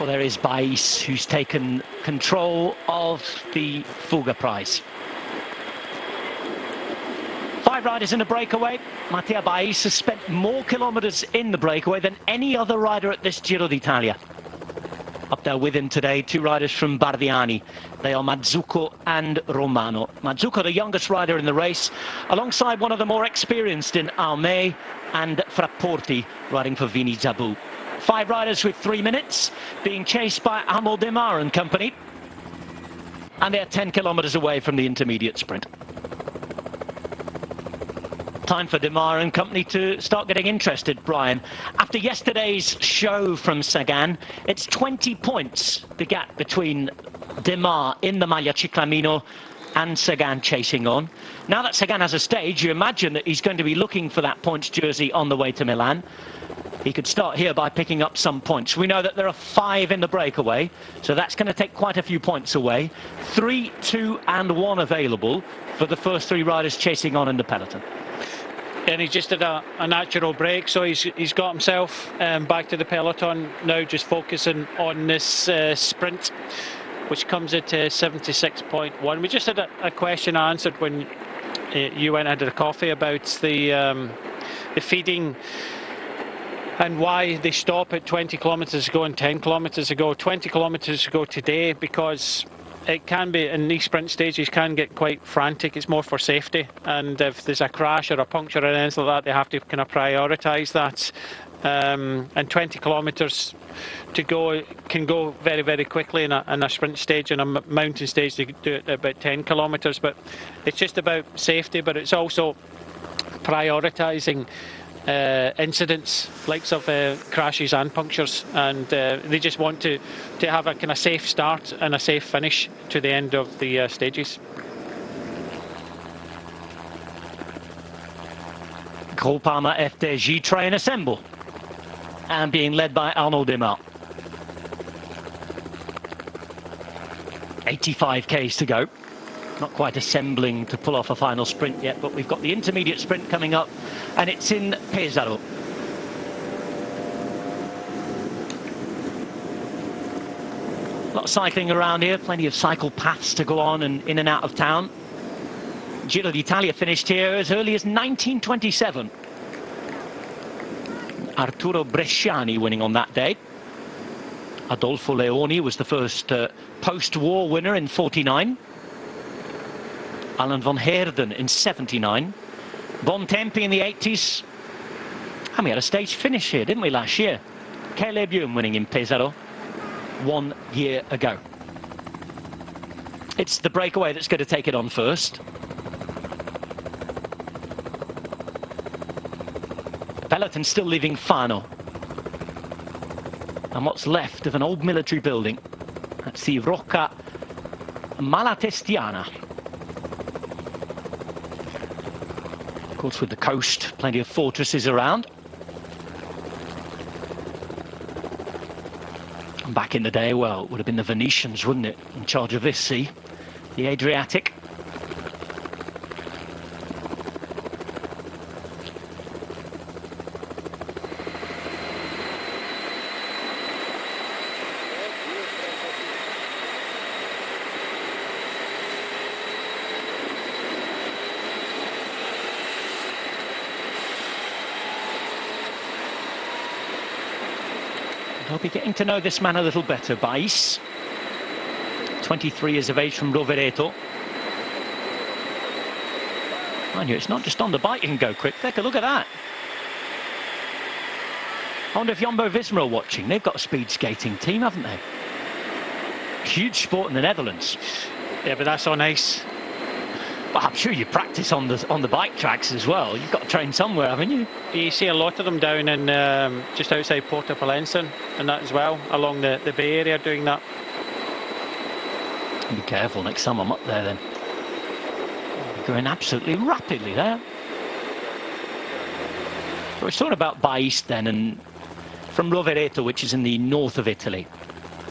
Well, there is Bais, who's taken control of the Fuga Prize. 5 riders in the breakaway. Mattia Bais has spent more kilometres in the breakaway than any other rider at this Giro d'Italia. Up there with him today, 2 riders from Bardiani. They are Mazzucco and Romano. Mazzucco, the youngest rider in the race, alongside one of the more experienced in Almé and Frapporti, riding for Vini Zabu. 5 riders with 3 minutes, being chased by Amel Demar and company. And they're 10 kilometers away from the intermediate sprint. Time for Demar and company to start getting interested, Brian. After yesterday's show from Sagan, it's 20 points, the gap between Demar in the Maglia Ciclamino and Sagan chasing on. Now that Sagan has a stage, you imagine that he's going to be looking for that points jersey on the way to Milan. He could start here by picking up some points. We know that there are 5 in the breakaway, so that's going to take quite a few points away. 3, 2 and 1 available for the first 3 riders chasing on in the peloton. And he's just had a natural break, so he's got himself back to the peloton now, just focusing on this sprint, which comes at 76.1. We just had a question answered when you went into the coffee about the feeding and why they stop at 20 kilometres ago and 10 kilometres ago. 20 kilometres ago today, because it can be, in these sprint stages, can get quite frantic. It's more for safety, and if there's a crash or a puncture or anything like that, they have to kind of prioritise that. And 20 kilometres to go can go very, very quickly in a sprint stage. In a mountain stage, they do it at about 10 kilometres. But it's just about safety, but it's also prioritising incidents, likes of crashes and punctures, and they just want to have a kind of safe start and a safe finish to the end of the Groupama FDJ train assemble, and being led by Arnaud Demar. 85 k's to go. Not quite assembling to pull off a final sprint yet, but we've got the intermediate sprint coming up, and it's in Pesaro. A lot of cycling around here, plenty of cycle paths to go on and in and out of town. Giro d'Italia finished here as early as 1927. Arturo Bresciani winning on that day. Adolfo Leoni was the first post-war winner in 49. Alan van Heerden in 79. Bontempi in the 80s. And we had a stage finish here, didn't we, last year? Caleb Ewan winning in Pesaro 1 year ago. It's the breakaway that's going to take it on first. Peloton still leaving Fano. And what's left of an old military building. That's the Rocca Malatestiana. Of course, with the coast, plenty of fortresses around. And back in the day, well, it would have been the Venetians, wouldn't it, in charge of this sea, the Adriatic. I'll be getting to know this man a little better. Bais, 23 years of age from Rovereto. Mind you, it's not just on the bike you can go quick. Take a look at that. I wonder if Jumbo Visma are watching. They've got a speed skating team, haven't they? Huge sport in the Netherlands. Yeah, but that's on ice. Well, I'm sure you practice on the bike tracks as well. You've got to train somewhere, haven't you? You see a lot of them down in just outside Porto and that as well, along the Bay Area doing that. Be careful next time I'm up there then. You're going absolutely rapidly there. We're talking about Bais then, and from Rovereto, which is in the north of Italy.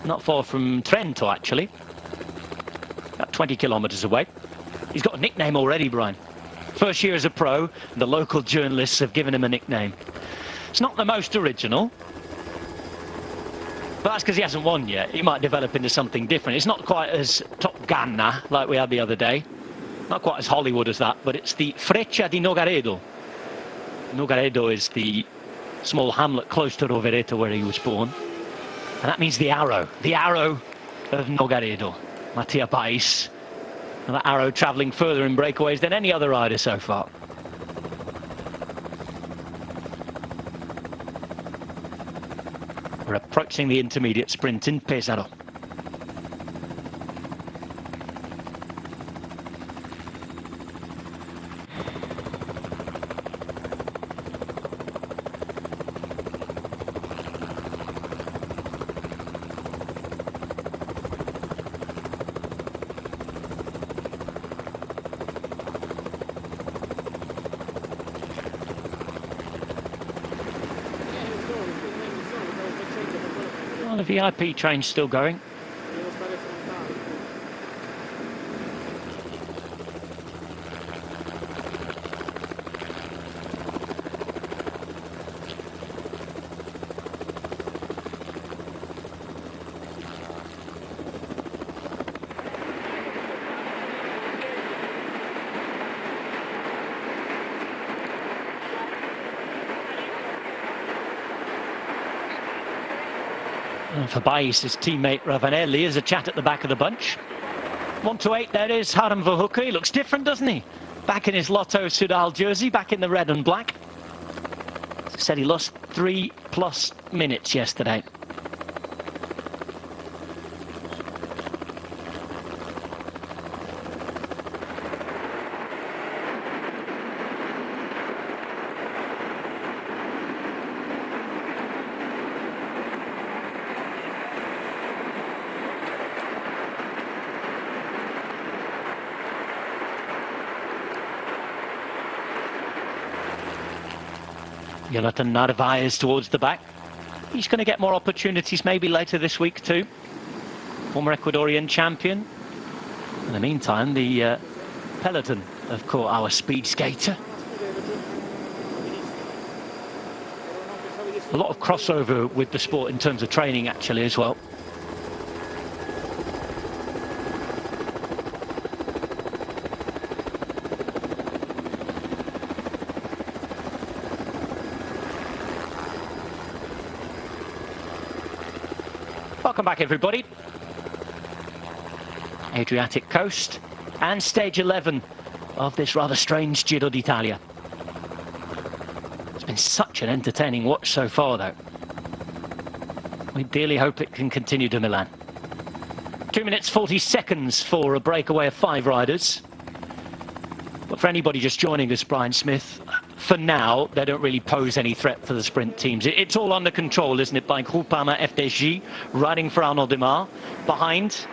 Not far from Trento, actually. About 20 kilometres away. He's got a nickname already, Brian. First year as a pro, the local journalists have given him a nickname. It's not the most original, but that's because he hasn't won yet. He might develop into something different. It's not quite as Top Ganna like we had the other day. Not quite as Hollywood as that, but it's the Freccia di Nogaredo. Nogaredo is the small hamlet close to Rovereto where he was born. And that means the arrow of Nogaredo. Mattia Bais. And that arrow travelling further in breakaways than any other rider so far. We're approaching the intermediate sprint in Pesaro. the VIP train's still going. And for Bais, his teammate Ravanelli, is a chat at the back of the bunch. 1 to 8, there is Harm Verhoeven. He looks different, doesn't he? Back in his Lotto Soudal jersey, back in the red and black. As I said, he lost 3+ minutes yesterday. Jonathan Narvaez towards the back. He's going to get more opportunities maybe later this week too. Former Ecuadorian champion. In the meantime, the peloton have caught our speed skater. A lot of crossover with the sport in terms of training actually as well. Welcome back, everybody. Adriatic coast and stage 11 of this rather strange Giro d'Italia. It's been such an entertaining watch so far, though. We dearly hope it can continue to Milan. 2 minutes 40 seconds for a breakaway of 5 riders. But for anybody just joining us, Brian Smith, for now, they don't really pose any threat for the sprint teams. It's all under control, isn't it, by Groupama FDJ, riding for Arnaud Demar. Behind,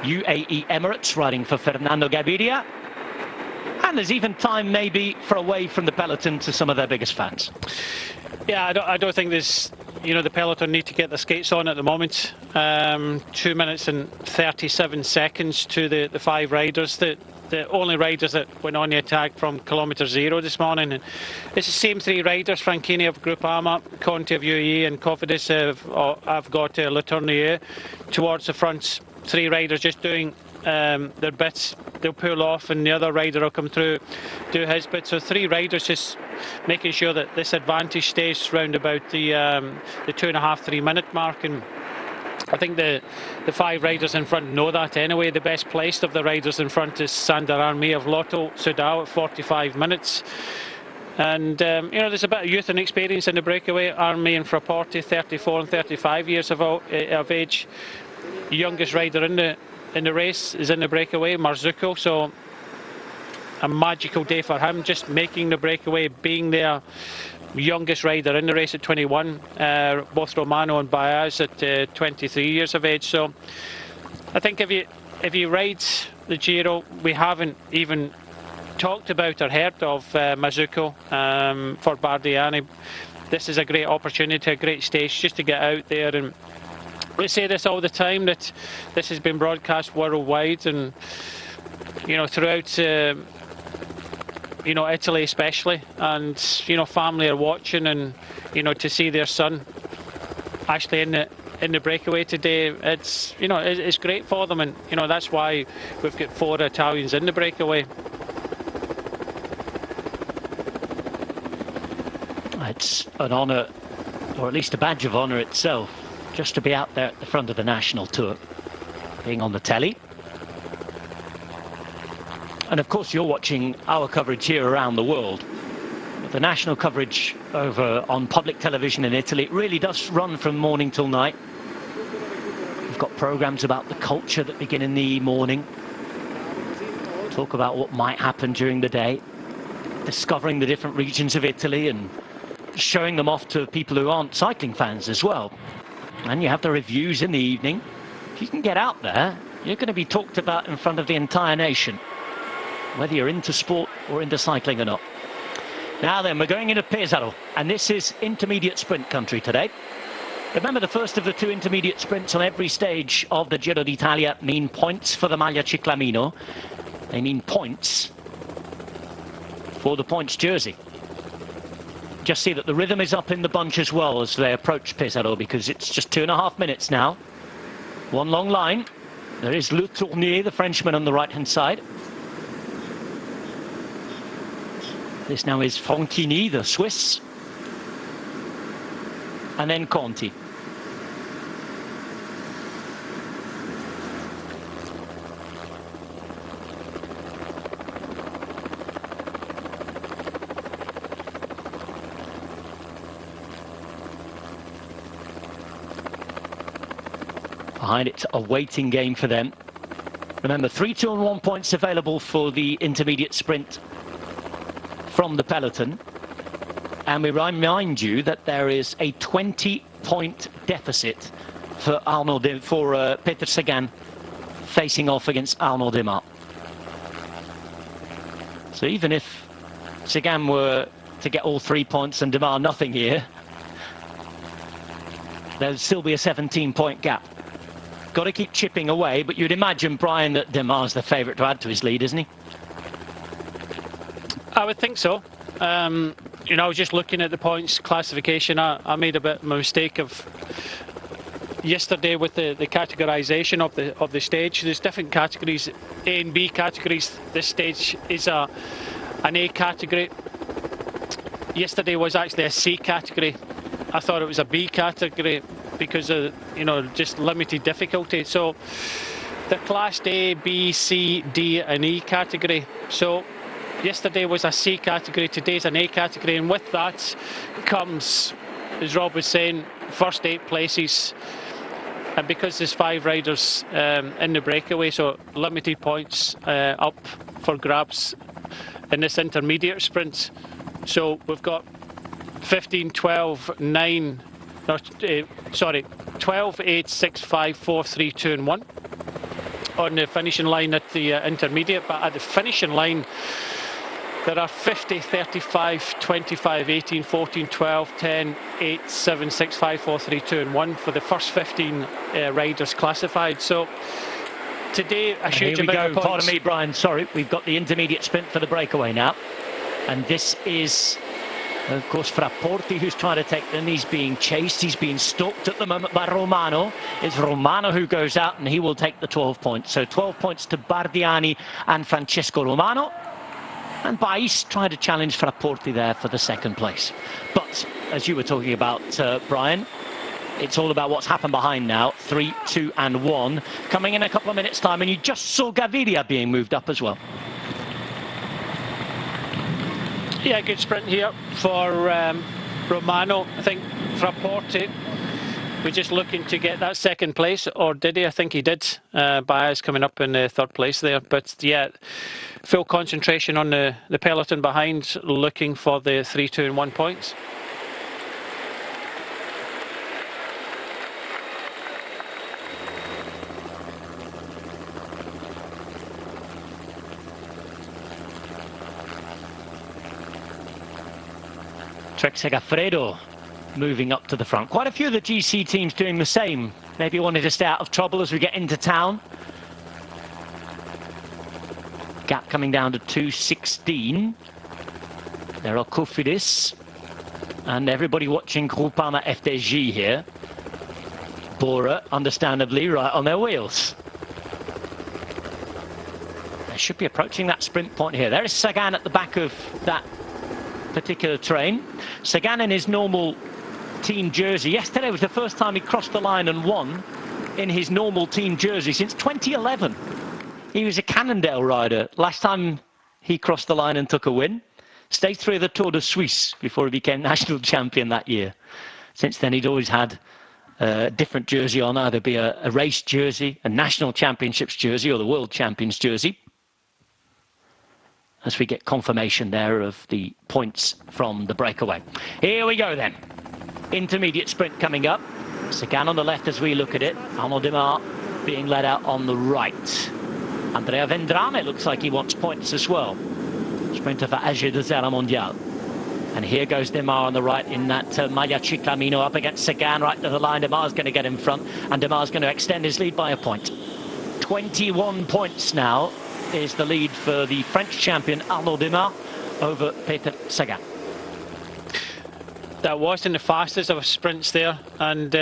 UAE Emirates, riding for Fernando Gaviria. And there's even time, maybe, for away from the peloton to some of their biggest fans. Yeah, I don't think there's... You know, the peloton need to get their skates on at the moment. 2 minutes and 37 seconds to the 5 riders. The only riders that went on the attack from kilometre 0 this morning. And it's the same 3 riders. Franchini of Groupama, Conti of UAE and Cofidis have got Letournier towards the front. 3 riders just doing their bits. They'll pull off and the other rider will come through, do his bit. So 3 riders just making sure that this advantage stays round about the 2.5–3 minute mark. And I think the 5 riders in front know that anyway. The best placed of the riders in front is Sander Army of Lotto Soudal at 45 minutes. And, you know, there's a bit of youth and experience in the breakaway. Army and Frapporti, 34 and 35 years of age. The youngest rider in the race is in the breakaway, Marzucco. So a magical day for him, just making the breakaway, being their youngest rider in the race at 21, both Romano and Baez at 23 years of age. So I think if you ride the Giro, we haven't even talked about or heard of Marzucco for Bardiani. This is a great opportunity, a great stage just to get out there. And we say this all the time, that this has been broadcast worldwide, and you know, throughout you know, Italy especially, and you know, family are watching, and you know, to see their son actually in the breakaway today, it's, you know, it's great for them. And you know, that's why we've got 4 Italians in the breakaway. It's an honour, or at least a badge of honour itself, just to be out there at the front of the national tour, being on the telly. And of course you're watching our coverage here around the world. But the national coverage over on public television in Italy, it really does run from morning till night. We've got programmes about the culture that begin in the morning, talk about what might happen during the day, discovering the different regions of Italy and showing them off to people who aren't cycling fans as well. And you have the reviews in the evening. If you can get out there, you're going to be talked about in front of the entire nation, whether you're into sport or into cycling or not. Now then, we're going into Pesaro, and this is intermediate sprint country today. Remember, the first of the two intermediate sprints on every stage of the Giro d'Italia mean points for the Maglia Ciclamino. They mean points for the points jersey. Just see that the rhythm is up in the bunch as well as they approach Pesaro, because it's just 2.5 minutes now. One long line. There is Le Tournier, the Frenchman, on the right-hand side. This now is Franchini, the Swiss. And then Conti. Behind it, a waiting game for them. Remember, 3, 2 and 1 points available for the intermediate sprint from the peloton. And we remind you that there is a 20-point deficit for Peter Sagan facing off against Arnaud Démare. So even if Sagan were to get all 3 points and Démare nothing here, there'd still be a 17-point gap. Got to keep chipping away, but you'd imagine, Brian, that Démare's the favourite to add to his lead, isn't he? I would think so. You know, I was just looking at the points classification. I made a bit of a mistake of yesterday with the categorisation of the stage. There's different categories, A and B categories. This stage is an A category. Yesterday was actually a C category. I thought it was a B category because of, you know, just limited difficulty. So the classed A, B, C, D and E category. So yesterday was a C category, today's an A category, and with that comes, as Rob was saying, first 8 places. And because there's 5 riders in the breakaway, so limited points up for grabs in this intermediate sprint. So we've got 15, 12, 9, sorry, 12, 8, 6, 5, 4, 3, 2 and 1 on the finishing line at the intermediate. But at the finishing line, there are 50, 35, 25, 18, 14, 12, 10, 8, 7, 6, 5, 4, 3, 2 and 1 for the first 15 riders classified. So today, a huge amount of points. Pardon me, Brian, sorry. We've got the intermediate sprint for the breakaway now. And this is, of course, Frapporti, who's trying to take them. He's being chased. He's being stalked at the moment by Romano. It's Romano who goes out, and he will take the 12 points. So 12 points to Bardiani and Francesco Romano. And Bais trying to challenge Frapporti there for the second place. But, as you were talking about, Brian, it's all about what's happened behind now. 3, 2 and 1. Coming in a couple of minutes' time, and you just saw Gaviria being moved up as well. Yeah, good sprint here for Romano. I think Frapporti was just looking to get that second place, or did he? I think he did. Baez coming up in third place there. But yeah, full concentration on the peloton behind, looking for the 3, 2 and 1 points. Trek Segafredo moving up to the front. Quite a few of the GC teams doing the same. Maybe wanting to stay out of trouble as we get into town. Gap coming down to 2:16. There are Cofidis and everybody watching Groupama FDJ here. Bora, understandably, right on their wheels. They should be approaching that sprint point here. There is Sagan at the back of that particular train. Sagan in his normal team jersey. Yesterday was the first time he crossed the line and won in his normal team jersey since 2011. He was a Cannondale rider. Last time he crossed the line and took a win. Stayed through the Tour de Suisse before he became national champion that year. Since then he'd always had a different jersey on, either be a race jersey, a national championships jersey, or the world champions jersey. As we get confirmation there of the points from the breakaway. Here we go then. Intermediate sprint coming up. Sagan on the left as we look at it. Arnaud Démare being led out on the right. Andrea Vendrame looks like he wants points as well. Sprinter for AG2R Mondial. And here goes Demar on the right in that Maglia Ciclamino up against Sagan right to the line. Demar's going to get in front, and Demar's going to extend his lead by a point. 21 points now is the lead for the French champion Arnaud Demar over Peter Sagan. That wasn't the fastest of sprints there, and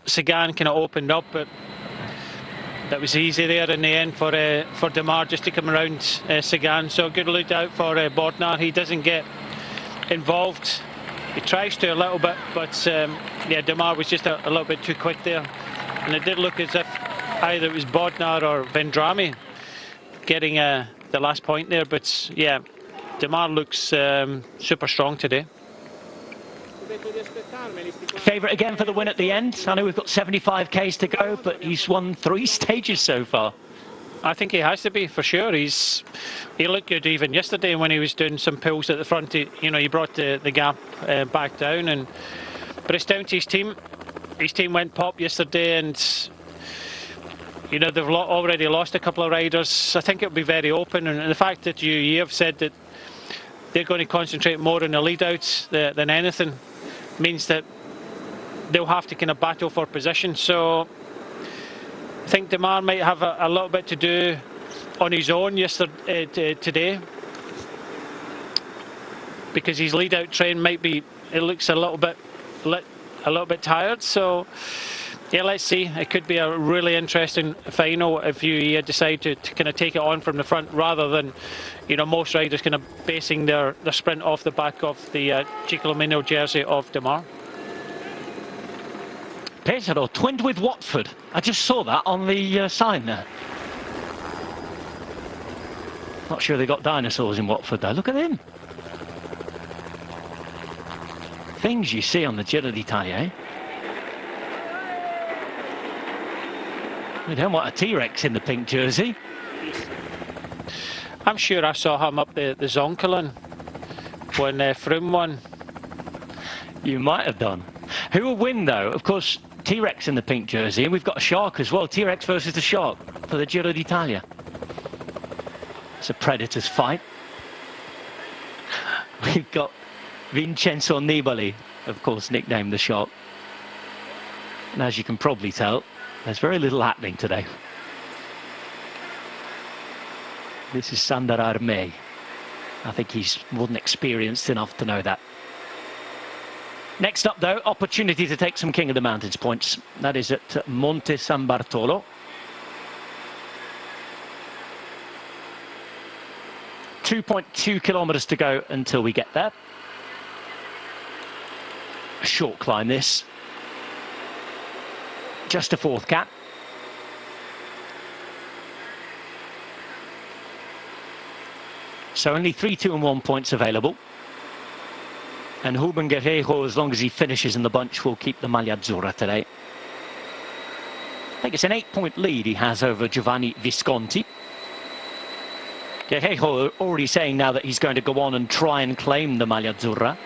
Sagan kind of opened up, but that was easy there in the end for Demar just to come around Sagan. So good look out for Bodnar. He doesn't get involved. He tries to a little bit, but yeah, Demar was just a little bit too quick there. And it did look as if either it was Bodnar or Vendrame getting the last point there. But yeah, Demar looks super strong today. Favourite again for the win at the end. I know we've got 75 Ks to go, but he's won 3 stages so far. I think he has to be, for sure. He looked good even yesterday when he was doing some pulls at the front. He brought the gap back down, but it's down to his team. His team went pop yesterday, and they've already lost a couple of riders. I think it'll be very open, and the fact that you have said that they're going to concentrate more on the lead-outs than anything means that they'll have to kind of battle for position. So I think Demar might have a little bit to do on his own today, because his lead-out train might be, it looks a little bit tired. So yeah, let's see. It could be a really interesting final if you decide to kind of take it on from the front, rather than most riders kind of basing their sprint off the back of the Ciclamino jersey of Demar. Pesaro twinned with Watford. I just saw that on the sign there. Not sure they got dinosaurs in Watford though. Look at him. Things you see on the Giro d'Italia, eh? We don't want a T-Rex in the pink jersey. I'm sure I saw him up the Zoncolan when Froome won. You might have done. Who will win though? Of course, T-Rex in the pink jersey, and we've got a shark as well. T-Rex versus the shark for the Giro d'Italia. It's a predators fight. We've got Vincenzo Nibali, of course, nicknamed the shark. And as you can probably tell, there's very little happening today. This is Sander Armey. I think he's more than experienced enough to know that. Next up, though, opportunity to take some King of the Mountains points. That is at Monte San Bartolo. 2.2 kilometres to go until we get there. A short climb, this. Just a 4th cap. So only 3, 2 and 1 points available. And Ruben Guerreiro, as long as he finishes in the bunch, will keep the Maglia Azzurra today. I think it's an 8-point lead he has over Giovanni Visconti. Guerreiro already saying now that he's going to go on and try and claim the Maglia Azzurra.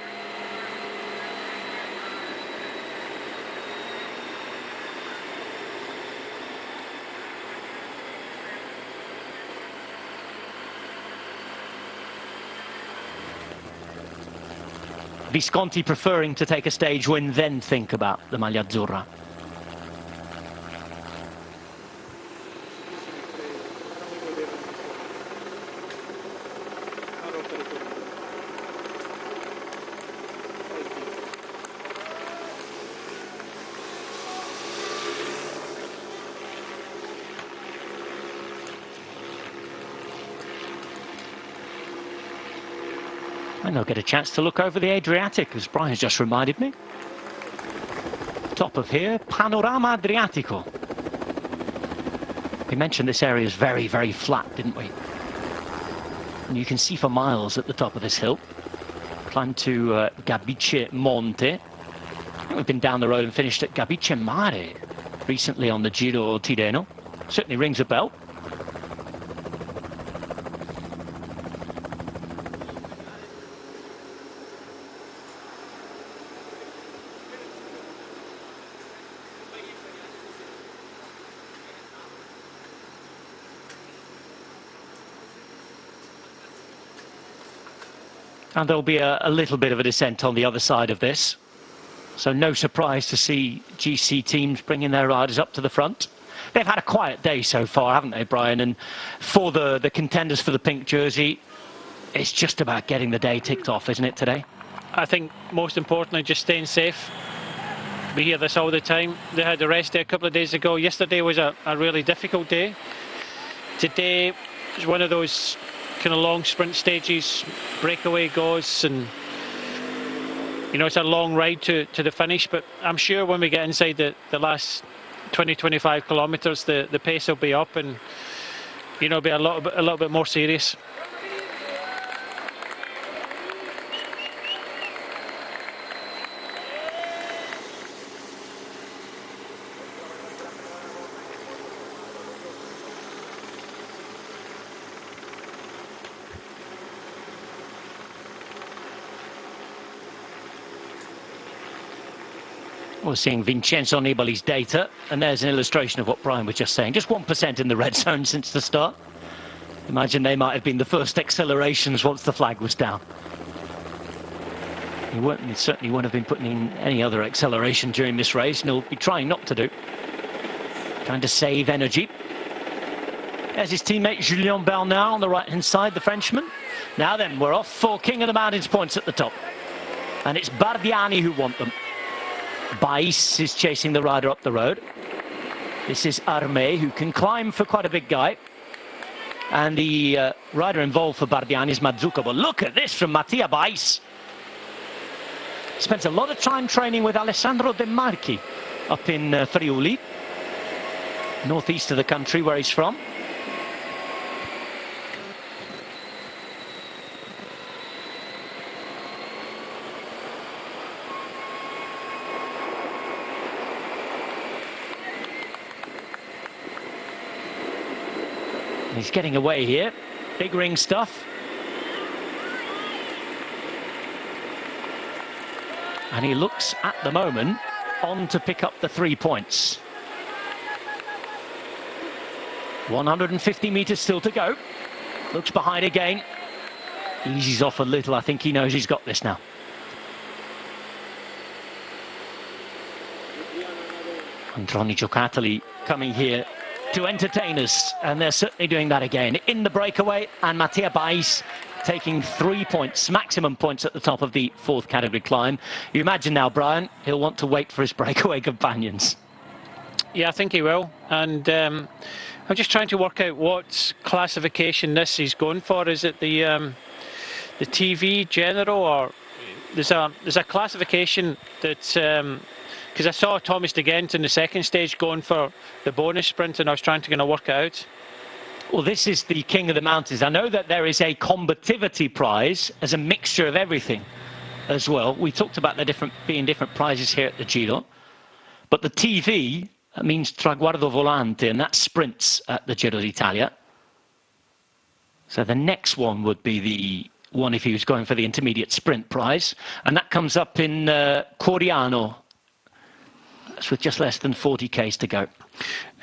Visconti preferring to take a stage win, then think about the Maglia Azzurra. And they'll get a chance to look over the Adriatic, as Brian's just reminded me. Top of here, Panorama Adriatico. We mentioned this area is very, very flat, didn't we? And you can see for miles at the top of this hill. Climb to Gabice Monte. I think we've been down the road and finished at Gabice Mare recently on the Giro Tirreno. Certainly rings a bell. And there'll be a little bit of a descent on the other side of this. So no surprise to see GC teams bringing their riders up to the front. They've had a quiet day so far, haven't they, Brian? And for the contenders for the pink jersey, it's just about getting the day ticked off, isn't it, today? I think most importantly, just staying safe. We hear this all the time. They had a rest day a couple of days ago. Yesterday was a really difficult day. Today is one of those kind of long sprint stages. Breakaway goes, and you know, it's a long ride to the finish, but I'm sure when we get inside the last 20-25 kilometres, the pace will be up, and you know, be a little bit more serious. We're seeing Vincenzo Nibali's data, and there's an illustration of what Brian was just saying. Just 1% in the red zone since the start. Imagine they might have been the first accelerations once the flag was down. He certainly won't have been putting in any other acceleration during this race, and he'll be trying not to do. Trying to save energy. There's his teammate Julien Bernard on the right-hand side, the Frenchman. Now then, we're off for King of the Mountains points at the top. And it's Bardiani who want them. Bais is chasing the rider up the road. This is Armé, who can climb for quite a big guy. And the rider involved for Bardiani is Mazzucco. But look at this from Mattia Bais. Spent a lot of time training with Alessandro De Marchi up in Friuli, northeast of the country where he's from. He's getting away here. Big ring stuff. And he looks at the moment on to pick up the 3 points. 150 meters still to go. Looks behind again. Eases off a little. I think he knows he's got this now. Androni Giocattoli coming here to entertain us, and they're certainly doing that again in the breakaway. And Mattia Bais taking 3 points, maximum points at the top of the 4th category climb. You imagine now, Brian, he'll want to wait for his breakaway companions. Yeah, I think he will. And I'm just trying to work out what classification this is going for. Is it the TV general, or there's a classification that because I saw Thomas de Gent in the 2nd stage going for the bonus sprint, and I was trying to kind of work it out. Well, this is the King of the Mountains. I know that there is a combativity prize as a mixture of everything as well. We talked about the being different prizes here at the Giro. But the TV means Traguardo Volante, and that's sprints at the Giro d'Italia. So the next one would be the one if he was going for the intermediate sprint prize. And that comes up in Coriano. That's with just less than 40 Ks to go.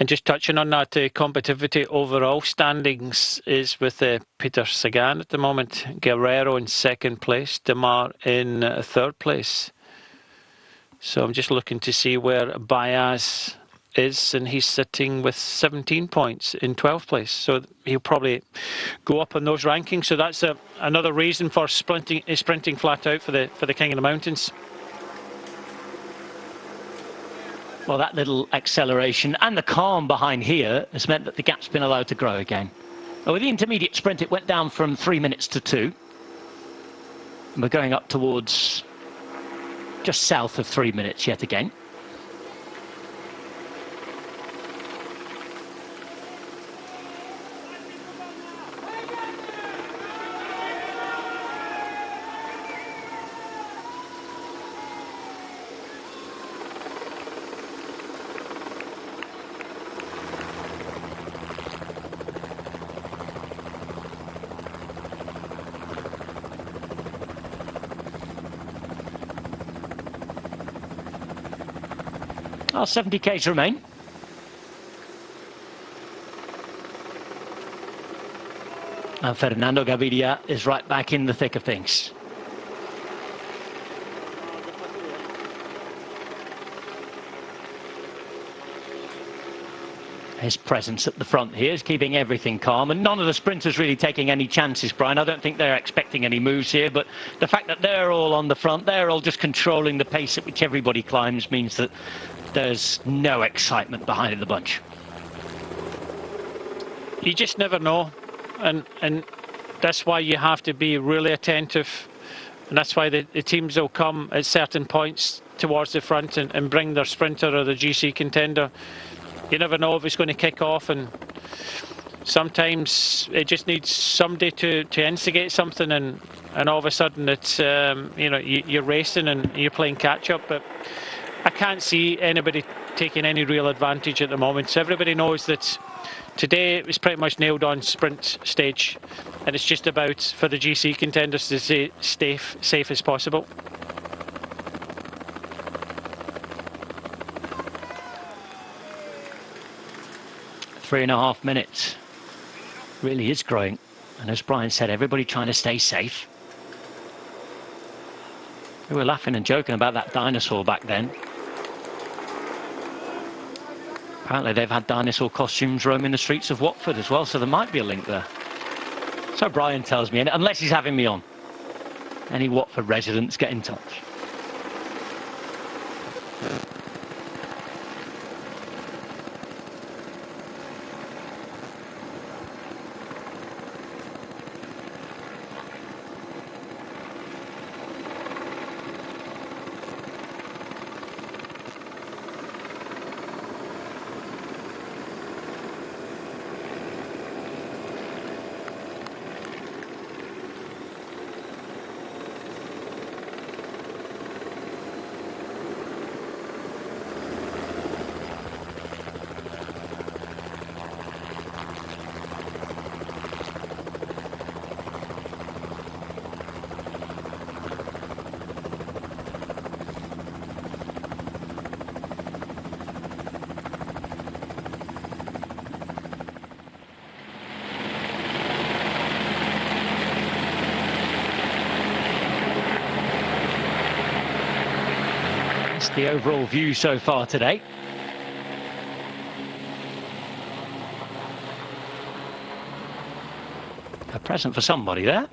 And just touching on that, combativity overall standings is with Peter Sagan at the moment, Guerrero in 2nd place, Demar in 3rd place. So I'm just looking to see where Baez is, and he's sitting with 17 points in 12th place. So he'll probably go up on those rankings. So that's another reason for sprinting flat out for the King of the Mountains. Well, that little acceleration and the calm behind here has meant that the gap's been allowed to grow again. Well, with the intermediate sprint, it went down from 3 minutes to 2. And we're going up towards just south of 3 minutes yet again. Well, 70 Ks remain. And Fernando Gaviria is right back in the thick of things. His presence at the front here is keeping everything calm, and none of the sprinters really taking any chances, Brian. I don't think they're expecting any moves here, but the fact that they're all on the front, they're all just controlling the pace at which everybody climbs, means that there's no excitement behind the bunch. You just never know, and that's why you have to be really attentive, and that's why the teams will come at certain points towards the front and bring their sprinter or the GC contender. You never know if it's going to kick off, and sometimes it just needs somebody to instigate something, and all of a sudden it's you know, you're racing and you're playing catch up. But I can't see anybody taking any real advantage at the moment. So everybody knows that today it was pretty much nailed on sprint stage, and it's just about for the GC contenders to stay safe as possible. Three and a half minutes really is growing, and as Brian said, everybody trying to stay safe. We were laughing and joking about that dinosaur back then. Apparently they've had dinosaur costumes roaming the streets of Watford as well, so there might be a link there. So Brian tells me, unless he's having me on. Any Watford residents, get in touch. The overall view so far today. A present for somebody there.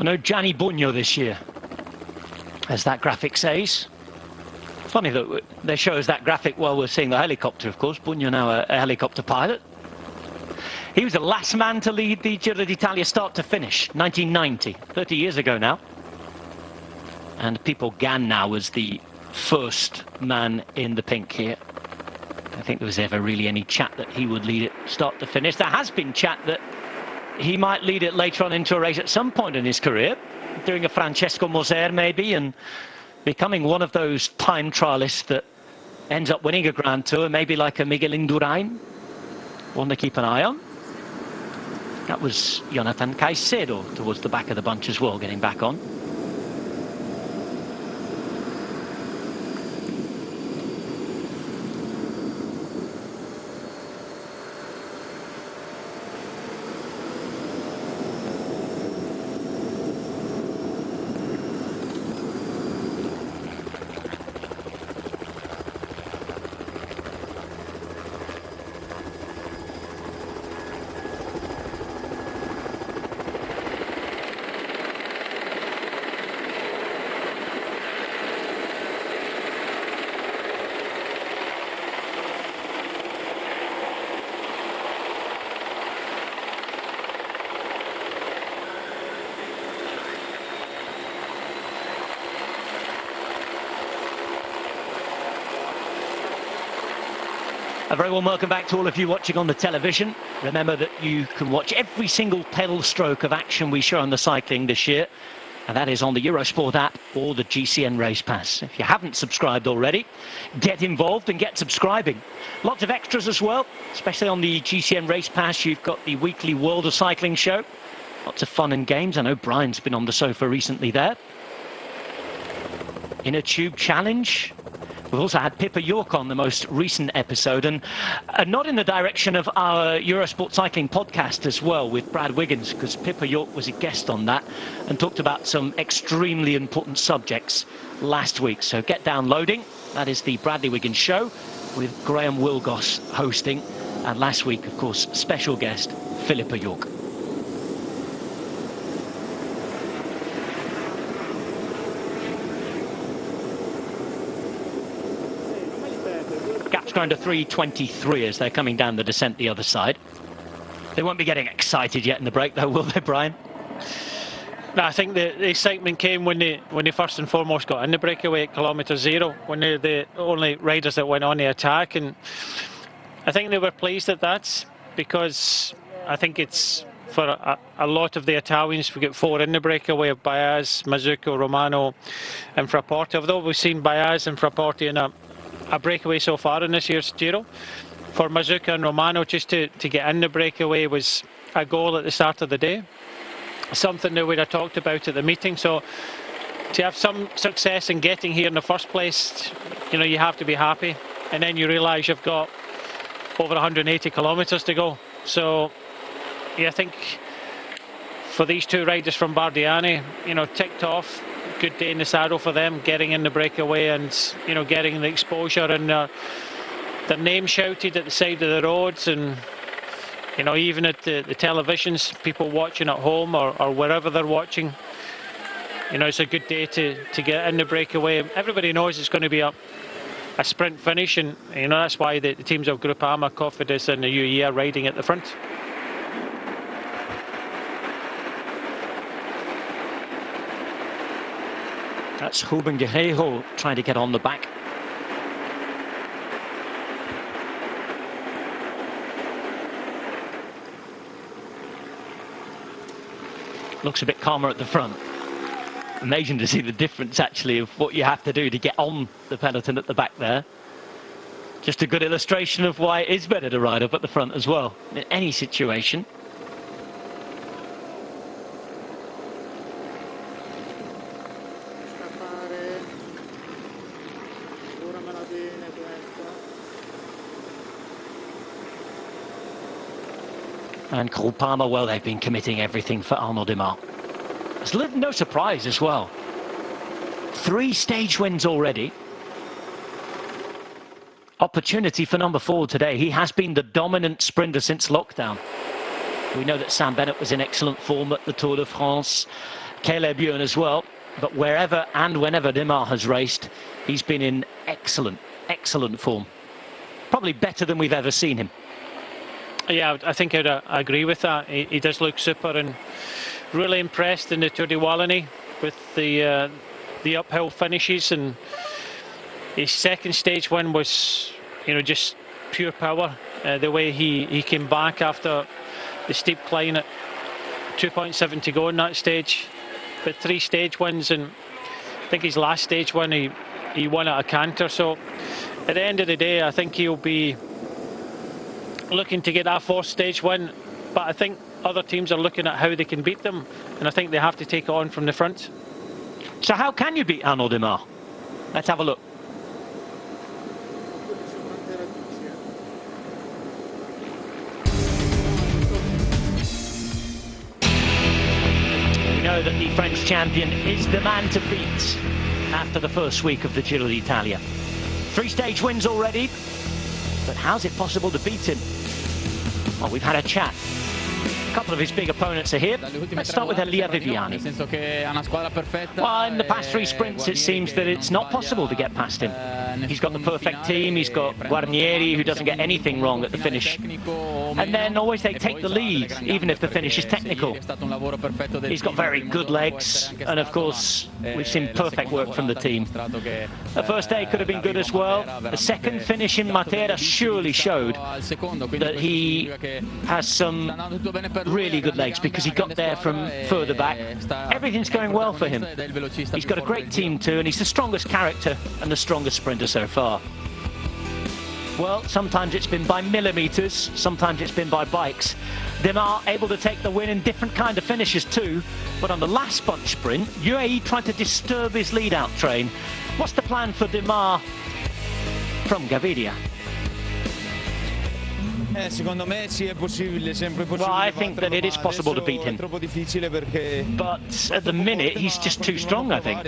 No Gianni Bugno this year, as that graphic says. Funny that they show us that graphic while we're seeing the helicopter, of course. Bugno now a helicopter pilot. He was the last man to lead the Giro d'Italia start to finish, 1990, 30 years ago now. And Pippo Ganna was the first man in the pink here. I don't think there was ever really any chat that he would lead it start to finish. There has been chat that he might lead it later on into a race at some point in his career, doing a Francesco Moser maybe, and becoming one of those time trialists that ends up winning a Grand Tour, maybe like a Miguel Indurain. One to keep an eye on. That was Jonathan Caicedo towards the back of the bunch as well, getting back on. A very warm welcome back to all of you watching on the television. Remember that you can watch every single pedal stroke of action we show on the cycling this year And that is on the Eurosport app or the GCN Race Pass. If you haven't subscribed already, get involved and get subscribing. Lots of extras as well, especially on the GCN Race Pass. You've got the weekly World of Cycling show. Lots of fun and games. I know Brian's been on the sofa recently there. Inner Tube Challenge. We've also had Pippa York on the most recent episode, and not in the direction of our Eurosport Cycling podcast as well with Brad Wiggins, because Pippa York was a guest on that and talked about some extremely important subjects last week. So get downloading. That is the Bradley Wiggins show with Graham Wilgoss hosting. And last week, of course, special guest Philippa York. Gap's going to 3:23 as they're coming down the descent the other side. They won't be getting excited yet in the break, though, will they, Brian? No, I think the excitement came when they first and foremost got in the breakaway at kilometre 0, when they're the only riders that went on the attack, and I think they were pleased at that, because I think it's for a lot of the Italians. We get 4 in the breakaway of Baez, Mazzucco, Romano and Frapporti. Although we've seen Baez and Frapporti in a breakaway so far in this year's Giro, for Mazzucco and Romano just to get in the breakaway was a goal at the start of the day, something that we'd have talked about at the meeting. So to have some success in getting here in the first place, you know, you have to be happy, and then you realise you've got over 180 kilometres to go. So yeah, I think for these 2 riders from Bardiani, you know, ticked off. Good day in the saddle for them, getting in the breakaway and, you know, getting the exposure and their name shouted at the side of the roads, and, you know, even at the televisions, people watching at home or wherever they're watching. You know, it's a good day to get in the breakaway. Everybody knows it's going to be a sprint finish, and, you know, that's why the teams of Groupama, Cofidis and the UAE are riding at the front. That's Ruben Guerreiro trying to get on the back. Looks a bit calmer at the front. Amazing to see the difference, actually, of what you have to do to get on the peloton at the back there. Just a good illustration of why it is better to ride up at the front as well, in any situation. And Groupama, well, they've been committing everything for Arnaud Démare. It's no surprise as well. 3 stage wins already. Opportunity for number 4 today. He has been the dominant sprinter since lockdown. We know that Sam Bennett was in excellent form at the Tour de France. Caleb Ewan as well. But wherever and whenever Démare has raced, he's been in excellent, excellent form. Probably better than we've ever seen him. Yeah, I think I'd agree with that. He does look super, and really impressed in the Tour de Wallonie with the uphill finishes, and his second stage win was, you know, just pure power. The way he came back after the steep climb at 2.7 to go in that stage, but 3 stage wins, and I think his last stage win he won at a canter. So at the end of the day, I think he'll be looking to get that 4th stage win, but I think other teams are looking at how they can beat them, and I think they have to take it on from the front. So how can you beat Arnaud Démare? Let's have a look. We know that the French champion is the man to beat after the first week of the Giro d'Italia. 3 stage wins already, but how's it possible to beat him? Well, we've had a chat. A couple of his big opponents are here. Let's start with Elia Viviani. Well, in the past 3 sprints, it seems that it's not possible to get past him. He's got the perfect team. He's got Guarnieri, who doesn't get anything wrong at the finish. And then always they take the lead, even if the finish is technical. He's got very good legs, and of course, we've seen perfect work from the team. The first day could have been good as well. The second finish in Matera surely showed that he has some really good legs, because he got there from further back. Everything's going well for him. He's got a great team too, and he's the strongest character and the strongest sprinter so far. Well, sometimes it's been by millimetres, sometimes it's been by bikes. Demar able to take the win in different kind of finishes too, but on the last bunch sprint, UAE tried to disturb his lead-out train. What's the plan for Demar from Gaviria? Well, I think that it is possible to beat him. But at the minute, he's just too strong, I think.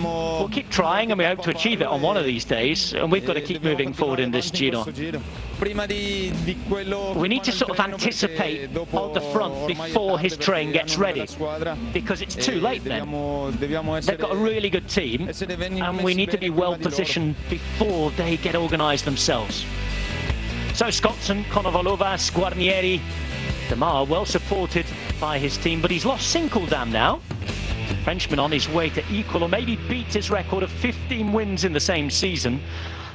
We'll keep trying, and we hope to achieve it on one of these days. And we've got to keep moving forward in this Giro. We need to sort of anticipate on the front before his train gets ready, because it's too late then. They've got a really good team, and we need to be well positioned before they get organised themselves. So Scottson, Konovalovas, Guarnieri, Demar well supported by his team, but he's lost Sinkeldam now. Frenchman on his way to equal or maybe beat his record of 15 wins in the same season.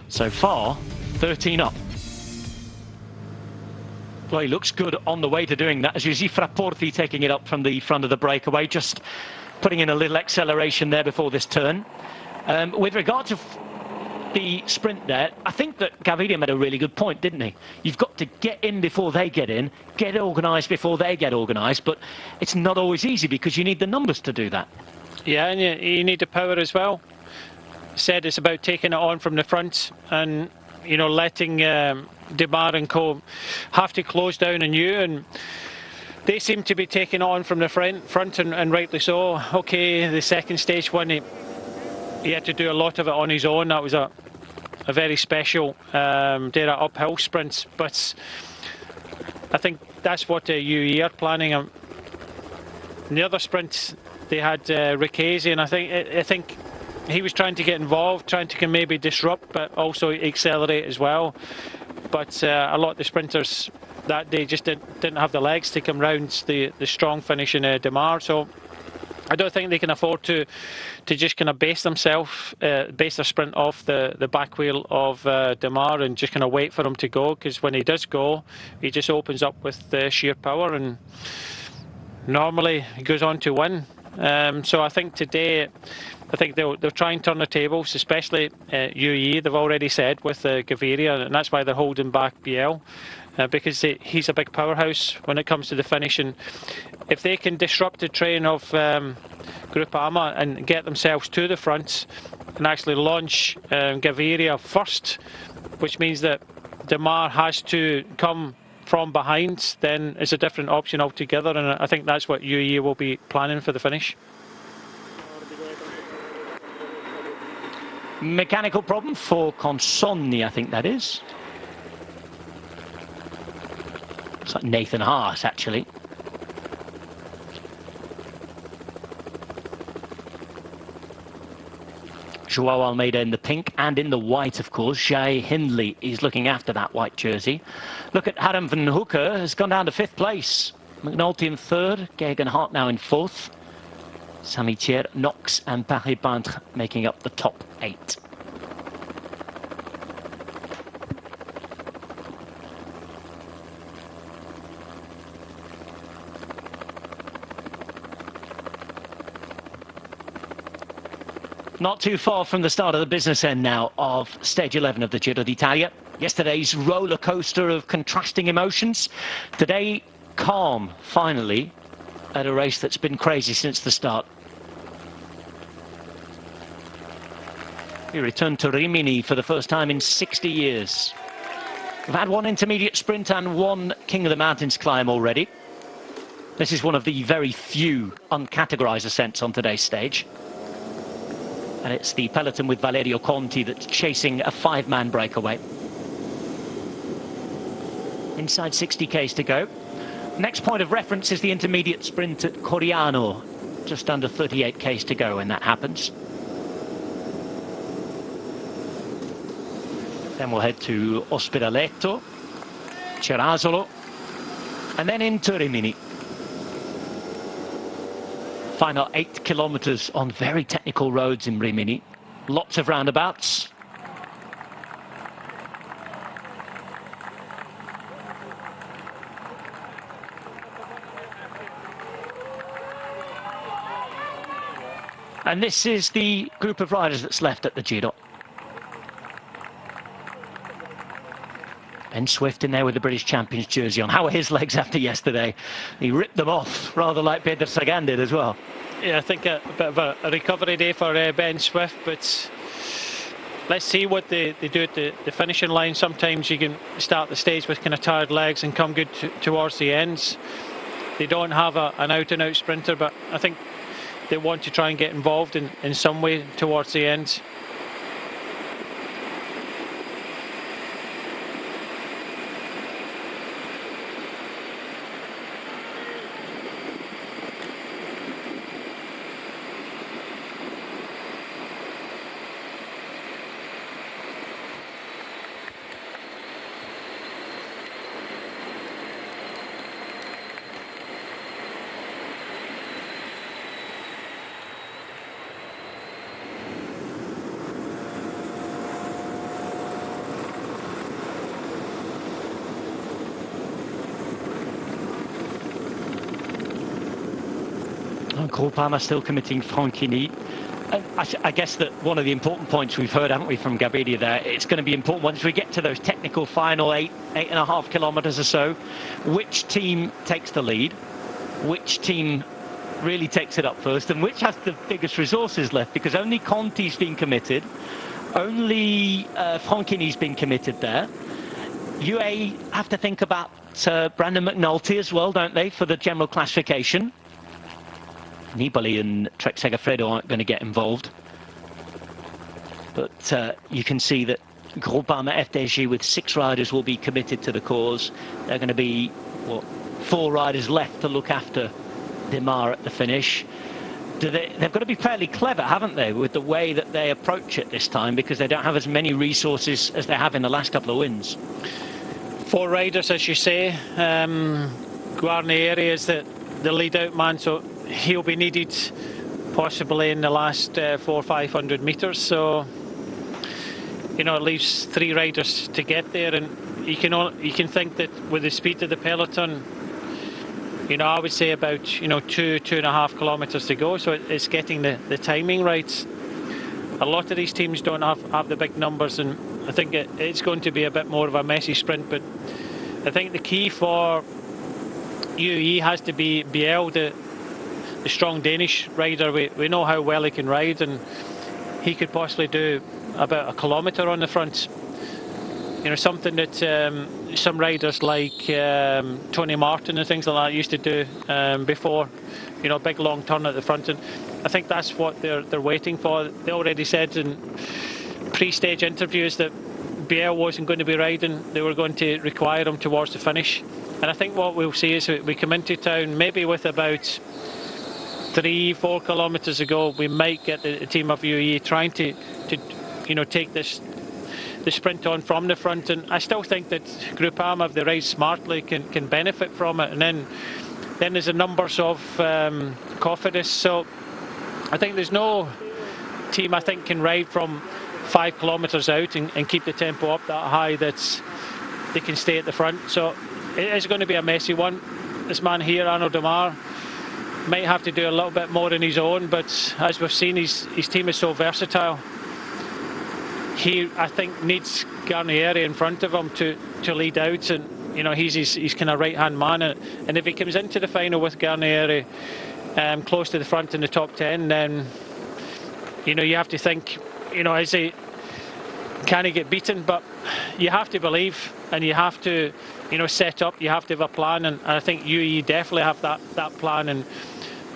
So far, 13 up. Well, he looks good on the way to doing that, as you see Fraporti taking it up from the front of the breakaway, just putting in a little acceleration there before this turn. With regard to the sprint there, I think that Gaviria made a really good point, didn't he? You've got to get in before they get in, get organised before they get organised, but it's not always easy because you need the numbers to do that. Yeah, and you need the power as well. Said it's about taking it on from the front and, you know, letting Demar and co have to close down on you, and they seem to be taking it on from the front and rightly so. Okay, the second stage one, he had to do a lot of it on his own. That was a very special uphill sprint, but I think that's what UAE are planning. In the other sprint they had Ricchesi, and I think he was trying to get involved, trying to maybe disrupt, but also accelerate as well. But a lot of the sprinters that day just didn't have the legs to come round the strong finish in Demar. So I don't think they can afford to just kind of base their sprint off the back wheel of Demar and just kind of wait for him to go, because when he does go, he just opens up with sheer power, and normally he goes on to win. So I think today, they'll try and turn the tables, especially UAE. They've already said with Gaviria, and that's why they're holding back BL. Because he's a big powerhouse when it comes to the finish, and if they can disrupt the train of Groupama and get themselves to the front and actually launch Gaviria first, which means that Demar has to come from behind, then it's a different option altogether, and I think that's what UAE will be planning for the finish. Mechanical problem for Consonni, I think that is. It's like Nathan Haas, actually. Joao Almeida in the pink and in the white, of course. Jai Hindley is looking after that white jersey. Look at Harm van Hooker, has gone down to 5th place. McNulty in 3rd, Geoghegan Hart now in 4th. Samitier, Knox and Paris-Peintre making up the top 8. Not too far from the start of the business end now of stage 11 of the Giro d'Italia. Yesterday's roller coaster of contrasting emotions. Today, calm, finally, at a race that's been crazy since the start. We return to Rimini for the first time in 60 years. We've had one intermediate sprint and one King of the Mountains climb already. This is one of the very few uncategorized ascents on today's stage. And it's the peloton with Valerio Conti that's chasing a 5-man breakaway. Inside 60 k's to go. Next point of reference is the intermediate sprint at Coriano. Just under 38 k's to go when that happens. Then we'll head to Ospedaletto, Cerasolo, and then into Rimini. Final 8 kilometers on very technical roads in Rimini. Lots of roundabouts. And this is the group of riders that's left at the Giro. Ben Swift in there with the British Champions jersey on. How were his legs after yesterday? He ripped them off, rather like Peter Sagan did as well. Yeah, I think a bit of a recovery day for Ben Swift, but let's see what they do at the finishing line. Sometimes you can start the stage with kind of tired legs and come good towards the ends. They don't have an out-and-out sprinter, but I think they want to try and get involved in some way towards the end. Groupama still committing Franchini. I guess that one of the important points we've heard, haven't we, from Gaviria there, it's going to be important once we get to those technical final 8.5 kilometres or so, which team takes the lead, which team really takes it up first, and which has the biggest resources left, because only Conti's been committed, only Franchini's been committed there. UAE have to think about Brandon McNulty as well, don't they, for the general classification. Nibali and Trek Segafredo aren't going to get involved. But you can see that Groupama FDJ with 6 riders will be committed to the cause. There are going to be, what, 4 riders left to look after Demar at the finish. They've got to be fairly clever, haven't they, with the way that they approach it this time, because they don't have as many resources as they have in the last couple of wins. 4 riders, as you say. Guarnieri is the lead-out man, so he'll be needed possibly in the last 400 or 500 metres. So, you know, it leaves 3 riders to get there, and you can think that with the speed of the peloton, you know, I would say about 2.5 kilometres to go. So it's getting the timing right. A lot of these teams don't have the big numbers, and I think it's going to be a bit more of a messy sprint. But I think the key for UAE has to be Biel, the strong Danish rider. We know how well he can ride, and he could possibly do about 1 kilometre on the front. You know, something that some riders like Tony Martin and things like that used to do before. You know, big long turn at the front, and I think that's what they're waiting for. They already said in pre-stage interviews that Biel wasn't going to be riding. They were going to require him towards the finish, and I think what we'll see is we come into town maybe with about 3-4 kilometres ago. We might get the team of UAE trying to take the sprint on from the front, and I still think that Groupama, if they ride smartly, can benefit from it. And then there's the numbers of Cofidis. So I think there's no team I think can ride from 5 kilometres out and keep the tempo up that high that they can stay at the front. So it is going to be a messy one. This man here, Arnaud Demar, might have to do a little bit more on his own, but as we've seen, his team is so versatile. He, I think, needs Guarnieri in front of him to lead out, and you know, he's his kind of right-hand man. And if he comes into the final with Guarnieri close to the front in the top 10, then you know, you have to think, you know, can he get beaten? But you have to believe, and you have to, you know, set up. You have to have a plan, and I think UAE definitely have that plan. And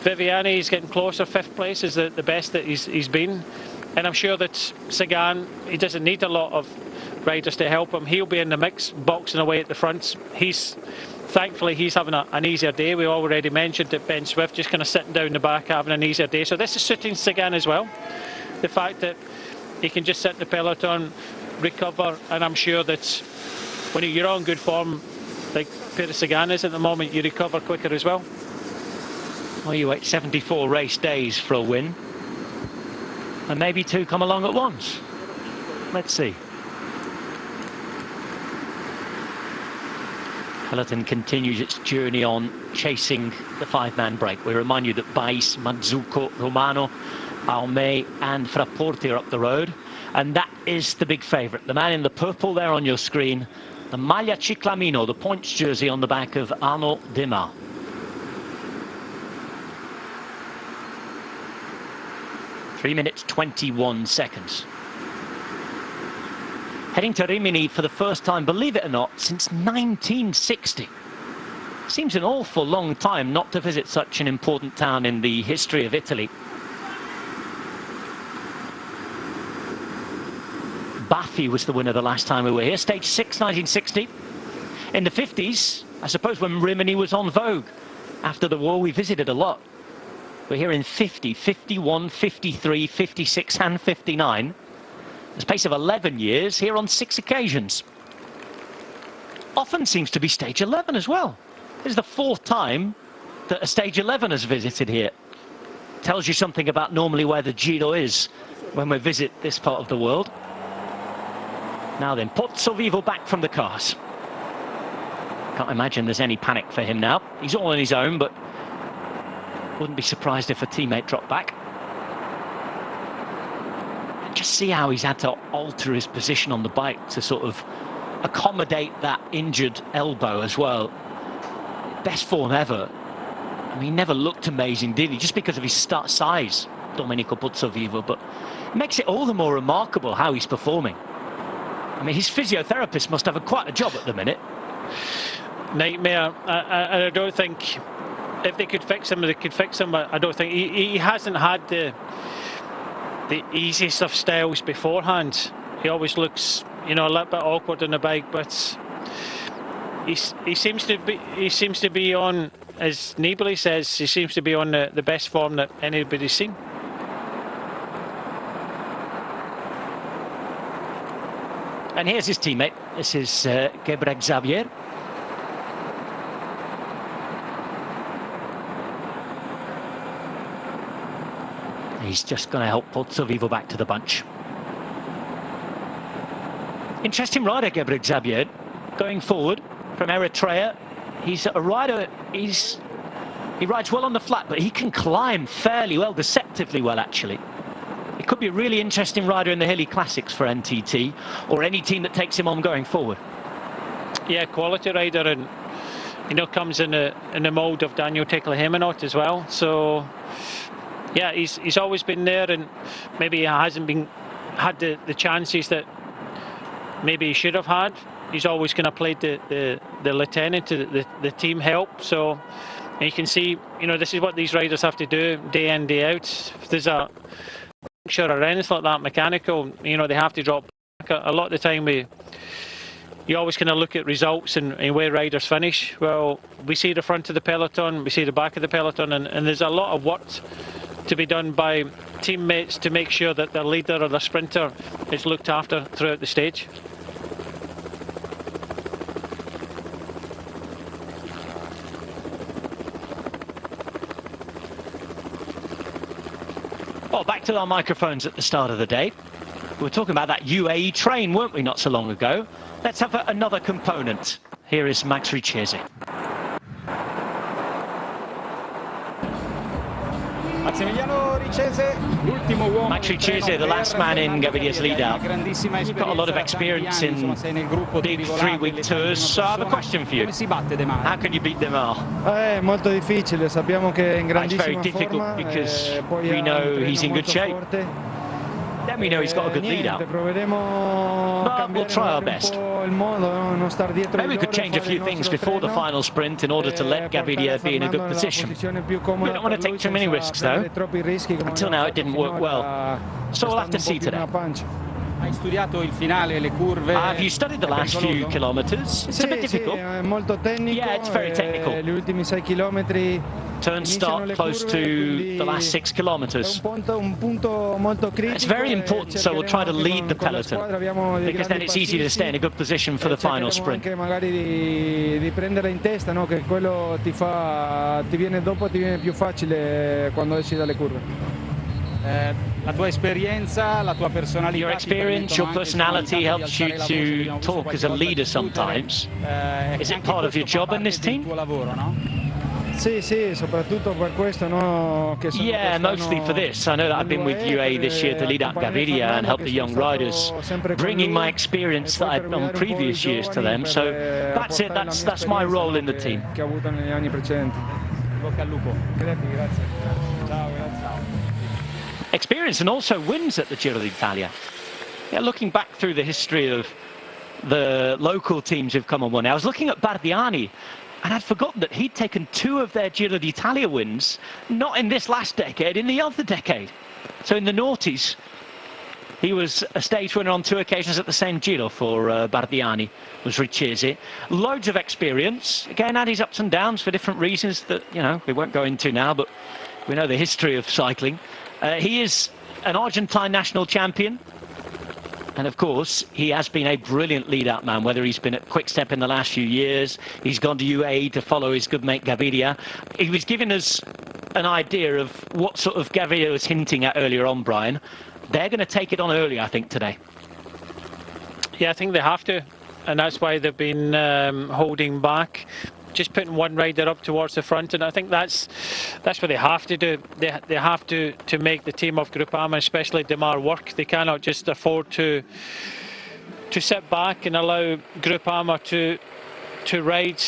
Viviani is getting closer. 5th place is the best that he's been. And I'm sure that Sagan, he doesn't need a lot of riders to help him. He'll be in the mix, boxing away at the front. Thankfully, he's having an easier day. We already mentioned that Ben Swift just kind of sitting down the back, having an easier day. So this is suiting Sagan as well. The fact that he can just sit in the peloton, recover, and I'm sure that when you're on good form, like Peter Sagan is at the moment, you recover quicker as well. Well, you wait 74 race days for a win, and maybe two come along at once. Let's see. Peloton continues its journey on chasing the five-man break. We remind you that Bais, Mazzucco, Romano, Almey and Fraporti are up the road. And that is the big favourite. The man in the purple there on your screen, the Maglia Ciclamino, the points jersey on the back of Arnaud Démare. Three minutes, 21 seconds. Heading to Rimini for the first time, believe it or not, since 1960. Seems an awful long time not to visit such an important town in the history of Italy. Baffi was the winner the last time we were here. Stage 6, 1960. In the 50s, I suppose when Rimini was on vogue. After the war, we visited a lot. We're here in 50, 51, 53, 56 and 59. A space of 11 years, here on 6 occasions. Often seems to be stage 11 as well. This is the 4th time that a stage 11 has visited here. Tells you something about normally where the Giro is when we visit this part of the world. Now then, Pozzovivo back from the cars. Can't imagine there's any panic for him now. He's all on his own, but wouldn't be surprised if a teammate dropped back. Just see how he's had to alter his position on the bike to sort of accommodate that injured elbow as well. Best form ever. I mean, he never looked amazing, did he? Just because of his size, Domenico Pozzovivo, but it makes it all the more remarkable how he's performing. I mean, his physiotherapist must have quite a job at the minute. Nightmare. I don't think if they could fix him, they could fix him. I don't think he hasn't had the easiest of styles beforehand. He always looks, you know, a little bit awkward on the bike, but he seems to be on, as Nibali says, he seems to be on the best form that anybody's seen. And here's his teammate. This is Gebrek Xavier. He's just going to help Pozzovivo back to the bunch. Interesting rider, Gebrek Xavier, going forward from Eritrea. He's a rider, he rides well on the flat, but he can climb fairly well, deceptively well, actually. It could be a really interesting rider in the Hilly Classics for NTT, or any team that takes him on going forward. Yeah, quality rider, and you know, comes in the mould of Daniel Tecla-Hemanot as well. So yeah, he's always been there, and maybe he hasn't had the chances that maybe he should have had. He's always kind of played the lieutenant to the team help. So you can see, you know, this is what these riders have to do day in, day out. If there's a puncture or anything like that mechanical, you know, they have to drop back. A lot of the time you always kind of look at results and where riders finish. Well, we see the front of the peloton, we see the back of the peloton, and there's a lot of work to be done by teammates to make sure that their leader or the sprinter is looked after throughout the stage. Well, back to our microphones at the start of the day. We were talking about that UAE train, weren't we, not so long ago? Let's have another component. Here is Max Richese. Max Richese, the last man in Gaviria's lead-out. You've got a lot of experience in big 3-week tours, so I have a question for you. How can you beat Démare? It's very difficult because we know he's in good shape. Then we know he's got a good lead-out. But we'll try our best. Maybe we could change a few things before the final sprint in order to let Gaviria be in a good position. We don't want to take too many risks, though. Until now, it didn't work well. So we'll have to see today. Have you studied the last few kilometers? It's a bit difficult. Yeah, it's very technical. Turn start close to the last 6 kilometers. It's very important, so we'll try to lead the peloton, because then it's easy to stay in a good position for the final sprint. Di prendere in testa, no? Che quello ti viene dopo, ti viene più facile quando esci dalle curve. La tua esperienza, la tua personalità. Your experience, your personality helps you to talk as a leader sometimes. Is it part of your job in this team? Sì, sì, soprattutto per questo, no, che sono yeah, mostly for this. I know that I've been with UAE this year to lead up Gaviria and help the young riders, bringing my experience that I've done previous years to them. So that's it, that's my role in the team. Che ho avuto negli anni precedenti. Bocca al lupo. Grazie. Ciao, grazie. Experience and also wins at the Giro d'Italia. Yeah, looking back through the history of the local teams who've come and won. I was looking at Bardiani, and I'd forgotten that he'd taken 2 of their Giro d'Italia wins, not in this last decade, in the other decade. So in the noughties, he was a stage winner on 2 occasions at the same Giro for Bardiani, was Richesi. Loads of experience. Again, had his ups and downs for different reasons that, you know, we won't go into now, but we know the history of cycling. He is an Argentine national champion. And of course, he has been a brilliant lead-out man, whether he's been at Quick-Step in the last few years, he's gone to UAE to follow his good mate Gaviria. He was giving us an idea of what sort of Gaviria was hinting at earlier on, Brian. They're going to take it on early, I think, today. Yeah, I think they have to, and that's why they've been holding back, just putting one rider up towards the front, and I think that's what they have to do. They have to make the team of Groupama, especially Demar, work. They cannot just afford to sit back and allow Groupama to ride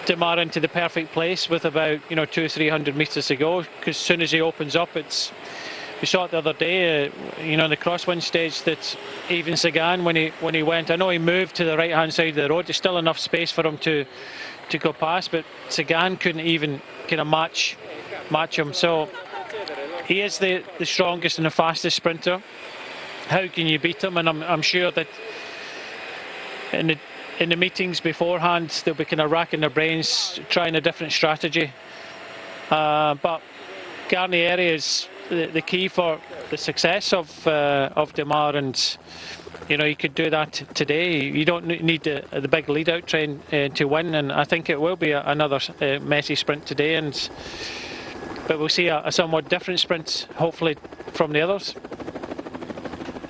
Demar into the perfect place with about 200-300 meters to go, because as soon as he opens up, we saw it the other day, in the crosswind stage, that even Sagan, when he went, I know he moved to the right hand side of the road, there's still enough space for him to go past, but Sagan couldn't even kind of match him. So he is the strongest and the fastest sprinter. How can you beat him? And I'm sure that in the meetings beforehand, they'll be kind of racking their brains, trying a different strategy. But Garnieri is the key for the success of Demar, and you could do that today. You don't need the big lead-out train to win, and I think it will be another messy sprint today. But we'll see a somewhat different sprint, hopefully, from the others.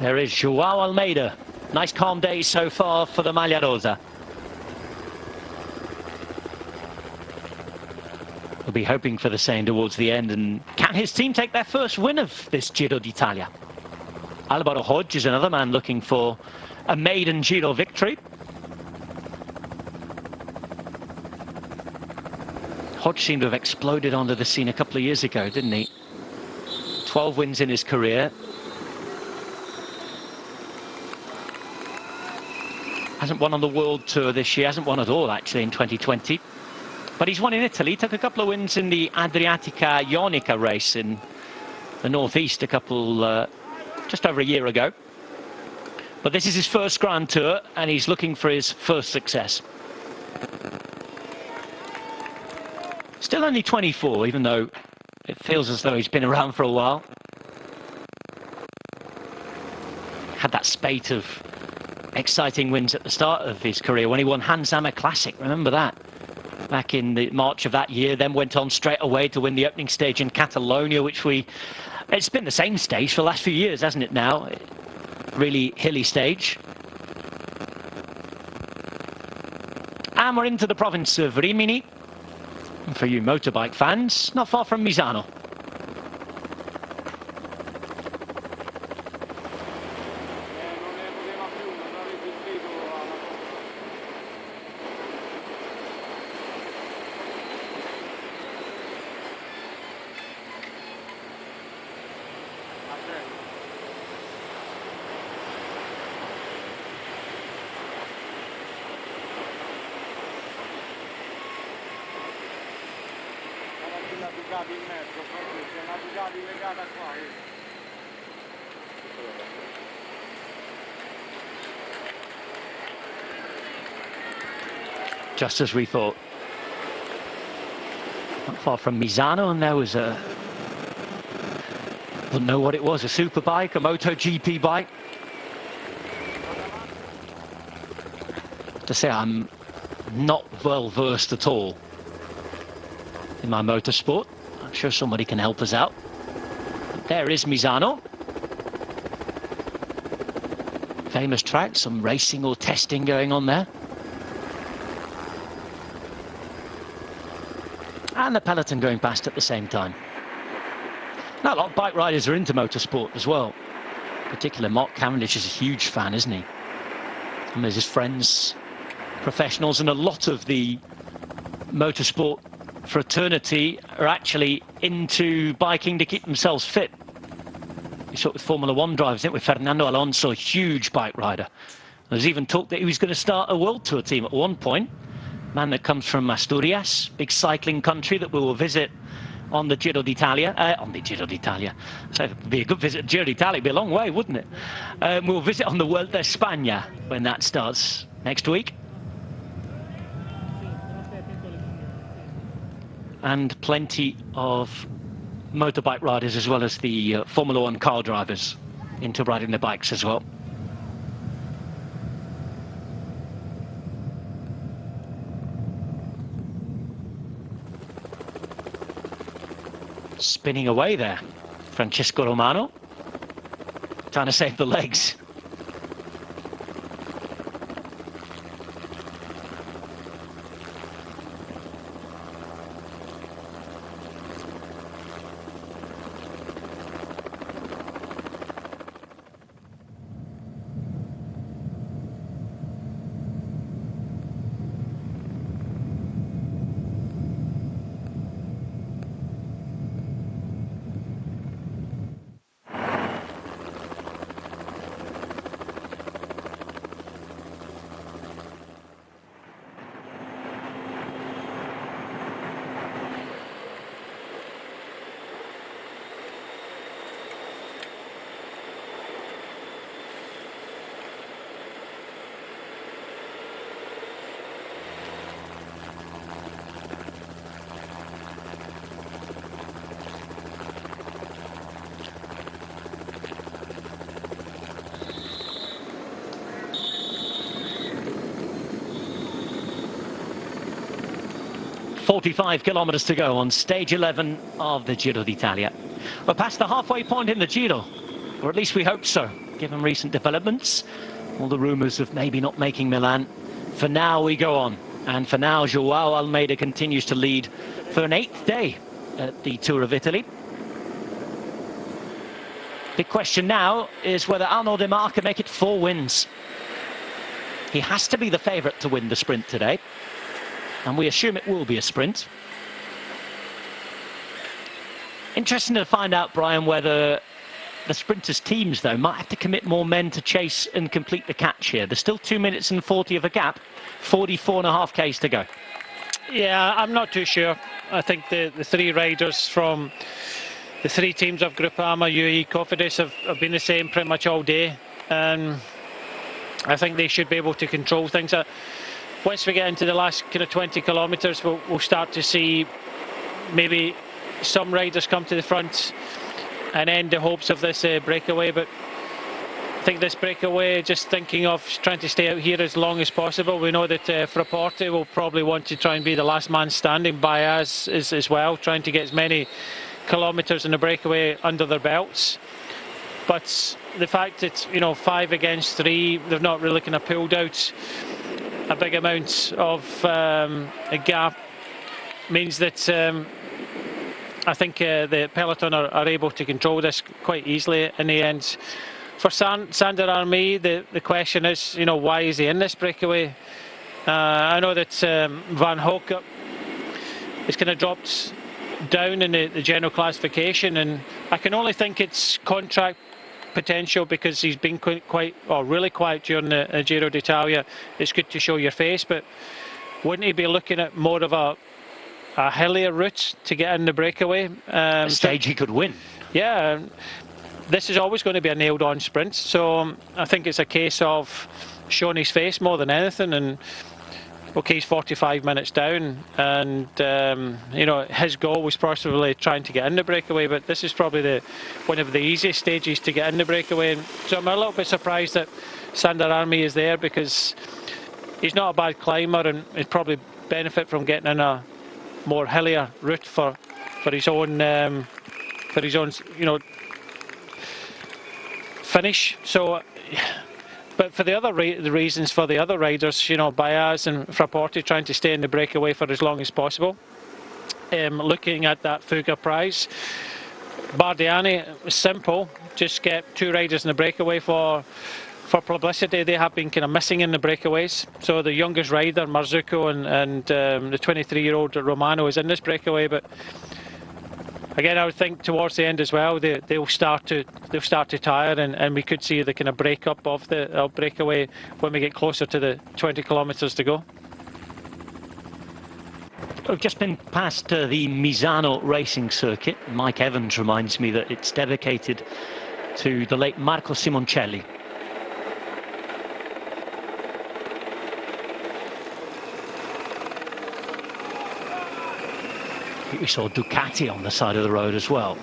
There is Joao Almeida. Nice calm day so far for the Maglia Rosa. We'll be hoping for the same towards the end. And can his team take their first win of this Giro d'Italia? Alvaro Hodge is another man looking for a maiden Giro victory. Hodge seemed to have exploded onto the scene a couple of years ago, didn't he? 12 wins in his career. Hasn't won on the World Tour this year, hasn't won at all actually in 2020. But he's won in Italy, took a couple of wins in the Adriatica-Ionica race in the northeast just over a year ago. But this is his first Grand Tour, and he's looking for his first success. Still only 24, even though it feels as though he's been around for a while. Had that spate of exciting wins at the start of his career when he won Hans Hammer Classic, remember that? Back in the March of that year, then went on straight away to win the opening stage in Catalonia, it's been the same stage for the last few years, hasn't it now? Really hilly stage. And we're into the province of Rimini. And for you motorbike fans, not far from Misano. Just as we thought. far from Misano, and there was a, I don't know what it was, a super bike, a MotoGP bike. To say I'm not well versed at all in my motorsport. I'm sure somebody can help us out. But there is Misano. Famous track, some racing or testing going on there. And the peloton going past at the same time. Now, a lot of bike riders are into motorsport as well. Particularly Mark Cavendish is a huge fan, isn't he? And there's his friends, professionals, and a lot of the motorsport fraternity are actually into biking to keep themselves fit. You saw it with Formula One drivers, didn't we? With Fernando Alonso, a huge bike rider. There's even talk that he was going to start a World Tour team at one point. Man that comes from Asturias, big cycling country that we will visit on the Giro d'Italia. So it'd be a good visit to Giro d'Italia. It'd be a long way, wouldn't it? We'll visit on the Vuelta a España when that starts next week. And plenty of motorbike riders as well as the Formula One car drivers into riding their bikes as well. Spinning away there, Francesco Romano, trying to save the legs. .45 kilometers to go on stage 11 of the Giro d'Italia. We're past the halfway point in the Giro, or at least we hope so, given recent developments. All the rumours of maybe not making Milan. For now, we go on. And for now, Joao Almeida continues to lead for an 8th day at the Tour of Italy. Big question now is whether Arnaud Démare can make it 4 wins. He has to be the favourite to win the sprint today. And we assume it will be a sprint. Interesting to find out, Brian, whether the sprinters' teams, though, might have to commit more men to chase and complete the catch here. There's still 2 minutes and 40 of a gap, 44.5 Ks to go. Yeah, I'm not too sure. I think the 3 riders from the 3 teams of Groupama, UAE, Cofidis have been the same pretty much all day. And I think they should be able to control things. Once we get into the last kind of 20 kilometres, we'll start to see maybe some riders come to the front and end the hopes of this breakaway. But I think this breakaway, just thinking of trying to stay out here as long as possible. We know that Porto will probably want to try and be the last man standing. Baez is as well, trying to get as many kilometres in the breakaway under their belts. But the fact that, you know, 5 against 3, they've not really kind of pulled out a big amount of a gap, means that I think the peloton are able to control this quite easily in the end. For Sander Armee, the question is, you know, why is he in this breakaway? I know that Van Hoek is kind of dropped down in the general classification, and I can only think it's contract potential because he's been really quiet during the Giro d'Italia. It's good to show your face, but wouldn't he be looking at more of a hillier route to get in the breakaway? A stage he could win. Yeah, this is always going to be a nailed-on sprint, so I think it's a case of showing his face more than anything. And okay, he's 45 minutes down, and you know, his goal was possibly trying to get in the breakaway, but this is probably one of the easiest stages to get in the breakaway. And so I'm a little bit surprised that Sant'Elpidio is there, because he's not a bad climber and he'd probably benefit from getting in a more hillier route for his own you know, finish. So, but for the reasons for the other riders, you know, Baez and Porto trying to stay in the breakaway for as long as possible. Looking at that Fuga prize, Bardiani, simple, just get 2 riders in the breakaway for publicity. They have been kind of missing in the breakaways. So the youngest rider, Marzucco, and the 23-year-old Romano is in this breakaway. But again, I would think towards the end as well, they'll start to tire, and we could see the kind of break up of the breakaway when we get closer to the 20 kilometres to go. We've just been past the Misano racing circuit. Mike Evans reminds me that it's dedicated to the late Marco Simoncelli. We saw Ducati on the side of the road as well.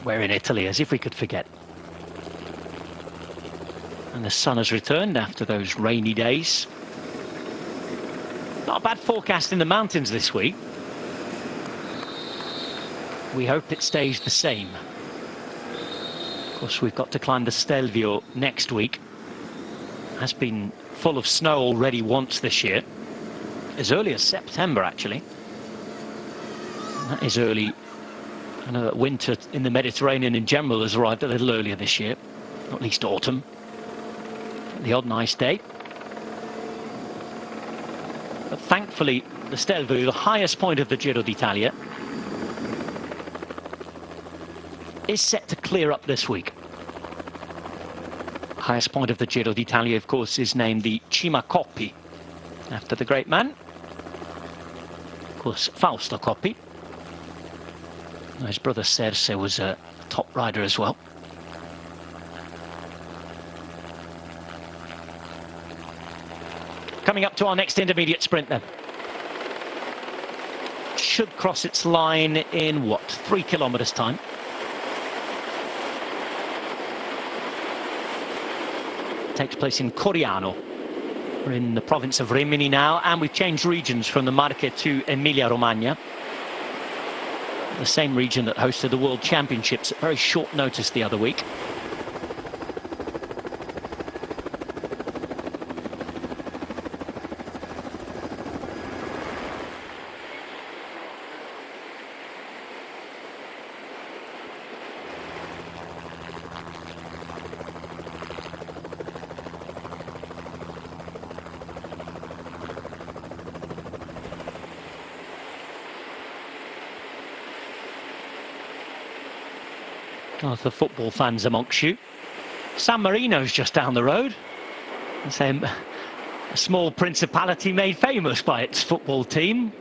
We're in Italy, as if we could forget. And the sun has returned after those rainy days. Not a bad forecast in the mountains this week. We hope it stays the same. Of course, we've got to climb the Stelvio next week. Has been full of snow already once this year, as early as September actually. And that is early. I know that winter in the Mediterranean in general has arrived a little earlier this year, or at least autumn. The odd nice day. But thankfully the Stelvio, the highest point of the Giro d'Italia, is set to clear up this week. Highest point of the Giro d'Italia, of course, is named the Cima Coppi, after the great man. Of course, Fausto Coppi. His brother Serse was a top rider as well. Coming up to our next intermediate sprint then. Should cross its line in, what, 3 kilometres time. Takes place in Coriano. We're in the province of Rimini now, and we've changed regions from the Marche to Emilia-Romagna. The same region that hosted the World Championships at very short notice the other week. Oh, the football fans amongst you. San Marino's just down the road. It's a small principality made famous by its football team.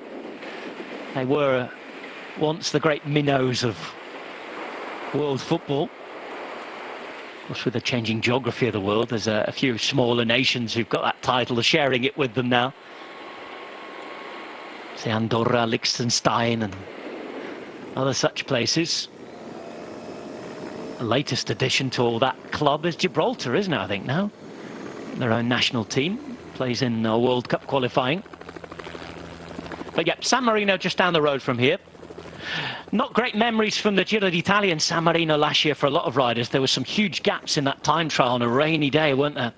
They were once the great minnows of world football. Of course, with the changing geography of the world, there's a few smaller nations who've got that title, are sharing it with them now. Say Andorra, Liechtenstein and other such places. The latest addition to all that club is Gibraltar, isn't it, I think, now? Their own national team plays in World Cup qualifying. But yeah, San Marino just down the road from here. Not great memories from the Giro d'Italia in San Marino last year for a lot of riders. There were some huge gaps in that time trial on a rainy day, weren't there?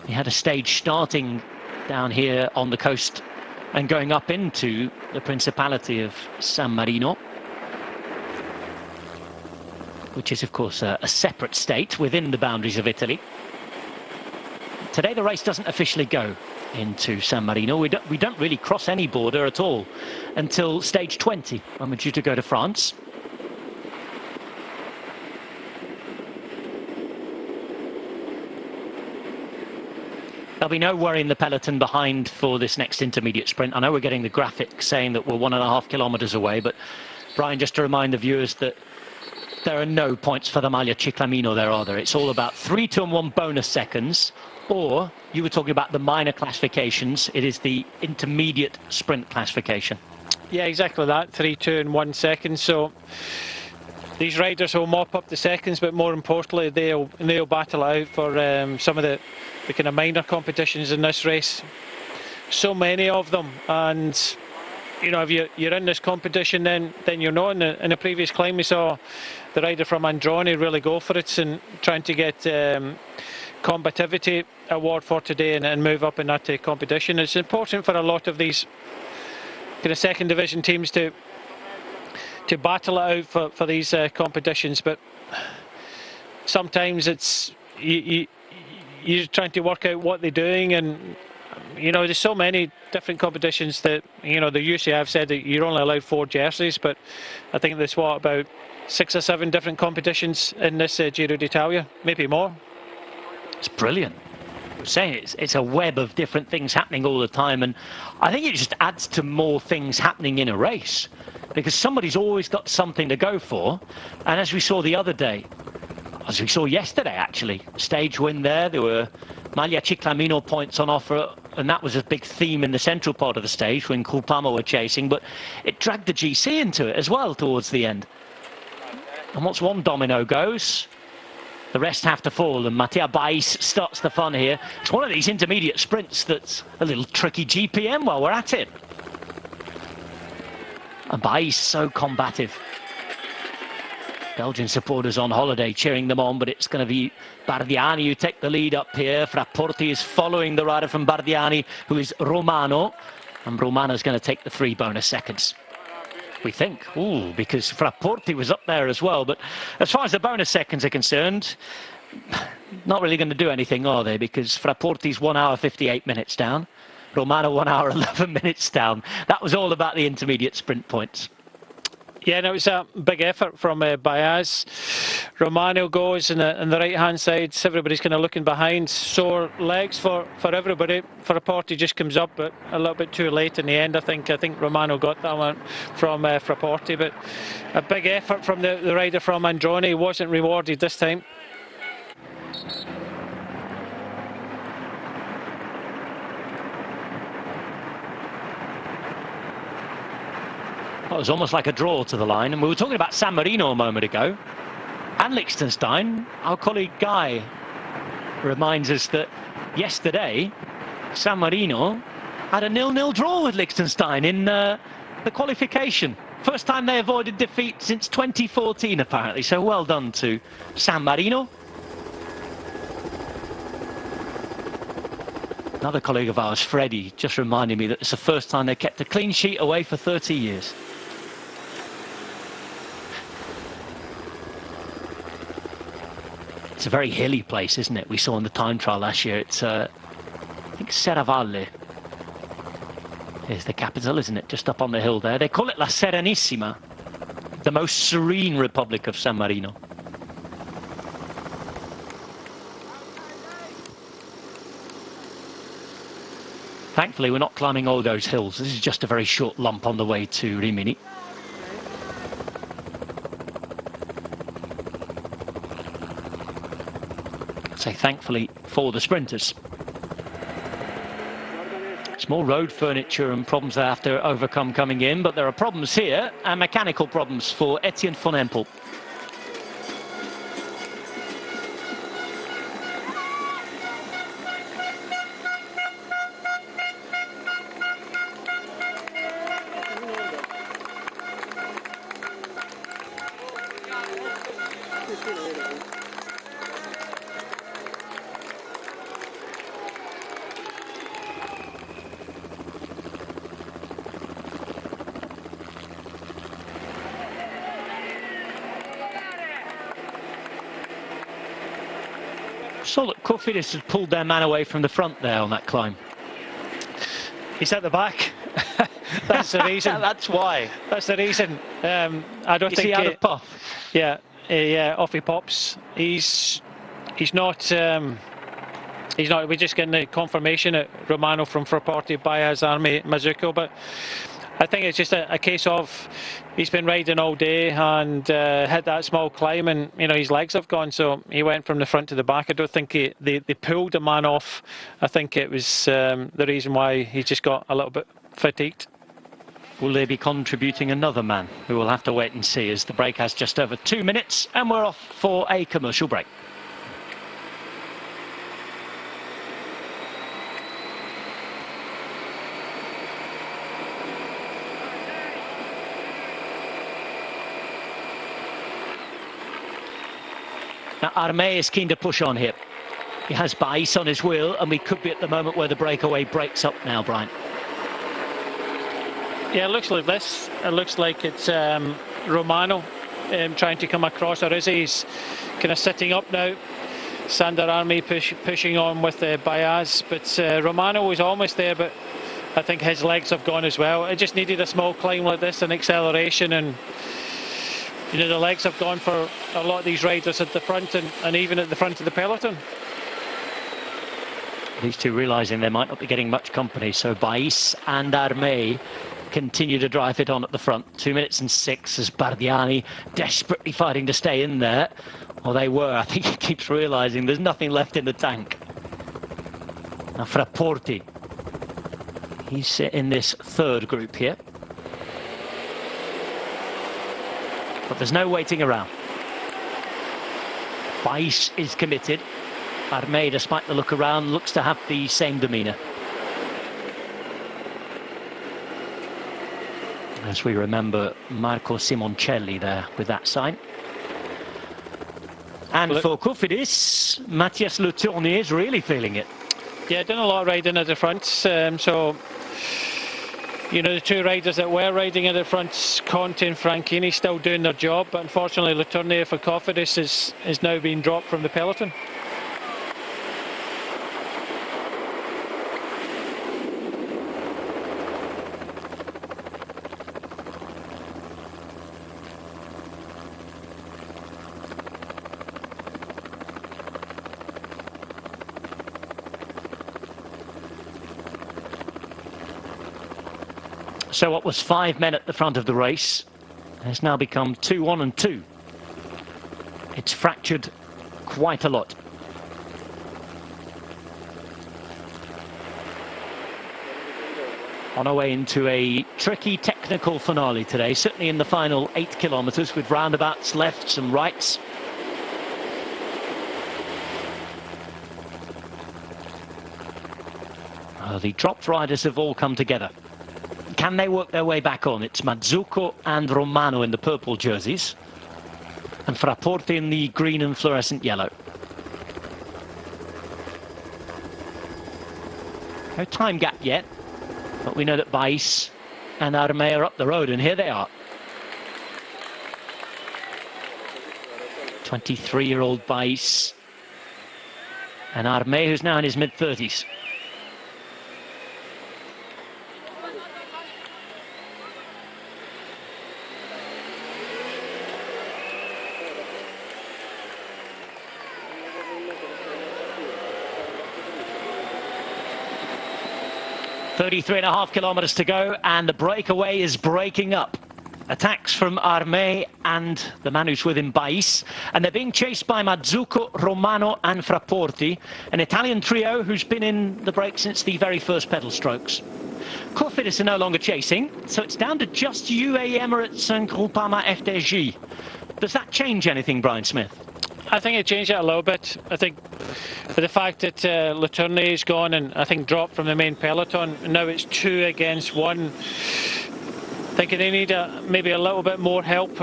We had a stage starting down here on the coast and going up into the Principality of San Marino, which is, of course, a separate state within the boundaries of Italy. Today, the race doesn't officially go into San Marino. We don't really cross any border at all until stage 20, when we're due to go to France. There'll be no worry in the peloton behind for this next intermediate sprint. I know we're getting the graphic saying that we're 1.5 kilometres away, but Brian, just to remind the viewers that There are no points for the Maglia Ciclamino there, are there? It's all about 3, 2 and 1 bonus seconds, or you were talking about the minor classifications. It is the intermediate sprint classification. Yeah, exactly that, 3, 2 and 1 seconds. So these riders will mop up the seconds, but more importantly, they'll battle it out for some of the kind of minor competitions in this race. So many of them, and you know, if you're in this competition, then you're not. In the previous climb, we saw the rider from Androni really go for it and trying to get combativity award for today and move up in that competition. It's important for a lot of these kind of second division teams to battle it out for these competitions, but sometimes it's you're trying to work out what they're doing, and you know, there's so many different competitions that, you know, the UCI have said that you're only allowed 4 jerseys, but I think there's about 6 or 7 different competitions in this Giro d'Italia, maybe more. It's brilliant. I'm saying it's a web of different things happening all the time, and I think it just adds to more things happening in a race, because somebody's always got something to go for. And as we saw the other day, as we saw yesterday actually, stage win there were Maglia Ciclamino points on offer, and that was a big theme in the central part of the stage when Groupama were chasing, but it dragged the GC into it as well towards the end. And once one domino goes, the rest have to fall, and Mattia Bais starts the fun here. It's one of these intermediate sprints that's a little tricky GPM while we're at it. And Bais so combative. Belgian supporters on holiday cheering them on, but it's going to be Bardiani who take the lead up here. Fraporti is following the rider from Bardiani, who is Romano, and Romano's going to take the 3 bonus seconds, we think. Ooh, because Fraporti was up there as well, but as far as the bonus seconds are concerned, not really going to do anything, are they? Because Fraporti's 1 hour 58 minutes down, Romano 1 hour 11 minutes down. That was all about the intermediate sprint points. Yeah, and it was a big effort from Baez. Romano goes in the right-hand side. Everybody's kind of looking behind. Sore legs for everybody. Fraporti just comes up, but a little bit too late in the end. I think Romano got that one from Fraporti. But a big effort from the rider from Androni. Wasn't rewarded this time. Well, it was almost like a draw to the line, and we were talking about San Marino a moment ago and Liechtenstein. Our colleague Guy reminds us that yesterday San Marino had a 0-0 draw with Liechtenstein in the qualification. First time they avoided defeat since 2014 apparently, so well done to San Marino. Another colleague of ours, Freddie, just reminded me that it's the first time they kept a clean sheet away for 30 years. It's a very hilly place, isn't it? We saw in the time trial last year. It's, I think, Serravalle is the capital, isn't it? Just up on the hill there. They call it La Serenissima, the most serene republic of San Marino. Thankfully, we're not climbing all those hills. This is just a very short lump on the way to Rimini. Say thankfully for the sprinters. It's more road furniture and problems they have to overcome coming in, but there are problems here, and mechanical problems for Etienne van Empel. Saw that Cofidis had pulled their man away from the front there on that climb. He's at the back. That's the reason. That's why. That's the reason. I don't think he out of puff. Yeah, off he pops. He's not. We're just getting the confirmation at Romano from Fraporti, Baez, Armi, Mazzucco, but I think it's just a case of he's been riding all day and hit that small climb, and his legs have gone, so he went from the front to the back. I don't think they pulled the man off. I think it was the reason why he just got a little bit fatigued. Will they be contributing another man? We will have to wait and see, as the break has just over 2 minutes and we're off for a commercial break. Now, Armé is keen to push on here. He has Bais on his wheel, and we could be at the moment where the breakaway breaks up now, Brian. Yeah, it looks like this. It looks like it's Romano trying to come across, or is he? He's kind of sitting up now. Sandor Armé pushing on with Baias, but Romano was almost there, but I think his legs have gone as well. It just needed a small climb like this, an acceleration, and the legs have gone for a lot of these riders at the front and even at the front of the peloton. These two realising they might not be getting much company, so Bais and Armé continue to drive it on at the front. 2 minutes and 6 as Bardiani desperately fighting to stay in there. Well, they were. I think he keeps realising there's nothing left in the tank. Now Fraporti. He's in this third group here. But there's no waiting around. Bais is committed. Armé, despite the look around, looks to have the same demeanour. As we remember Marco Simoncelli there with that sign. And for Cofidis, Matthias Le Tournier is really feeling it. Yeah, done a lot of riding at the front, so the two riders that were riding at the front, Conte and Franchini, still doing their job, but unfortunately Le Tournier for Cofidis is now being dropped from the peloton. So what was 5 men at the front of the race has now become 2, 1 and 2. It's fractured quite a lot. On our way into a tricky technical finale today, certainly in the final 8 kilometres, with roundabouts, lefts and rights. The dropped riders have all come together. Can they work their way back on? It's Mazzucco and Romano in the purple jerseys, and Fraporti in the green and fluorescent yellow. No time gap yet, but we know that Bais and Armé are up the road, and here they are. 23-year-old Bais and Armé, who's now in his mid-30s. .5 kilometres to go, and the breakaway is breaking up. Attacks from Armé and the man who's with him, Bais, and they're being chased by Mazzucco, Romano and Fraporti, an Italian trio who's been in the break since the very first pedal strokes. Cofidis are no longer chasing, so it's down to just UAE Emirates and Groupama FDJ. Does that change anything, Brian Smith? I think it changed it a little bit. I think for the fact that Le Tournier is gone and I think dropped from the main peloton, now it's 2 against 1. Thinking they need maybe a little bit more help,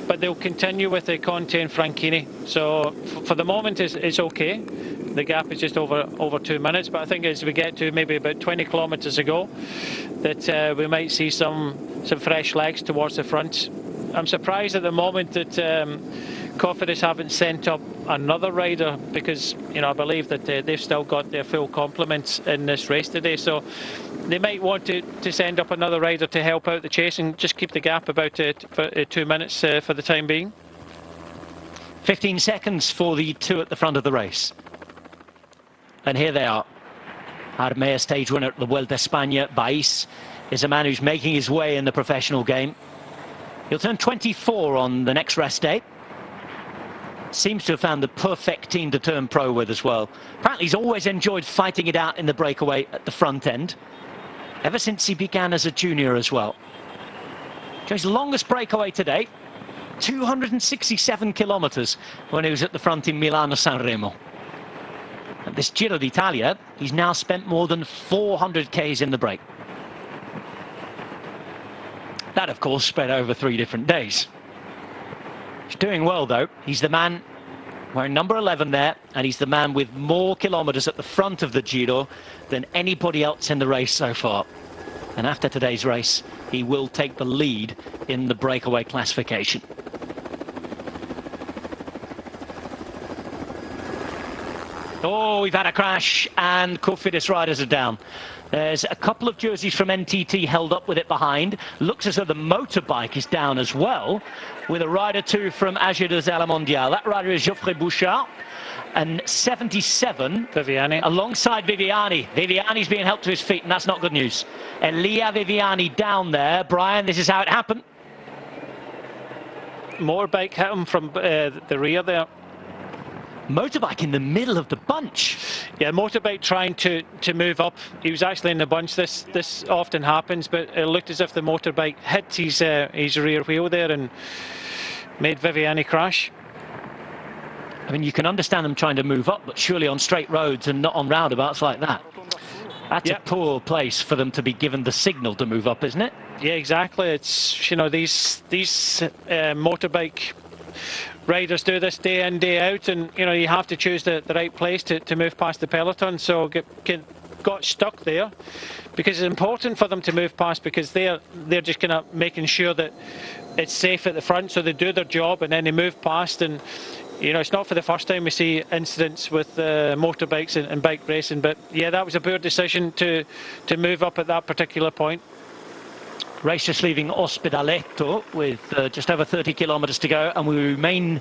but they'll continue with the Conte and Franchini. So for the moment it's okay. The gap is just over 2 minutes, but I think as we get to maybe about 20 kilometres ago, that we might see some fresh legs towards the front. I'm surprised at the moment that Cofidis haven't sent up another rider, because I believe that they've still got their full complement in this race today, so they might want to send up another rider to help out the chase and just keep the gap about 2 minutes for the time being. 15 seconds for the two at the front of the race, and here they are. Armé, stage winner at the Vuelta a España, Bais is a man who's making his way in the professional game. He'll turn 24 on the next rest day. Seems to have found the perfect team to turn pro with as well. Apparently he's always enjoyed fighting it out in the breakaway at the front end, ever since he began as a junior as well. So his longest breakaway today, 267 kilometres when he was at the front in Milano-Sanremo. At this Giro d'Italia, he's now spent more than 400 Ks in the break. That, of course, spread over 3 different days. He's doing well, though. He's the man wearing number 11 there, and he's the man with more kilometres at the front of the Giro than anybody else in the race so far. And after today's race, he will take the lead in the breakaway classification. Oh, we've had a crash, and Cofidis riders are down. There's a couple of jerseys from NTT held up with it behind. Looks as though the motorbike is down as well, with a rider too from AG de la Mondiale. That rider is Geoffrey Bouchard, and 77 Viviani alongside Viviani. Viviani's being helped to his feet, and that's not good news. Elia Viviani down there. Brian, this is how it happened. Motorbike hit him from the rear there. Motorbike in the middle of the bunch. Yeah, motorbike trying to move up. He was actually in the bunch. This often happens, but it looked as if the motorbike hit his rear wheel there and made Viviani crash. I mean, you can understand them trying to move up, but surely on straight roads and not on roundabouts like that. That's a poor place for them to be given the signal to move up, isn't it? Yeah, exactly. It's, you know, these motorbike riders do this day in, day out, and you know, you have to choose the right place to move past the peloton. So got stuck there because it's important for them to move past, because they're just kind of making sure that it's safe at the front, so they do their job and then they move past. And you know, it's not for the first time we see incidents with motorbikes and bike racing, but yeah, that was a poor decision to move up at that particular point. Race just leaving Ospedaletto with just over 30 kilometres to go, and we remain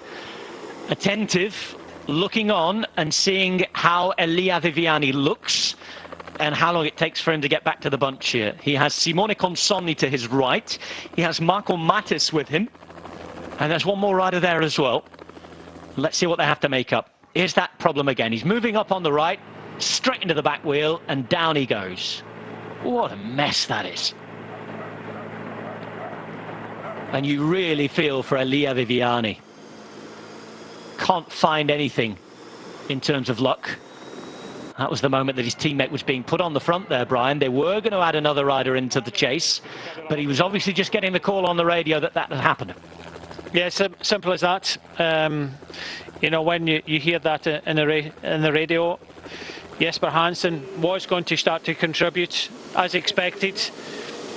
attentive, looking on and seeing how Elia Viviani looks and how long it takes for him to get back to the bunch here. He has Simone Consonni to his right, he has Marco Mattis with him, and there's one more rider there as well. Let's see what they have to make up. Here's that problem again. He's moving up on the right, straight into the back wheel, and down he goes. What a mess that is. And you really feel for Elia Viviani. Can't find anything in terms of luck. That was the moment that his teammate was being put on the front there, Brian. They were going to add another rider into the chase, but he was obviously just getting the call on the radio that had happened. Yeah, simple as that. You know, when you hear that in the radio, Jesper Hansen was going to start to contribute as expected.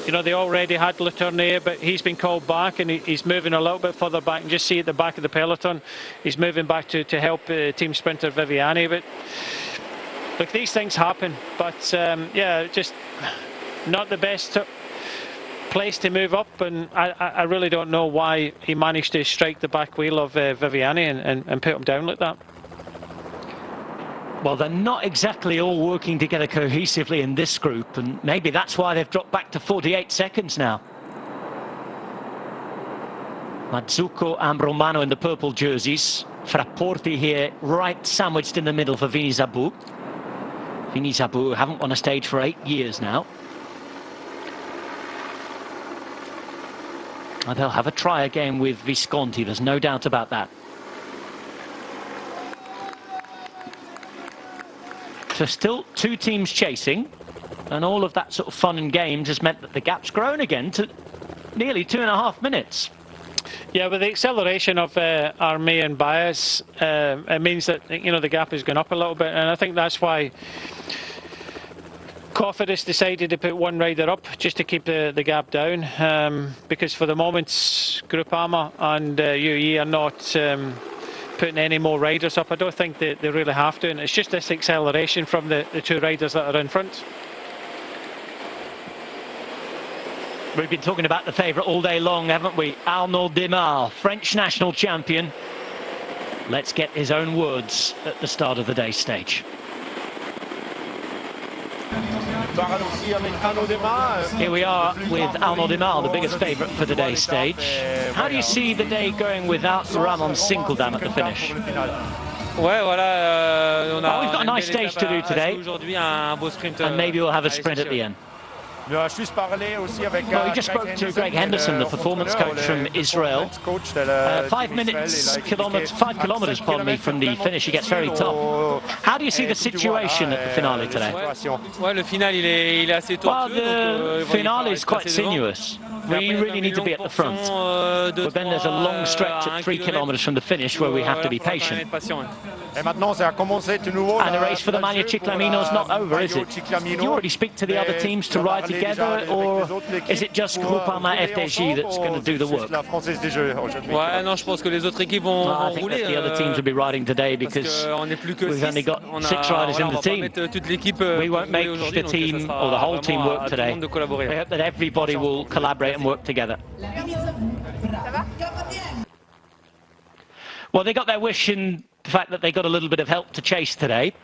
You know, they already had Letourneau, but he's been called back, and he's moving a little bit further back. And just see at the back of the peloton, he's moving back to help team sprinter Viviani. But look, these things happen. But yeah, just not the best place to move up, and I really don't know why he managed to strike the back wheel of Viviani and put him down like that. Well, they're not exactly all working together cohesively in this group, and maybe that's why they've dropped back to 48 seconds now. Mazzucco and Romano in the purple jerseys. Frapporti here, right sandwiched in the middle for Vini Zabou. Vini Zabou haven't won a stage for 8 years now. And they'll have a try again with Visconti, there's no doubt about that. So still 2 teams chasing, and all of that sort of fun and games has meant that the gap's grown again to nearly 2.5 minutes. Yeah, with the acceleration of Armé and Baez, it means that, you know, the gap has gone up a little bit, and I think that's why Cofidis decided to put one rider up just to keep the gap down, because for the moment Groupama and UAE are not putting any more riders up. I don't think they really have to, and it's just this acceleration from the 2 riders that are in front. We've been talking about the favourite all day long, haven't we? Arnaud Démare, French national champion. Let's get his own words at the start of the day stage. Here we are with Arnaud Demar, the biggest favourite for today's stage. How do you see the day going without Ramon Sinkeldam at the finish? Ouais, voilà, we've got a nice stage to do today, and maybe we'll have a sprint at the end. Well, we just spoke to Greg Henderson, the performance coach from Israel. 5 kilometres, pardon me, from the finish. He gets very tough. How do you see the situation at the finale today? Ouais, le final, il est assez tortueux. Well, the finale is quite sinuous. We really need to be at the front. But then there's a long stretch at 3 kilometres from the finish where we have to be patient. And the race for the Maglia Ciclamino is not over, is it? Do you already speak to the other teams to ride together, or is it just Groupama FDJ that's going to do the work? Ouais, non, je pense que les autres équipes vont rouler. I think that the other teams will be riding today because we've only got 6 riders in the team. We won't make the team or the whole team work today. We hope that everybody will collaborate and work together. Well, they got their wish in the fact that they got a little bit of help to chase today.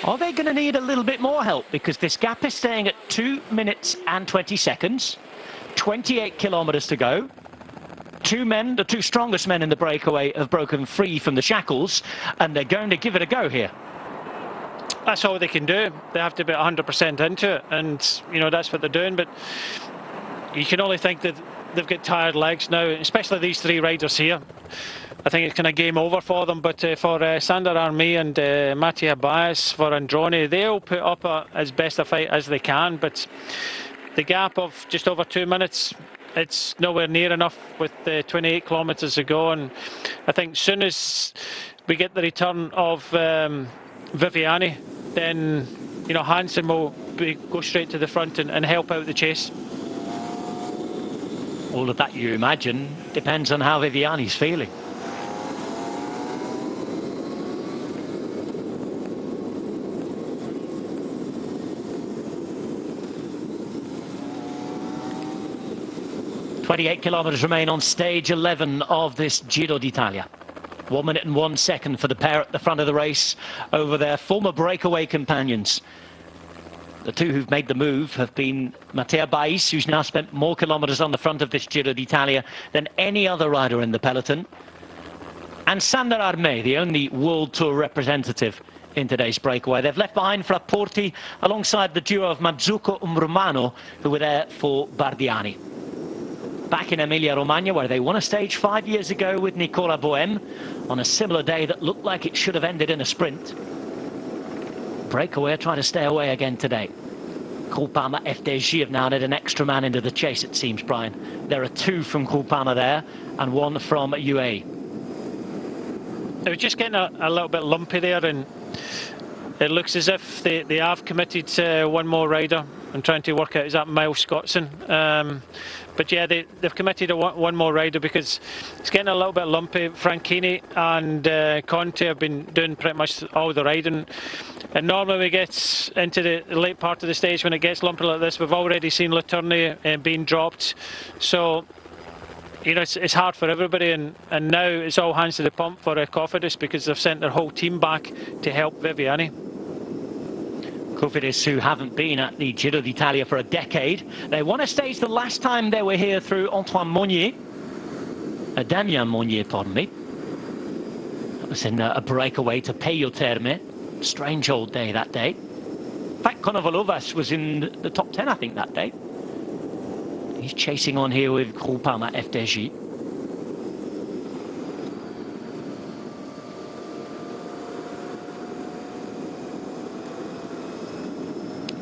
Are they going to need a little bit more help? Because this gap is staying at 2 minutes and 20 seconds. 28 kilometres to go. 2 men, the 2 strongest men in the breakaway, have broken free from the shackles, and they're going to give it a go here. That's all they can do. They have to be 100% into it, and you know that's what they're doing. But you can only think that they've got tired legs now, especially these 3 riders here. I think it's kind of game over for them. But for Sander Armé and Mattia Baez, for Androni, they'll put up as best a fight as they can. But the gap of just over 2 minutes, it's nowhere near enough with 28 kilometres to go. And I think as soon as we get the return of Viviani, then you know Hansen will go straight to the front and help out the chase. All of that, you imagine, depends on how Viviani's feeling. .28 kilometres remain on stage 11 of this Giro d'Italia. 1 minute and 1 second for the pair at the front of the race over their former breakaway companions. The 2 who've made the move have been Mattia Baez, who's now spent more kilometres on the front of this Giro d'Italia than any other rider in the peloton, and Sander Armé, the only World Tour representative in today's breakaway. They've left behind Frapporti alongside the duo of Mazzucco and Romano, who were there for Bardiani. Back in Emilia-Romagna, where they won a stage 5 years ago with Nicola Bohem on a similar day that looked like it should have ended in a sprint. Breakaway trying to stay away again today. Groupama FDJ have now added an extra man into the chase, it seems, Brian. There are 2 from Groupama there and 1 from UAE. They were just getting a little bit lumpy there, and it looks as if they have committed to 1 more rider. I'm trying to work out, is that Miles Scottson? But yeah, they've committed to 1 more rider because it's getting a little bit lumpy. Franchini and Conte have been doing pretty much all the riding. And normally when we get into the late part of the stage, when it gets lumpy like this, we've already seen Letourneau being dropped. So, you know, it's hard for everybody. And now it's all hands to the pump for Cofidis because they've sent their whole team back to help Viviani. Cofidis, who haven't been at the Giro d'Italia for a decade. They won a stage the last time they were here through Antoine Monnier. Damien Monnier, pardon me. That was in a breakaway to Peyo Terme. Strange old day that day. In fact, Konovalovas was in the top 10, I think, that day. He's chasing on here with Groupama FDJ.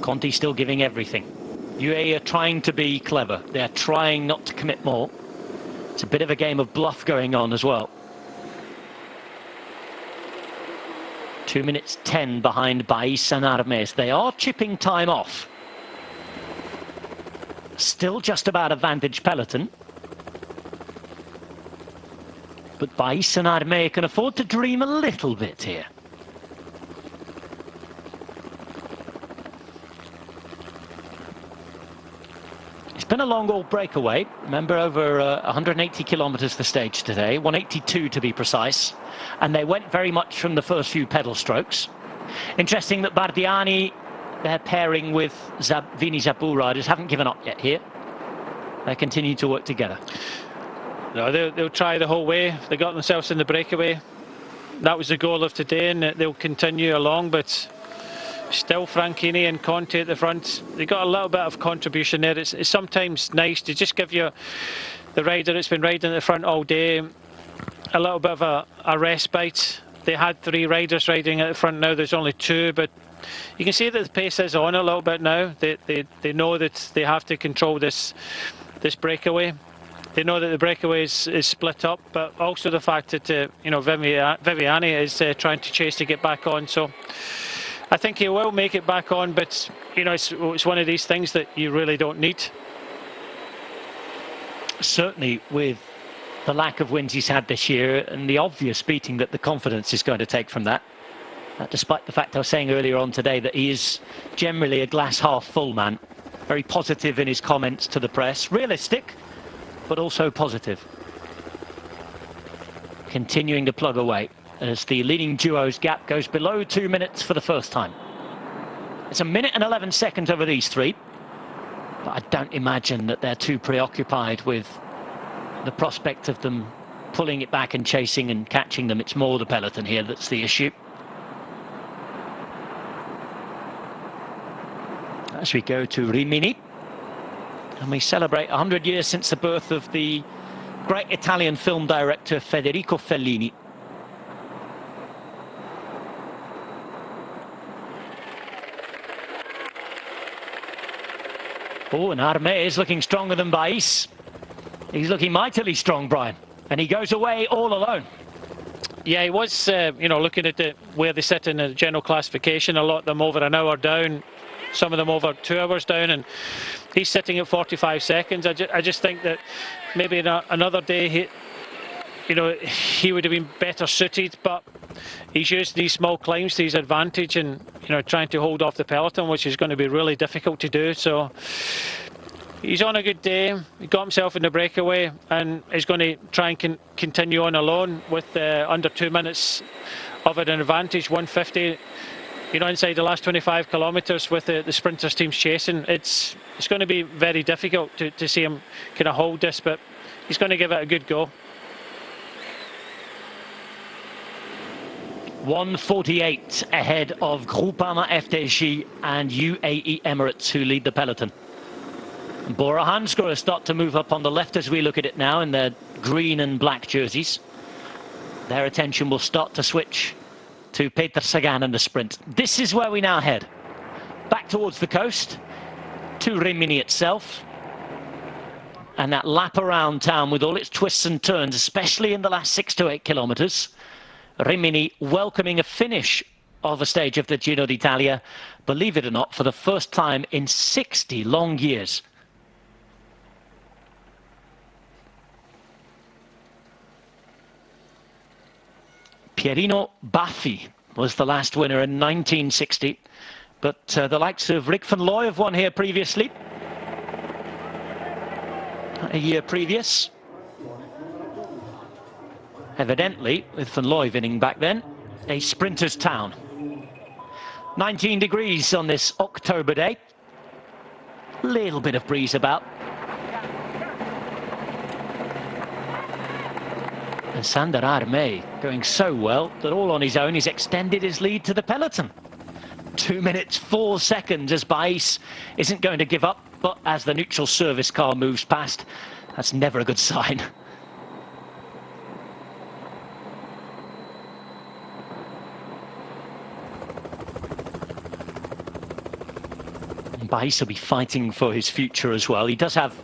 Conti still giving everything. UAE are trying to be clever. They're trying not to commit more. It's a bit of a game of bluff going on as well. 2 minutes 10 behind Baez and Armés. They are chipping time off. Still just about a vantage peloton. But Baez and Armés can afford to dream a little bit here. Been a long old breakaway. Remember, over 180 kilometres the stage today, 182 to be precise, and they went very much from the first few pedal strokes. Interesting that Bardiani their pairing with Vini Zabur riders haven't given up yet here. They continue to work together. No, they'll try the whole way. They got themselves in the breakaway. That was the goal of today, and they'll continue along, but still Franchini and Conte at the front. They got a little bit of contribution there. It's sometimes nice to just give you the rider that's been riding at the front all day a little bit of a respite. They had 3 riders riding at the front, now there's only 2, but you can see that the pace is on a little bit now. They know that they have to control this breakaway. They know that the breakaway is split up, but also the fact that you know, Viviani is trying to chase to get back on. So I think he will make it back on, but you know, it's one of these things that you really don't need. Certainly with the lack of wins he's had this year and the obvious beating that the confidence is going to take from that. Despite the fact I was saying earlier on today that he is generally a glass half full man. Very positive in his comments to the press. Realistic, but also positive. Continuing to plug away as the leading duo's gap goes below 2 minutes for the first time. It's 1 minute and 11 seconds over these 3. But I don't imagine that they're too preoccupied with the prospect of them pulling it back and chasing and catching them. It's more the peloton here that's the issue. As we go to Rimini, and we celebrate 100 years since the birth of the great Italian film director Federico Fellini. Oh, and Armé is looking stronger than Bais. He's looking mightily strong, Brian, and he goes away all alone. Yeah, he was, you know, looking at where they sit in the general classification, a lot of them over an hour down, some of them over 2 hours down, and he's sitting at 45 seconds. I just think that maybe another day, he would have been better suited, but he's used these small climbs to his advantage and, you know, trying to hold off the peloton, which is going to be really difficult to do. So he's on a good day. He got himself in the breakaway and is going to try and continue on alone with under 2 minutes of an advantage, 150. You know, inside the last 25 kilometres with the sprinters teams chasing, it's going to be very difficult to see him kind of hold this, but he's going to give it a good go. 1:48 ahead of Groupama FDJ and UAE Emirates, who lead the peloton. Bora Hansgrohe start to move up on the left as we look at it now in their green and black jerseys. Their attention will start to switch to Peter Sagan and the sprint. This is where we now head. Back towards the coast, to Rimini itself. And that lap around town with all its twists and turns, especially in the last 6 to 8 kilometres. Rimini welcoming a finish of a stage of the Giro d'Italia, believe it or not, for the first time in 60 long years. Pierino Baffi was the last winner in 1960, but the likes of Rick van Looy have won here previously, a year previous. Evidently, with van Looy winning back then, a sprinter's town. 19 degrees on this October day. Little bit of breeze about. And Sander Armé going so well that all on his own he's extended his lead to the peloton. 2 minutes 4 seconds as Bais isn't going to give up, but as the neutral service car moves past, that's never a good sign. Bais will be fighting for his future as well. He does have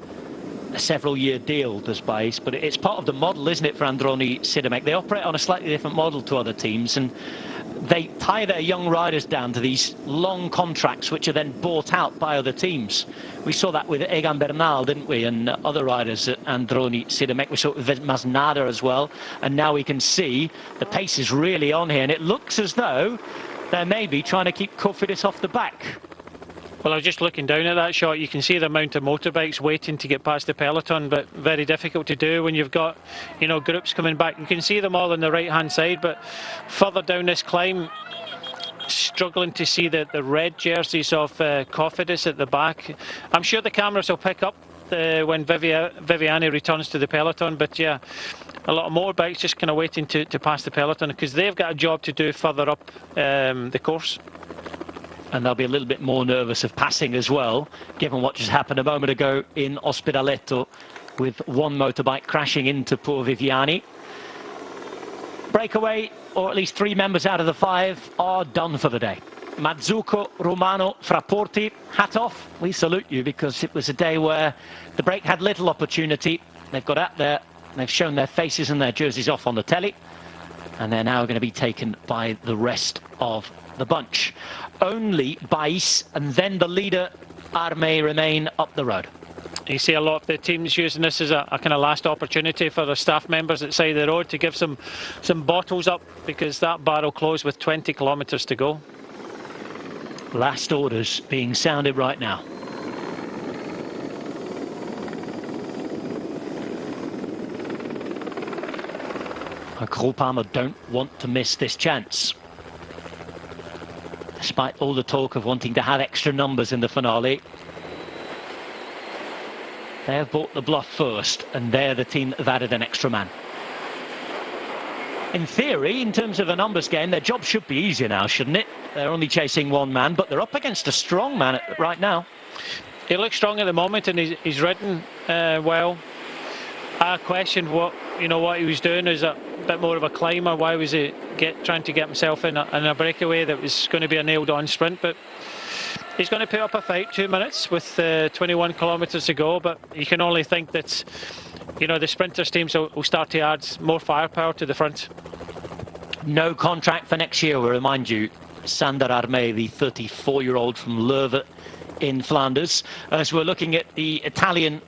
a several-year deal, does Bais, but it's part of the model, isn't it, for Androni Sidamek? They operate on a slightly different model to other teams, and they tie their young riders down to these long contracts, which are then bought out by other teams. We saw that with Egan Bernal, didn't we, and other riders at Androni Sidamek. We saw it with Masnada as well, and now we can see the pace is really on here, and it looks as though they're maybe trying to keep Cofidis off the back. Well, I was just looking down at that shot. You can see the amount of motorbikes waiting to get past the peloton, but very difficult to do when you've got, you know, groups coming back. You can see them all on the right-hand side, but further down this climb, struggling to see the red jerseys of Cofidis at the back. I'm sure the cameras will pick up when Viviani returns to the peloton, but yeah, a lot of motorbikes just kind of waiting to pass the peloton because they've got a job to do further up the course. And they'll be a little bit more nervous of passing as well, given what just happened a moment ago in Ospedaletto with one motorbike crashing into poor Viviani. Breakaway, or at least 3 members out of the 5 are done for the day. Mazzucco, Romano, Fraporti, hat off. We salute you because it was a day where the break had little opportunity. They've got out there, they've shown their faces and their jerseys off on the telly, and they're now going to be taken by the rest of the bunch. Only Bais and then the leader Armé remain up the road. You see a lot of the teams using this as a kind of last opportunity for the staff members at the side of the road to give some bottles up, because that bar will close with 20 kilometres to go. Last orders being sounded right now. Groupama don't want to miss this chance. Despite all the talk of wanting to have extra numbers in the finale, they have bought the bluff first, and they're the team that have added an extra man. In theory, in terms of a numbers game, their job should be easier now, shouldn't it? They're only chasing 1 man, but they're up against a strong man right now. He looks strong at the moment, and he's ridden well. I questioned what he was doing as a bit more of a climber. Why was he trying to get himself in a breakaway that was going to be a nailed-on sprint? But he's going to put up a fight, 2 minutes with 21 kilometres to go. But you can only think that the sprinters teams will start to add more firepower to the front. No contract for next year, we'll remind you. Sander Armé, the 34-year-old from Leuven in Flanders. As we're looking at the Italian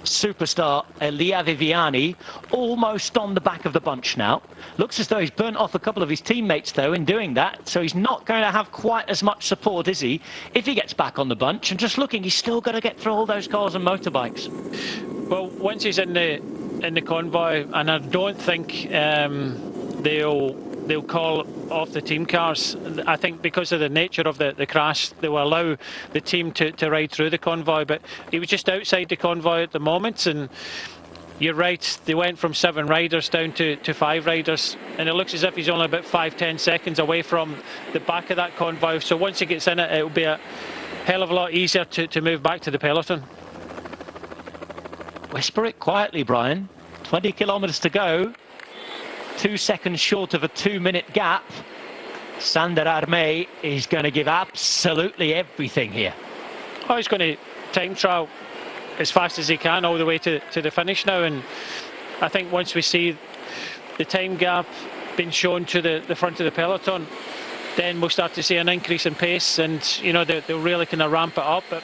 superstar Elia Viviani, almost on the back of the bunch now. Looks as though he's burnt off a couple of his teammates though in doing that, so he's not going to have quite as much support, is he, if he gets back on the bunch? And just looking, he's still got to get through all those cars and motorbikes. Well, once he's in the convoy, and I don't think they'll call off the team cars. I think because of the nature of the crash, they will allow the team to ride through the convoy. But he was just outside the convoy at the moment, and you're right, they went from 7 riders down to 5 riders, and it looks as if he's only about 5-10 seconds away from the back of that convoy. So once he gets in it, it'll be a hell of a lot easier to move back to the peloton. Whisper it quietly, Brian. 20 kilometres to go. 2 seconds short of a 2-minute gap. Sander Armé is going to give absolutely everything here. Oh, he's going to time trial as fast as he can all the way to the finish now, and I think once we see the time gap being shown to the front of the peloton, then we'll start to see an increase in pace, and they'll really kind of ramp it up. But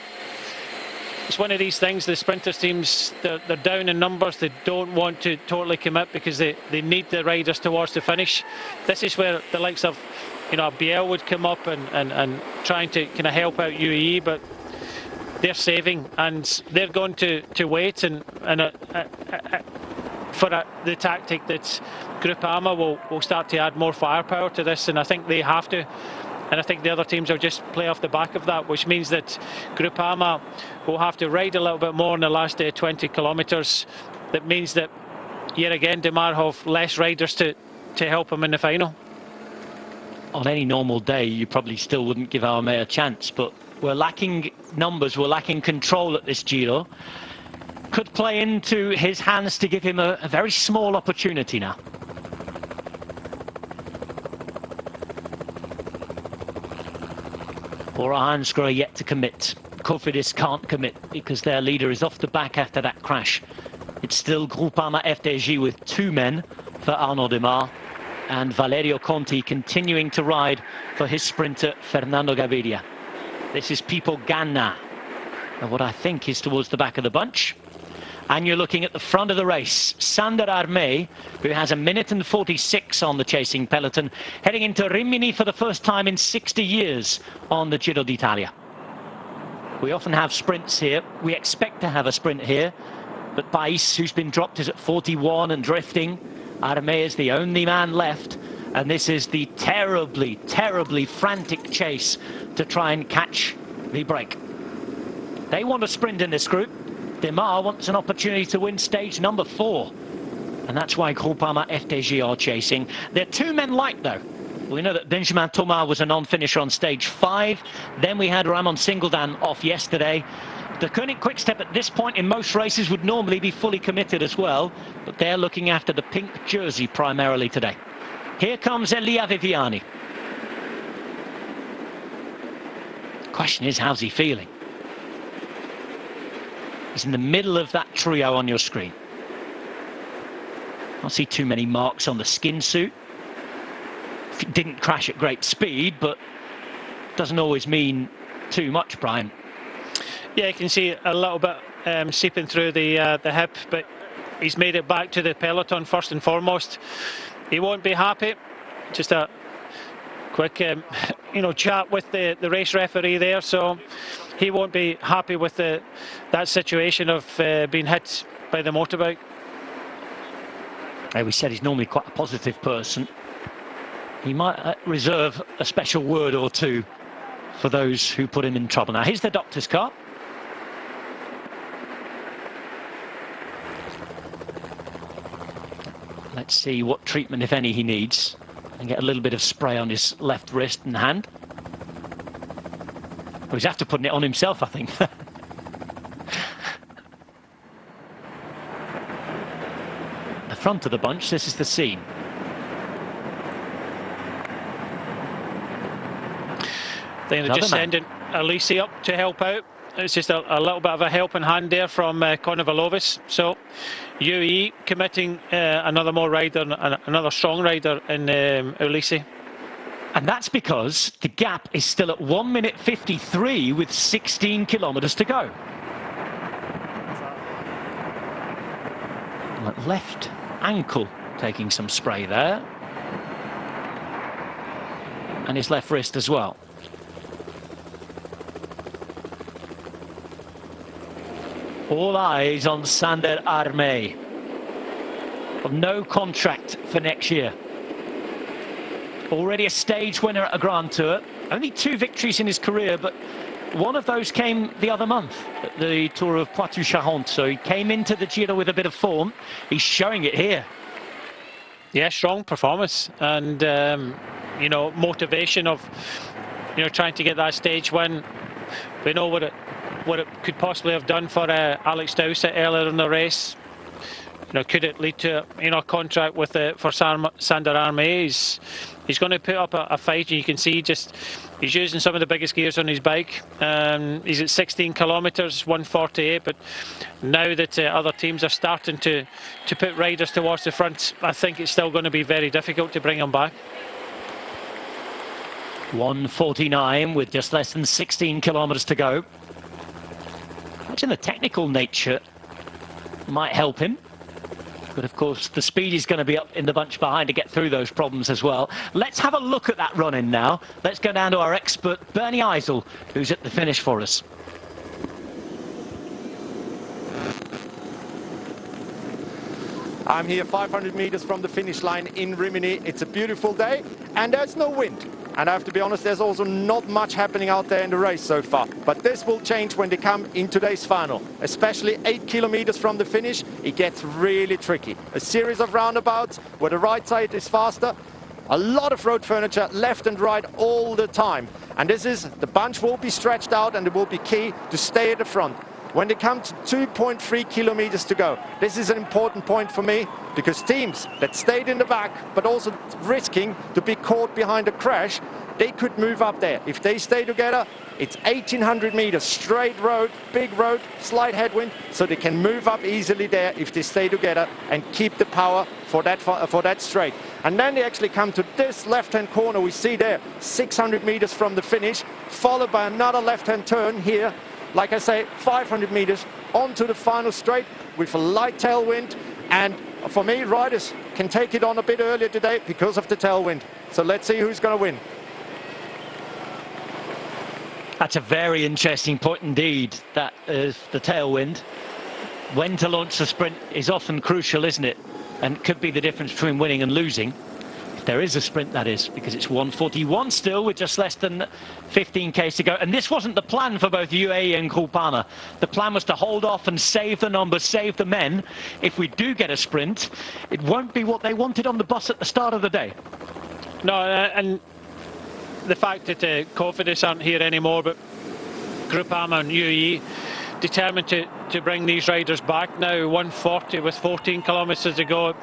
it's one of these things, the sprinters teams, they're down in numbers. They don't want to totally commit because they need the riders towards the finish. This is where the likes of Biel would come up and trying to kind of help out UAE, but they're saving, and they're going to wait for the tactic that Groupama will start to add more firepower to this, and I think they have to. And I think the other teams will just play off the back of that, which means that Groupama will have to ride a little bit more in the last 20 kilometres. That means that, yet again, De Maar have less riders to help him in the final. On any normal day, you probably still wouldn't give Armé a chance, but we're lacking numbers, we're lacking control at this Giro. Could play into his hands to give him a very small opportunity now. Or Hansgrohe yet to commit. Cofidis can't commit because their leader is off the back after that crash. It's still Groupama FDJ with 2 men for Arnaud De Maar, and Valerio Conti continuing to ride for his sprinter Fernando Gaviria. This is Pipo Ganna, and what I think is towards the back of the bunch. And you're looking at the front of the race, Sander Armé, who has 1 minute and 46 on the chasing peloton, heading into Rimini for the first time in 60 years on the Giro d'Italia. We often have sprints here. We expect to have a sprint here, but Bais, who's been dropped, is at 41 and drifting. Armé is the only man left, And this is the terribly, terribly frantic chase to try and catch the break. They want a sprint in this group. Demar wants an opportunity to win stage number 4. And that's why Groupama FDJ are chasing. They're 2 men light, though. We know that Benjamin Thomas was a non-finisher on stage 5. Then we had Ramon Singledan off yesterday. The Koenig Quickstep at this point in most races would normally be fully committed as well, but they're looking after the pink jersey primarily today. Here comes Elia Viviani. Question is, how's he feeling? He's in the middle of that trio on your screen. I don't see too many marks on the skin suit. Didn't crash at great speed, but doesn't always mean too much, Brian. Yeah, you can see a little bit seeping through the hip, but he's made it back to the peloton first and foremost. He won't be happy. Just a quick chat with the race referee there, so he won't be happy with that situation of being hit by the motorbike. We said he's normally quite a positive person. He might reserve a special word or two for those who put him in trouble. Now, here's the doctor's car. Let's see what treatment, if any, he needs. And get a little bit of spray on his left wrist and hand. Well, he's after putting it on himself, I think. The front of the bunch, this is the scene. They're just sending Elise up to help out. It's just a little bit of a helping hand there from Konovalovas. So UE committing another strong rider in Elise. And that's because the gap is still at 1 minute 53 with 16 kilometers to go. Left ankle taking some spray there. And his left wrist as well. All eyes on Sander Armé. No contract for next year. Already a stage winner at a Grand Tour. Only 2 victories in his career, but one of those came the other month at the Tour of Poitou-Charentes. So he came into the Giro with a bit of form. He's showing it here. Yeah, strong performance and motivation of trying to get that stage win. We know what it could possibly have done for Alex Dowsett earlier in the race. Could it lead to a contract with for Sander Armé? He's going to put up a fight. You can see he's using some of the biggest gears on his bike. He's at 16 kilometers, 148. But now that other teams are starting to put riders towards the front, I think it's still going to be very difficult to bring him back. 1:49 with just less than 16 kilometers to go. Imagine the technical nature might help him. But of course, the speed is going to be up in the bunch behind to get through those problems as well. Let's have a look at that run-in now. Let's go down to our expert, Bernie Eisel, who's at the finish for us. I'm here 500 meters from the finish line in Rimini. It's a beautiful day and there's no wind. And I have to be honest, there's also not much happening out there in the race so far. But this will change when they come in today's final. Especially 8 kilometers from the finish, it gets really tricky. A series of roundabouts where the right side is faster. A lot of road furniture left and right all the time. And the bunch will be stretched out and it will be key to stay at the front. When they come to 2.3 kilometers to go, this is an important point for me because teams that stayed in the back but also risking to be caught behind a crash, they could move up there. If they stay together, it's 1,800 meters, straight road, big road, slight headwind, so they can move up easily there if they stay together and keep the power for that straight. And then they actually come to this left-hand corner we see there, 600 meters from the finish, followed by another left-hand turn here. Like I say, 500 meters onto the final straight with a light tailwind. And for me, riders can take it on a bit earlier today because of the tailwind. So let's see who's going to win. That's a very interesting point indeed, that is the tailwind. When to launch the sprint is often crucial, isn't it? And could be the difference between winning and losing. If there is a sprint, that is, because it's 1:41 still with just less than 15Ks to go. And this wasn't the plan for both UAE and Groupama. The plan was to hold off and save the numbers, save the men. If we do get a sprint, it won't be what they wanted on the bus at the start of the day. No, and the fact that Cofidis aren't here anymore, but Groupama and UAE determined to bring these riders back now, 1:40 with 14 kilometres to go.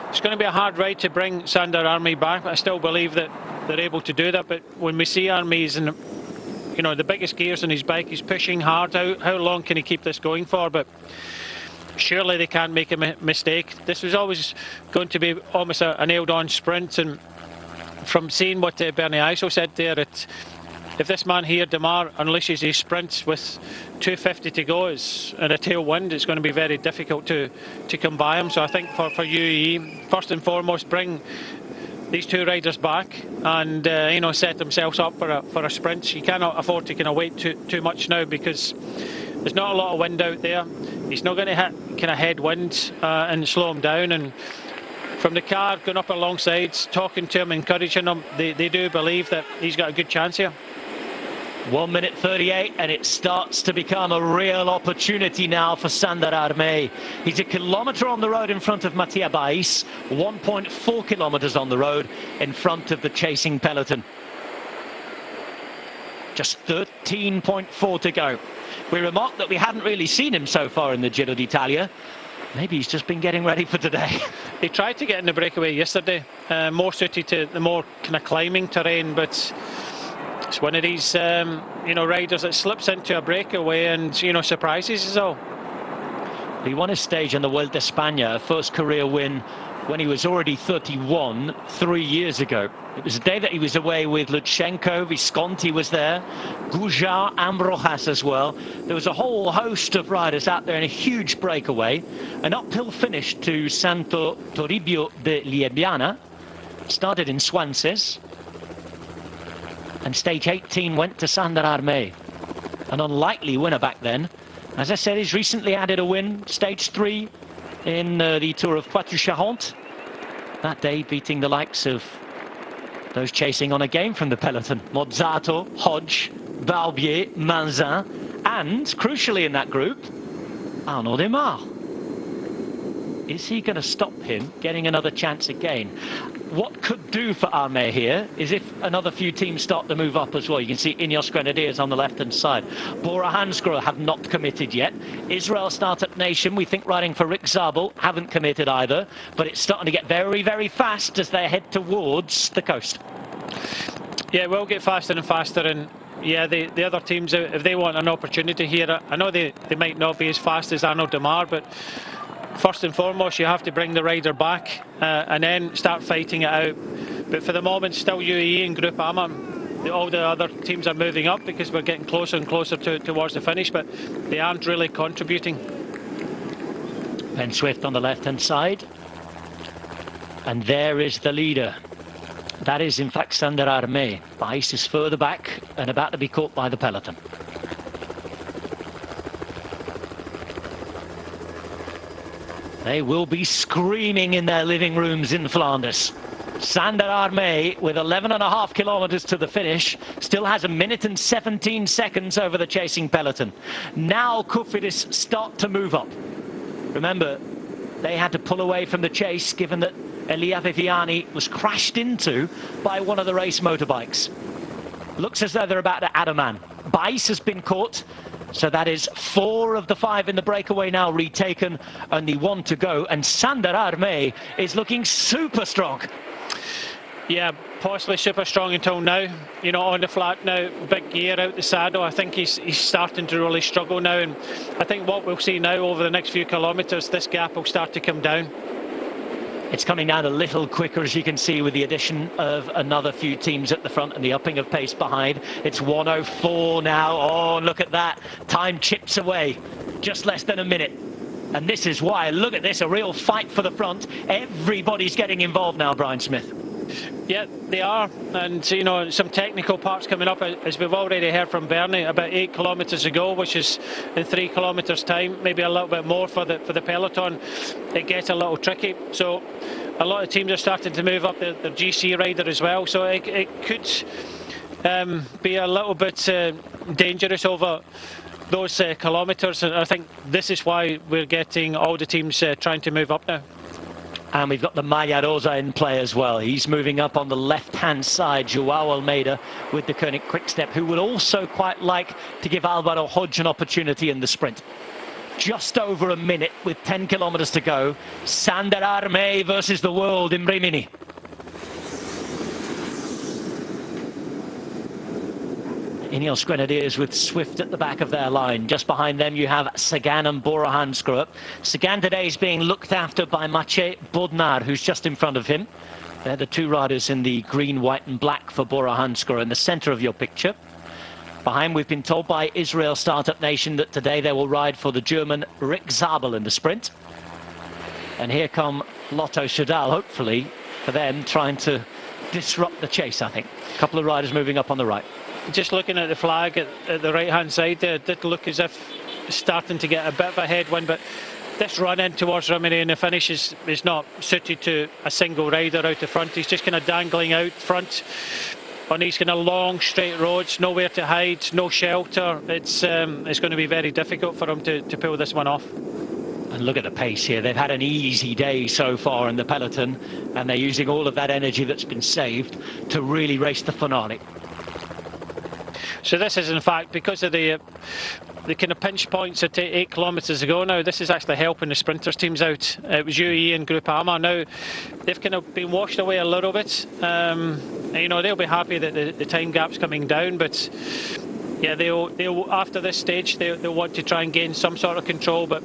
It's going to be a hard ride to bring Sandar Army back. I still believe that they're able to do that, but when we see Army's in, you know, the biggest gears on his bike, he's pushing hard. How long can he keep this going for? But surely they can't make a mistake. This was always going to be almost a nailed-on sprint, and from seeing what Bernie Iso said there, if this man here, Demar, unleashes his sprints with 2:50 to go and a tailwind, it's going to be very difficult to come by him. So I think for UAE, first and foremost, bring these two riders back and you know, set themselves up for a sprint. You cannot afford to kind of wait too much now, because there's not a lot of wind out there. He's not going to hit kind of headwind and slow him down. And from the car, going up alongside, talking to him, encouraging him, they do believe that he's got a good chance here. 1:38, and it starts to become a real opportunity now for Sandar Armé. He's a kilometre on the road in front of Mattia Bais, 1.4 kilometres on the road in front of the chasing peloton. Just 13.4 to go. We remarked that we hadn't really seen him so far in the Giro d'Italia. Maybe he's just been getting ready for today. He tried to get in the breakaway yesterday, more suited to the more kind of climbing terrain, but it's one of these, you know, riders that slips into a breakaway and, you know, surprises us all. He won a stage in the Vuelta a España, a first career win when he was already 31 3 years ago. It was a day that he was away with Lutsenko, Visconti was there, Goujar and Rojas as well. There was a whole host of riders out there in a huge breakaway. An uphill finish to Santo Toribio de Liebiana. Started in Swanses. And stage 18 went to Sandar Armé. An unlikely winner back then. As I said, he's recently added a win, stage 3 in the Tour of Poitou-Charentes. That day beating the likes of those chasing on a game from the peloton. Mozzato, Hodge, Barbier, Manzin, and, crucially in that group, Arnaud Démare. Is he going to stop him getting another chance again? What could do for Armé here is if another few teams start to move up as well. You can see Ineos Grenadiers on the left-hand side. Bora Hansgrohe have not committed yet. Israel Startup Nation, we think riding for Rick Zabel, haven't committed either. But it's starting to get very, very fast as they head towards the coast. Yeah, we'll get faster and faster, and yeah, the other teams, if they want an opportunity here, I know they might not be as fast as Arnaud Démare, but first and foremost, you have to bring the rider back and then start fighting it out. But for the moment, still UAE and Groupama. All the other teams are moving up because we're getting closer and closer towards the finish, but they aren't really contributing. Ben Swift on the left-hand side. And there is the leader. That is, in fact, Sandar Armé. Bais is further back and about to be caught by the peloton. They will be screaming in their living rooms in Flanders. Sandar Armé, with 11.5 kilometres to the finish, still has 1 minute and 17 seconds over the chasing peloton. Now Cofidis start to move up. Remember, they had to pull away from the chase, given that Elia Viviani was crashed into by one of the race motorbikes. Looks as though they're about to add a man. Bais has been caught. So that is 4 of the 5 in the breakaway now retaken, only 1 to go, and Sandar Armé is looking super strong. Yeah, possibly super strong until now. You know, on the flat now, big gear out the saddle. I think he's starting to really struggle now, and I think what we'll see now over the next few kilometres, this gap will start to come down. It's coming down a little quicker, as you can see, with the addition of another few teams at the front and the upping of pace behind. It's 1:04 now. Oh, look at that. Time chips away. Just less than a minute. And this is why, look at this, a real fight for the front. Everybody's getting involved now, Brian Smith. Yeah, they are, and you know, some technical parts coming up, as we've already heard from Bernie, about 8 kilometres ago, which is in 3 kilometres time, maybe a little bit more for the peloton. It gets a little tricky, so a lot of teams are starting to move up their GC rider as well, so it could be a little bit dangerous over those kilometres, and I think this is why we're getting all the teams trying to move up now. And we've got the Maglia Rosa in play as well. He's moving up on the left-hand side, Joao Almeida with the Koenig Quickstep, who would also quite like to give Alvaro Hodge an opportunity in the sprint. Just over a minute with 10 kilometres to go. Sant'Elpidio versus the world in Rimini. Ineos Grenadiers with Swift at the back of their line. Just behind them you have Sagan and Bora Hansgrohe. Sagan today is being looked after by Maciej Bodnar, who's just in front of him. They're the two riders in the green, white and black for Bora Hansgrohe in the centre of your picture. Behind, we've been told by Israel Startup Nation that today they will ride for the German Rick Zabel in the sprint. And here come Lotto Soudal, hopefully for them, trying to disrupt the chase, I think. A couple of riders moving up on the right. Just looking at the flag at the right-hand side there, it did look as if it's starting to get a bit of a headwind, but this run in towards Rimini and the finish is not suited to a single rider out the front. He's just kind of dangling out front on these kind of long straight roads, nowhere to hide, no shelter. It's going to be very difficult for him to pull this one off. And look at the pace here. They've had an easy day so far in the peloton, and they're using all of that energy that's been saved to really race the finale. So this is, in fact, because of the kind of pinch points at 8 kilometres ago now, this is actually helping the sprinters teams out. It was UAE and Groupama. Now they've kind of been washed away a little bit. You know, they'll be happy that the time gap's coming down, but yeah, they'll after this stage they'll want to try and gain some sort of control. But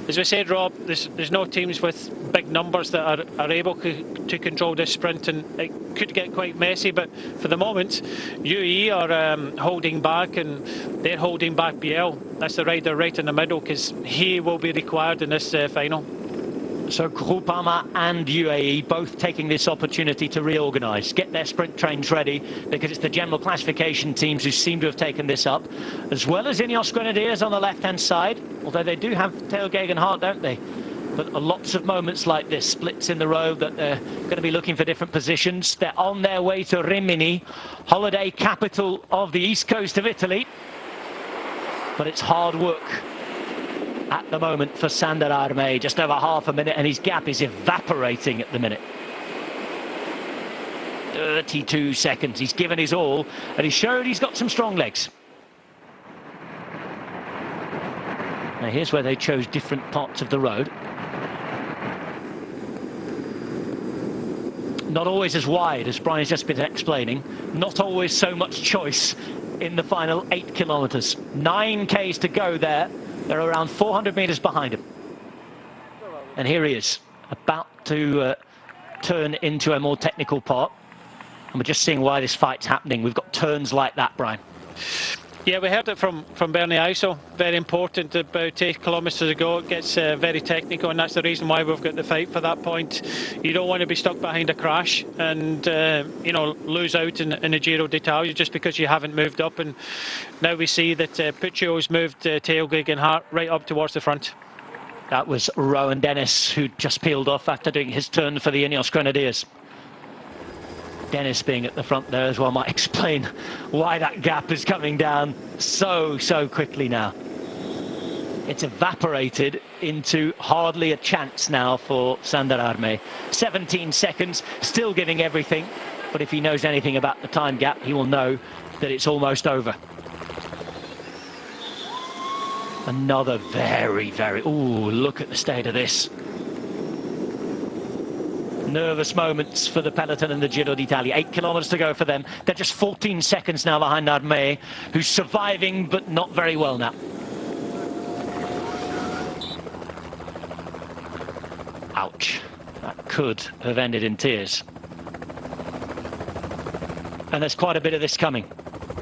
as we said, Rob, there's no teams with big numbers that are able to control this sprint, and it could get quite messy. But for the moment, UAE are holding back, and they're holding back Biel. That's the rider right in the middle, because he will be required in this final. So Groupama and UAE both taking this opportunity to reorganise, get their sprint trains ready, because it's the general classification teams who seem to have taken this up, as well as Ineos Grenadiers on the left-hand side, although they do have Theo Gegenhardt, don't they? But lots of moments like this, splits in the road, that they're going to be looking for different positions. They're on their way to Rimini, holiday capital of the east coast of Italy. But it's hard work at the moment for Sant'Elpidio, just over half a minute, and his gap is evaporating at the minute. 32 seconds. He's given his all, and he showed he's got some strong legs. Now here's where they chose different parts of the road. Not always as wide, as Brian's just been explaining. Not always so much choice in the final 8 kilometres. 9 Ks to go there. They're around 400 metres behind him. And here he is, about to turn into a more technical part. And we're just seeing why this fight's happening. We've got turns like that, Brian. Yeah, we heard it from Bernie Eisel. Very important. About 8 kilometres ago, it gets very technical, and that's the reason why we've got the fight for that point. You don't want to be stuck behind a crash and you know, lose out in the Giro d'Italia just because you haven't moved up. And now we see that Puccio's moved Theo Gegenhardt right up towards the front. That was Rowan Dennis, who just peeled off after doing his turn for the Ineos Grenadiers. Dennis being at the front there as well might explain why that gap is coming down so quickly now. It's evaporated into hardly a chance now for Sant'Elpidio. 17 seconds, still giving everything, but if he knows anything about the time gap, he will know that it's almost over. Another very, ooh, look at the state of this. Nervous moments for the peloton and the Giro d'Italia. 8 kilometres to go for them. They're just 14 seconds now behind Armé, who's surviving but not very well now. Ouch. That could have ended in tears. And there's quite a bit of this coming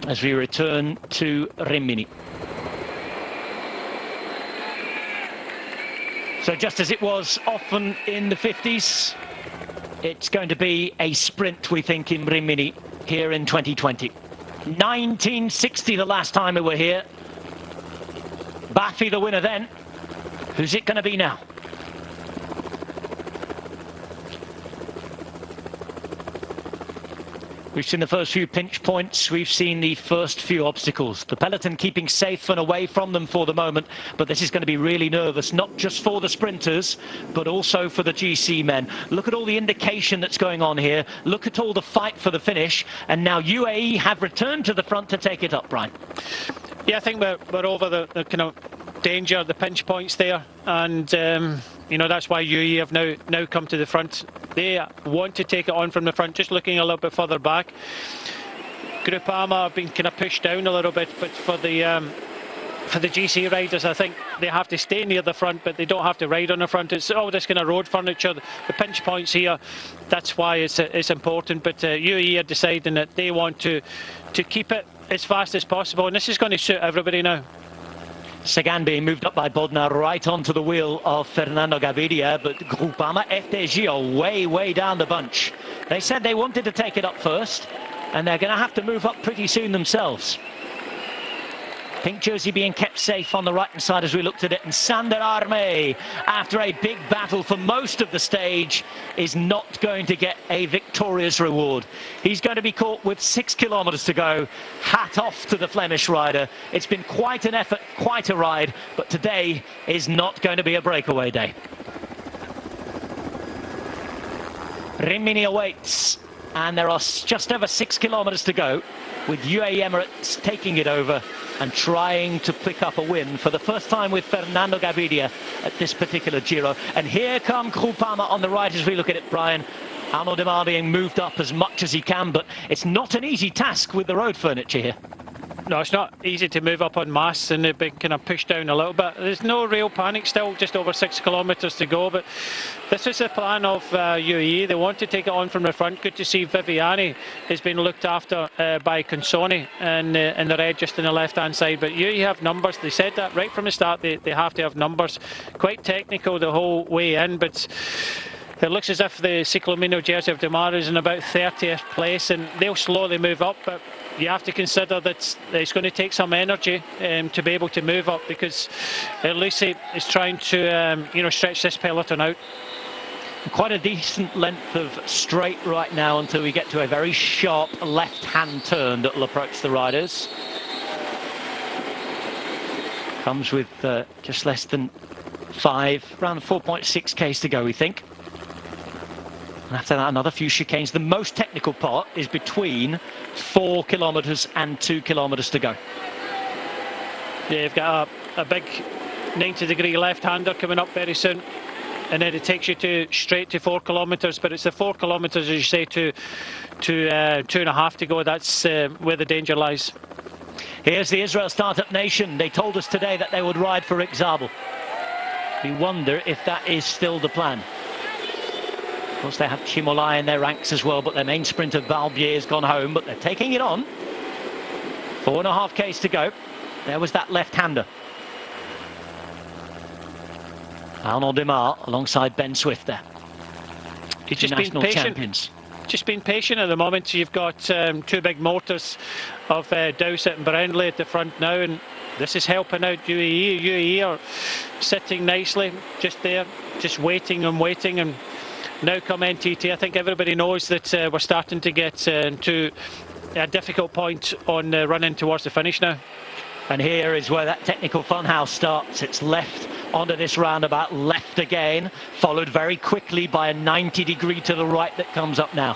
as we return to Rimini. So just as it was often in the 50s, it's going to be a sprint, we think, in Rimini here in 2020. 1960 the last time we were here. Baffy the winner then. Who's it going to be now? We've seen the first few pinch points. We've seen the first few obstacles. The peloton keeping safe and away from them for the moment. But this is going to be really nervous, not just for the sprinters, but also for the GC men. Look at all the indication that's going on here. Look at all the fight for the finish. And now UAE have returned to the front to take it up, Brian. Yeah, I think we're over the kind of danger, the pinch points there. And, you know, that's why UAE have now come to the front. They want to take it on from the front, just looking a little bit further back. Groupama have been kind of pushed down a little bit, but for the GC riders, I think they have to stay near the front, but they don't have to ride on the front. It's all this kind of road furniture, the pinch points here. That's why it's important. But UAE are deciding that they want to keep it as fast as possible, and this is going to suit everybody now. Sagan being moved up by Bodnar right onto the wheel of Fernando Gaviria, but Groupama, FDJ are way down the bunch. They said they wanted to take it up first, and they're going to have to move up pretty soon themselves. Pink jersey being kept safe on the right-hand side as we looked at it, and Sander Arme, after a big battle for most of the stage, is not going to get a victorious reward. He's going to be caught with 6 kilometres to go. Hat off to the Flemish rider. It's been quite an effort, quite a ride, but today is not going to be a breakaway day. Rimini awaits, and there are just over 6 kilometres to go, with UAE Emirates taking it over and trying to pick up a win for the first time with Fernando Gaviria at this particular Giro. And here come Groupama on the right as we look at it, Brian. Arnaud Demar being moved up as much as he can, but it's not an easy task with the road furniture here. No, it's not easy to move up on mass, and they've been kind of pushed down a little bit. There's no real panic, still just over 6 kilometres to go, but this is the plan of UAE. They want to take it on from the front. Good to see Viviani has been looked after by Consoni in the red just on the left-hand side. But UAE have numbers. They said that right from the start. They have to have numbers. Quite technical the whole way in, but it looks as if the Ciclamino jersey of Demar is in about 30th place, and they'll slowly move up, but you have to consider that it's going to take some energy to be able to move up, because Lucy is trying to you know, stretch this peloton out. Quite a decent length of straight right now until we get to a very sharp left-hand turn that will approach the riders. Comes with just less than 5, around 4.6 k's to go, we think. And after that, another few chicanes. The most technical part is between 4 kilometres and 2 kilometres to go. Yeah, you've got a big 90-degree left-hander coming up very soon, and then it takes you straight to 4 kilometres. But it's the 4 kilometres, as you say, to 2.5 to go. That's where the danger lies. Here's the Israel Startup Nation. They told us today that they would ride for Rick Zabel. We wonder if that is still the plan. Of course, they have Chimolai in their ranks as well, but their main sprinter, Valbier, has gone home, but they're taking it on. 4.5 k's to go. There was that left-hander. Arnaud Demar alongside Ben Swift there. He's just been patient. Champions. Just been patient at the moment. You've got 2 big motors of Dowsett and Brendley at the front now, and this is helping out UAE. UAE are sitting nicely just there, just waiting and waiting, and now come NTT. I think everybody knows that we're starting to get to a difficult point on running towards the finish now. And here is where that technical funhouse starts. It's left onto this roundabout, left again, followed very quickly by a 90-degree to the right that comes up now.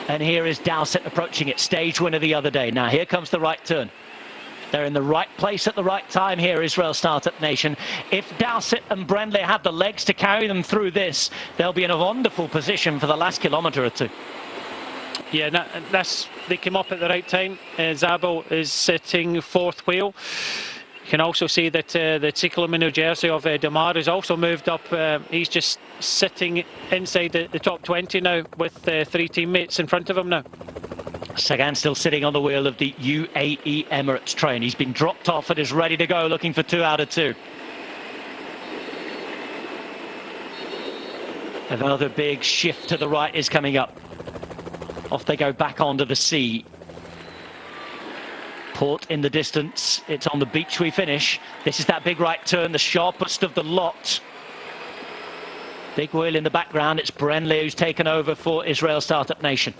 And here is Dowsett approaching it, stage winner the other day. Now here comes the right turn. They're in the right place at the right time here, Israel Startup Nation. If Dowsett and Brendley have the legs to carry them through this, they'll be in a wonderful position for the last kilometre or two. Yeah, they came up at the right time. Zabel is sitting 4th wheel. You can also see that the Ciclamino jersey of Demar has also moved up. He's just sitting inside the top 20 now with 3 teammates in front of him now. Sagan still sitting on the wheel of the UAE Emirates train. He's been dropped off and is ready to go, looking for 2 out of 2. Another big shift to the right is coming up. Off they go back onto the sea. Port in the distance. It's on the beach we finish. This is that big right turn, the sharpest of the lot. Big wheel in the background. It's Brendley who's taken over for Israel Startup Nation.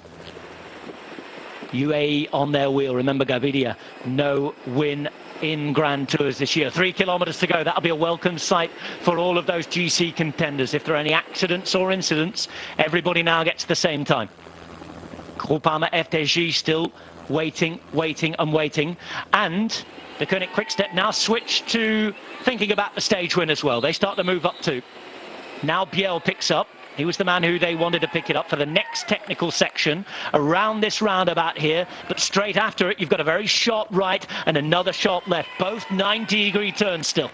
UAE on their wheel. Remember, Gaviria, no win in Grand Tours this year. 3 kilometers to go. That'll be a welcome sight for all of those GC contenders. If there are any accidents or incidents, everybody now gets the same time. Groupama FDJ still waiting and waiting. And the Koenig Quickstep now switch to thinking about the stage win as well. They start to move up too. Now Biel picks up. He was the man who they wanted to pick it up for the next technical section around this roundabout here. But straight after it, you've got a very sharp right and another sharp left. Both 90-degree turns still.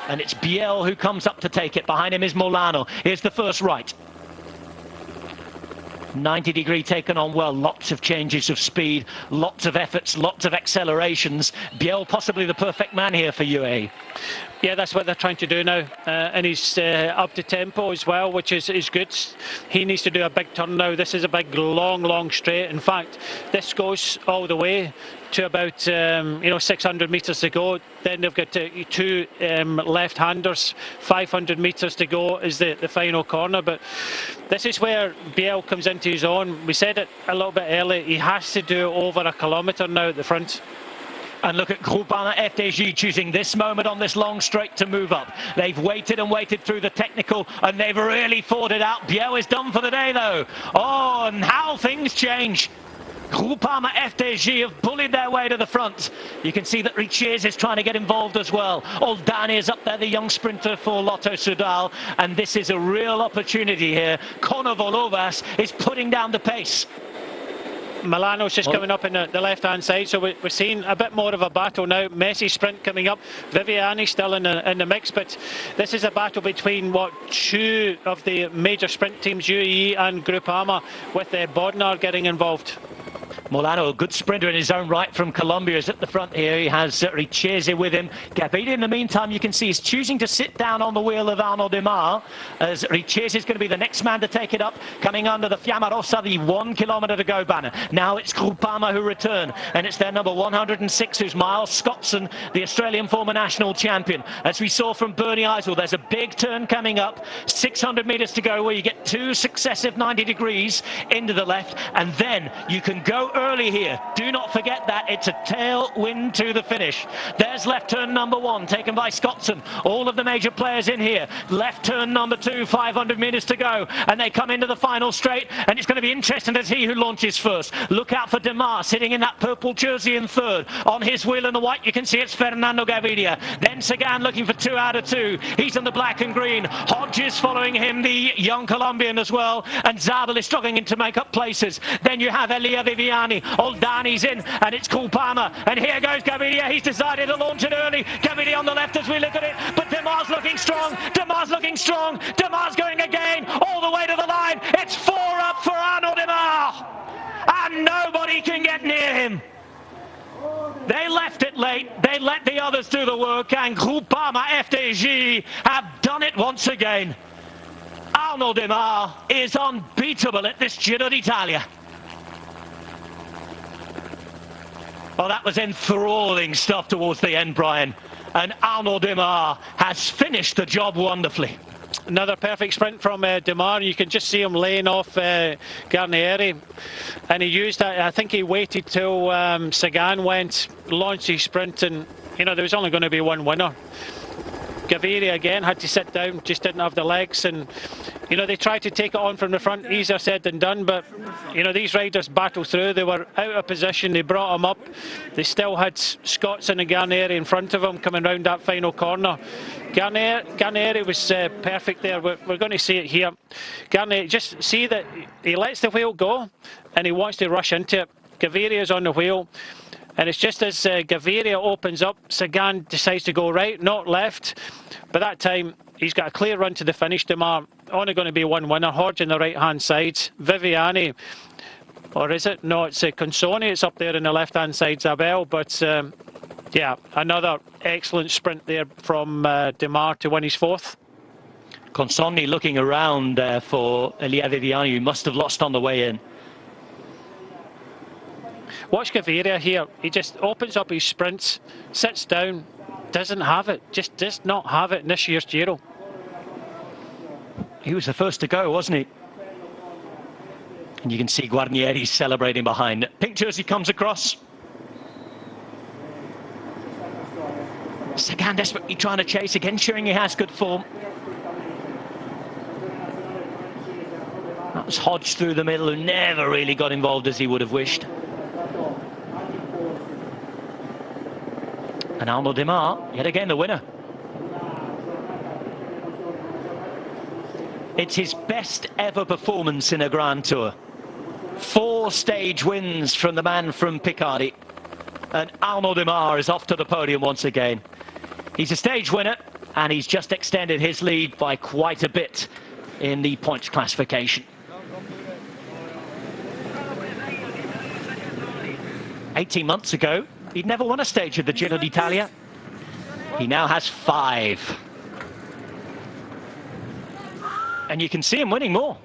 And it's Biel who comes up to take it. Behind him is Molano. Here's the first right. 90-degree taken on well. Lots of changes of speed, lots of efforts, lots of accelerations. Biel possibly the perfect man here for UAE. Yeah, that's what they're trying to do now, and he's up to tempo as well, which is good. He needs to do a big turn now. This is a big, long straight. In fact, this goes all the way to about 600 meters to go. Then they've got two left-handers. 500 meters to go is the final corner. But this is where Biel comes into his own. We said it a little bit earlier. He has to do over a kilometre now at the front. And look at Groupama FDJ choosing this moment on this long straight to move up. They've waited and waited through the technical, and they've really fought it out. Biel is done for the day, though. Oh, and how things change. Groupama FDJ have bullied their way to the front. You can see that Richies is trying to get involved as well. Oldani is up there, the young sprinter for Lotto Soudal. And this is a real opportunity here. Konovolovas is putting down the pace. Milano's just coming up in the left-hand side, so we're seeing a bit more of a battle now. Messi sprint coming up, Viviani still in the mix, but this is a battle between two of the major sprint teams, UAE and Groupama, with Bodnar getting involved. Molano, a good sprinter in his own right from Colombia, is at the front here. He has Richies with him. Gaviria, in the meantime, you can see is choosing to sit down on the wheel of Arnaud Demar, as Richies is going to be the next man to take it up, coming under the Fiamma Rossa, the 1 kilometre to go banner. Now it's Groupama who return, and it's their number 106, who's Miles Scottson, the Australian former national champion. As we saw from Bernie Eisel, there's a big turn coming up, 600 metres to go, where you get 2 successive 90 degrees into the left, and then you can go early here. Do not forget that it's a tailwind to the finish. There's left turn number 1 taken by Scottson. All of the major players in here. Left turn number 2, 500 metres to go, and they come into the final straight, and it's going to be interesting to see who launches first. Look out for Demar sitting in that purple jersey in third. On his wheel in the white, you can see it's Fernando Gaviria. Then Sagan looking for 2 out of 2. He's in the black and green. Hodges following him, the young Colombian as well, and Zabel is struggling to make up places. Then you have Elia Viviani. Oldani's in, and it's Groupama, and here goes Gaviria. He's decided to launch it early. Gaviria on the left as we look at it, but Demar's looking strong. Demar's going again all the way to the line. It's 4 up for Arnaud Demar, and nobody can get near him. They left it late. They let the others do the work, and Groupama FDJ have done it once again. Arnaud Demar is unbeatable at this Giro d'Italia. Well, that was enthralling stuff towards the end, Brian. And Arnaud Demar has finished the job wonderfully. Another perfect sprint from Demar. You can just see him laying off Garnieri. And he used that. I think he waited till Sagan went, launched his sprint, and, there was only going to be one winner. Gaviria again had to sit down, just didn't have the legs, and they tried to take it on from the front, easier said than done, but these riders battled through. They were out of position, they brought him up, they still had Scottson and Garnieri in front of him coming round that final corner. Garnieri was perfect there. We're going to see it here. Garnieri, just see that he lets the wheel go and he wants to rush into it. Gaviria is on the wheel. And it's just as Gaviria opens up, Sagan decides to go right, not left. But that time, he's got a clear run to the finish. Demar, only going to be one winner. Hodge on the right-hand side. Viviani, or is it? No, it's Consoni. It's up there on the left-hand side, Zabel. But, yeah, another excellent sprint there from Demar to win his 4th. Consoni looking around for Elia Viviani, who must have lost on the way in. Watch Gaviria here. He just opens up his sprints, sits down, doesn't have it. Just does not have it in this year's Giro. He was the first to go, wasn't he? And you can see Guarnieri celebrating behind. Pink jersey comes across. Sagan desperately trying to chase again, showing he has good form. That was Hodge through the middle, who never really got involved as he would have wished. And Arnaud Démare, yet again the winner. It's his best ever performance in a Grand Tour. 4 stage wins from the man from Picardy. And Arnaud Démare is off to the podium once again. He's a stage winner, and he's just extended his lead by quite a bit in the points classification. 18 months ago, he'd never won a stage of the Giro d'Italia. He now has 5. And you can see him winning more.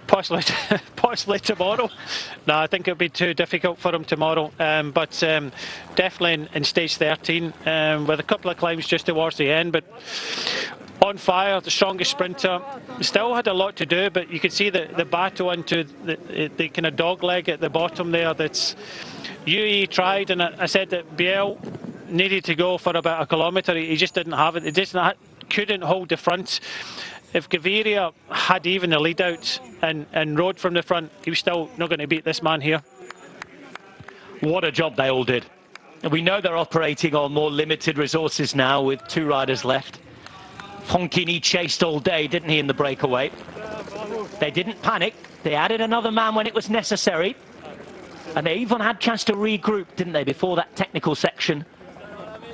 Possibly tomorrow. No, I think it'll be too difficult for him tomorrow. But definitely in stage 13, with a couple of climbs just towards the end. But on fire, the strongest sprinter. Still had a lot to do, but you could see the battle into the kind of dog leg at the bottom there. That's UE tried, and I said that Biel needed to go for about a kilometre. He just didn't have it. He just couldn't hold the front. If Gaviria had even the lead out and rode from the front, he was still not going to beat this man here. What a job they all did. And we know they're operating on more limited resources now with 2 riders left. Fonchini chased all day, didn't he, in the breakaway? They didn't panic. They added another man when it was necessary. And they even had a chance to regroup, didn't they, before that technical section,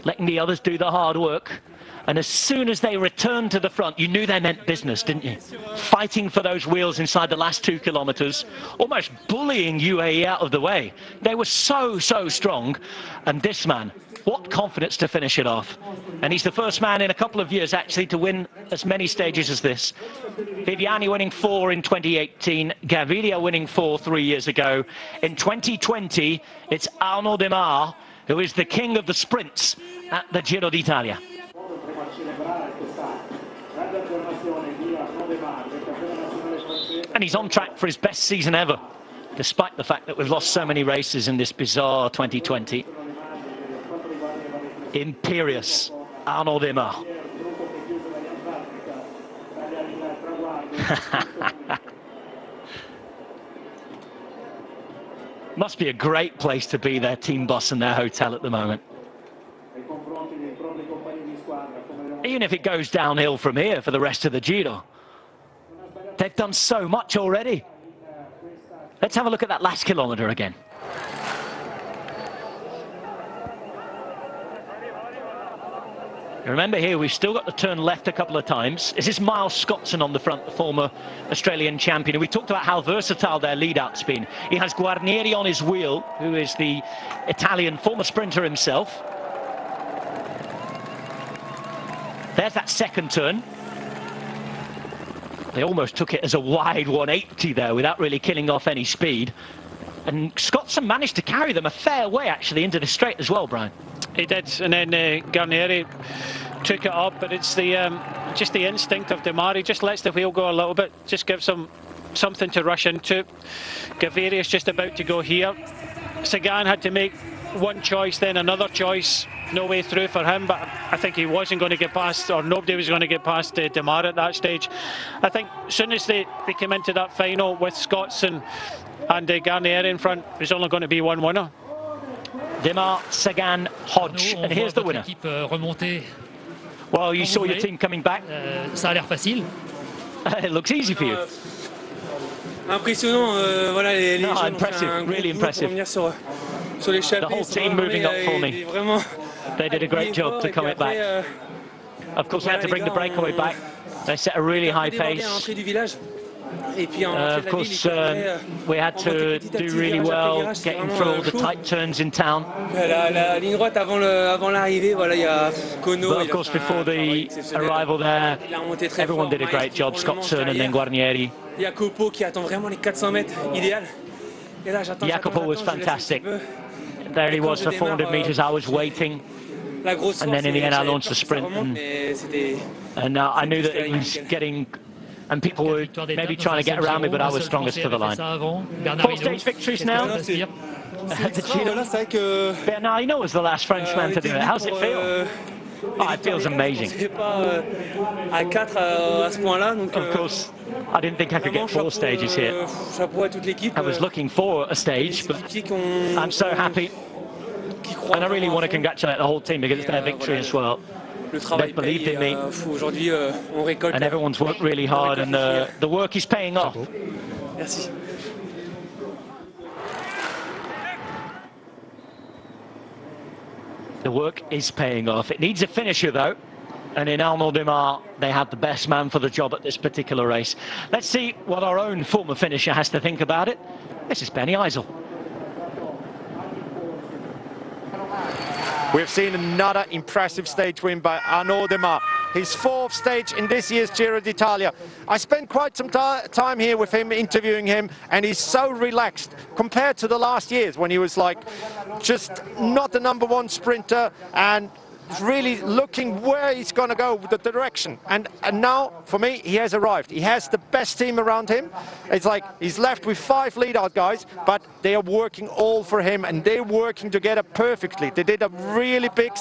letting the others do the hard work. And as soon as they returned to the front, you knew they meant business, didn't you? Fighting for those wheels inside the last 2 kilometres, almost bullying UAE out of the way. They were so strong. And this man, what confidence to finish it off. And he's the first man in a couple of years, actually, to win as many stages as this. Viviani winning 4 in 2018, Gaviria winning 4 3 years ago. In 2020, it's Arnaud Démare, who is the king of the sprints at the Giro d'Italia. And he's on track for his best season ever, despite the fact that we've lost so many races in this bizarre 2020. Imperious Arnaud Démare. Must be a great place to be, their team bus and their hotel at the moment. Even if it goes downhill from here for the rest of the Giro. They've done so much already. Let's have a look at that last kilometre again. Remember here, we've still got to turn left a couple of times. This is Miles Scottson on the front, the former Australian champion. And we talked about how versatile their lead-out's been. He has Guarnieri on his wheel, who is the Italian former sprinter himself. There's that second turn. They almost took it as a wide 180 there without really killing off any speed. And Scottson managed to carry them a fair way, actually, into the straight as well, Brian. He did, and then Guarnieri took it up, but it's the just the instinct of Démare. He just lets the wheel go a little bit, just gives him something to rush into. Gaviria is just about to go here. Sagan had to make one choice, then another choice. No way through for him, but I think he wasn't going to get past, or nobody was going to get past Démare at that stage. I think as soon as they came into that final with Scottson and Guarnieri in front, there's only going to be one winner. Démare, Sagan, Hodge, and here's the winner. Well, you saw your team coming back. Ça a l'air facile. It looks easy for you. Impressionnant, voilà, les gens impressive, really impressive. The whole team moving up for me. They did a great job to come it back. Of course, we had to bring the breakaway back. They set a really high pace. Of course, we had to do really well getting through all the tight turns in town. But of course, before the arrival there, everyone did a great job. Scottson and then Guarnieri. Jacopo was fantastic. There he was for 400 metres. I was waiting. And then in the end, I launched the sprint. And I knew that it was getting and people were maybe trying to get around me, but I was strongest to the line. 4 stage victories now. Bernardino was the last Frenchman to do it. How's it feel? Oh, it feels amazing. Of course, I didn't think I could get 4 stages here. I was looking for a stage, but I'm so happy. And I really want to congratulate the whole team because it's their victory as well. They believed in me, and everyone's worked really hard, and the work is paying off. The work is paying off. It needs a finisher, though. And in Arnaud Démare, they had the best man for the job at this particular race. Let's see what our own former finisher has to think about it. This is Benny Eisel. We've seen another impressive stage win by Arnaud Démare. His 4th stage in this year's Giro d'Italia. I spent quite some time here with him, interviewing him, and he's so relaxed compared to the last years when he was like just not the #1 sprinter and really looking where he's going to go with the direction. And now, for me, he has arrived. He has the best team around him. It's like he's left with 5 lead-out guys, but they are working all for him, and they're working together perfectly. They did a really big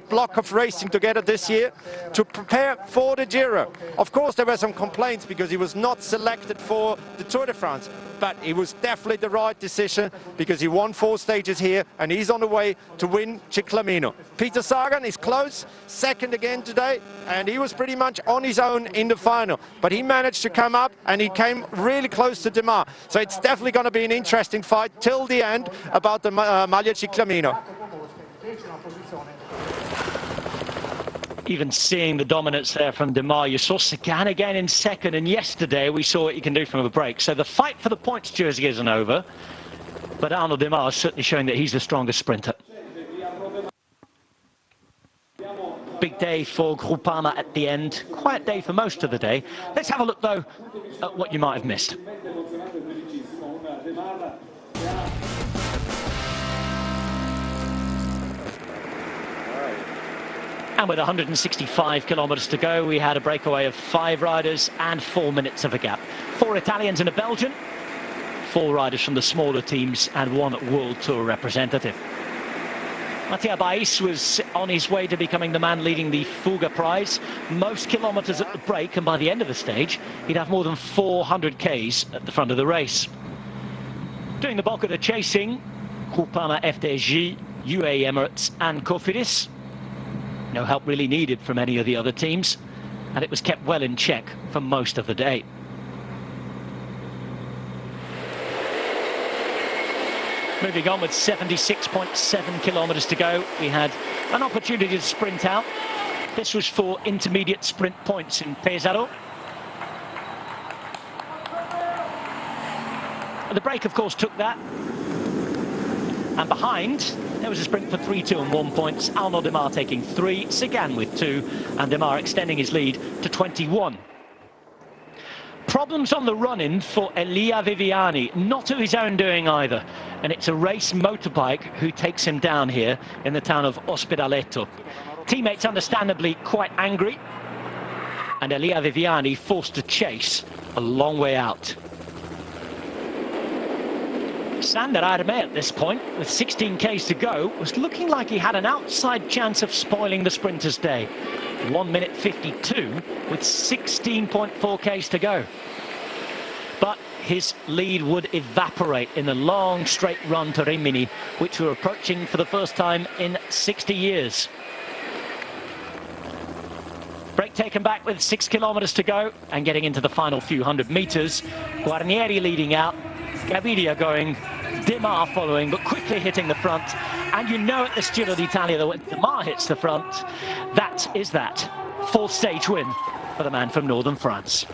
block of racing together this year to prepare for the Giro. Of course, there were some complaints because he was not selected for the Tour de France, but it was definitely the right decision because he won 4 stages here, and he's on the way to win Ciclamino. Peter Sagan is close, 2nd again today, and he was pretty much on his own in the final. But he managed to come up, and he came really close to Démare. So it's definitely going to be an interesting fight till the end about the Maglia Ciclamino. Even seeing the dominance there from Démare, you saw Sagan again in 2nd, and yesterday we saw what he can do from a break. So the fight for the points jersey isn't over, but Arnaud Démare is certainly showing that he's the strongest sprinter. Big day for Groupama at the end. Quiet day for most of the day. Let's have a look, though, at what you might have missed. And with 165 kilometers to go, we had a breakaway of 5 riders and 4 minutes of a gap. 4 Italians and a Belgian, 4 riders from the smaller teams, and 1 World Tour representative. Mattia Bais was on his way to becoming the man leading the Fuga prize. Most kilometers at the break, and by the end of the stage, he'd have more than 400 Ks at the front of the race. Doing the bulk of the chasing, Groupama FDJ, UAE Emirates and Cofidis. No help really needed from any of the other teams, and it was kept well in check for most of the day. Moving on with 76.7 kilometers to go, we had an opportunity to sprint out. This was for intermediate sprint points in Pesaro. The break, of course, took that. And behind, there was a sprint for 3, 2 and 1 points. Arnaud Démare taking 3, Sagan with 2, and Démare extending his lead to 21. Problems on the run-in for Elia Viviani, not of his own doing either. And it's a race motorbike who takes him down here in the town of Ospedaletto. Teammates understandably quite angry, and Elia Viviani forced to chase a long way out. Sander Arme at this point, with 16 Ks to go, was looking like he had an outside chance of spoiling the sprinter's day. 1 minute 52 with 16.4 Ks to go. But his lead would evaporate in the long straight run to Rimini, which we're approaching for the first time in 60 years. Break taken back with 6 kilometers to go and getting into the final few hundred meters. Guarnieri leading out, Gaviria going, Démare following, but quickly hitting the front. And you know at this Giro d'Italia that when Démare hits the front, that is that. 4th stage win for the man from northern France.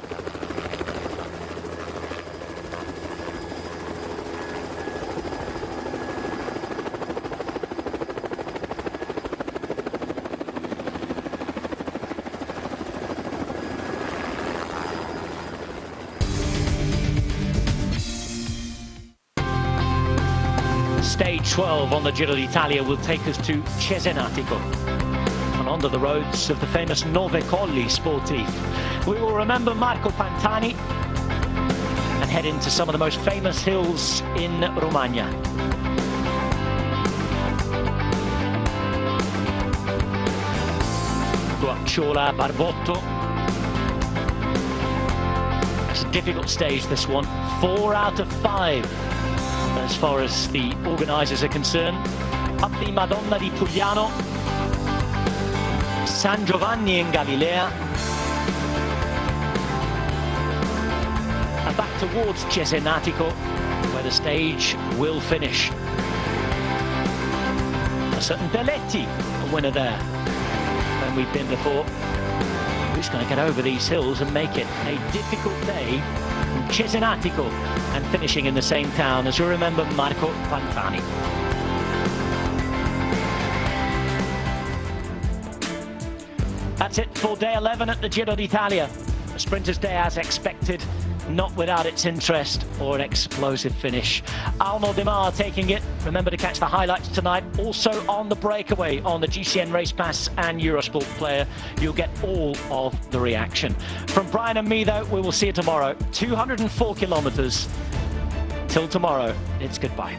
Stage 12 on the Giro d'Italia will take us to Cesenatico and onto the roads of the famous Nove Colli Sportif. We will remember Marco Pantani and head into some of the most famous hills in Romagna. Guacciola, Barbotto. It's a difficult stage, this one. 4 out of 5 as far as the organisers are concerned. Up the Madonna di Pugliano, San Giovanni in Galilea, and back towards Cesenatico, where the stage will finish. A certain Belletti, a winner there. When we've been before. Who's going to get over these hills and make it a difficult day from Cesenatico and finishing in the same town as you remember Marco Pantani. That's it for day 11 at the Giro d'Italia. A sprinter's day as expected, not without its interest or an explosive finish. Arnaud Demar taking it. Remember to catch the highlights tonight. Also on the breakaway on the GCN Race Pass and Eurosport Player. You'll get all of the reaction. From Brian and me, though, we will see you tomorrow. 204 kilometres. Till tomorrow, it's goodbye.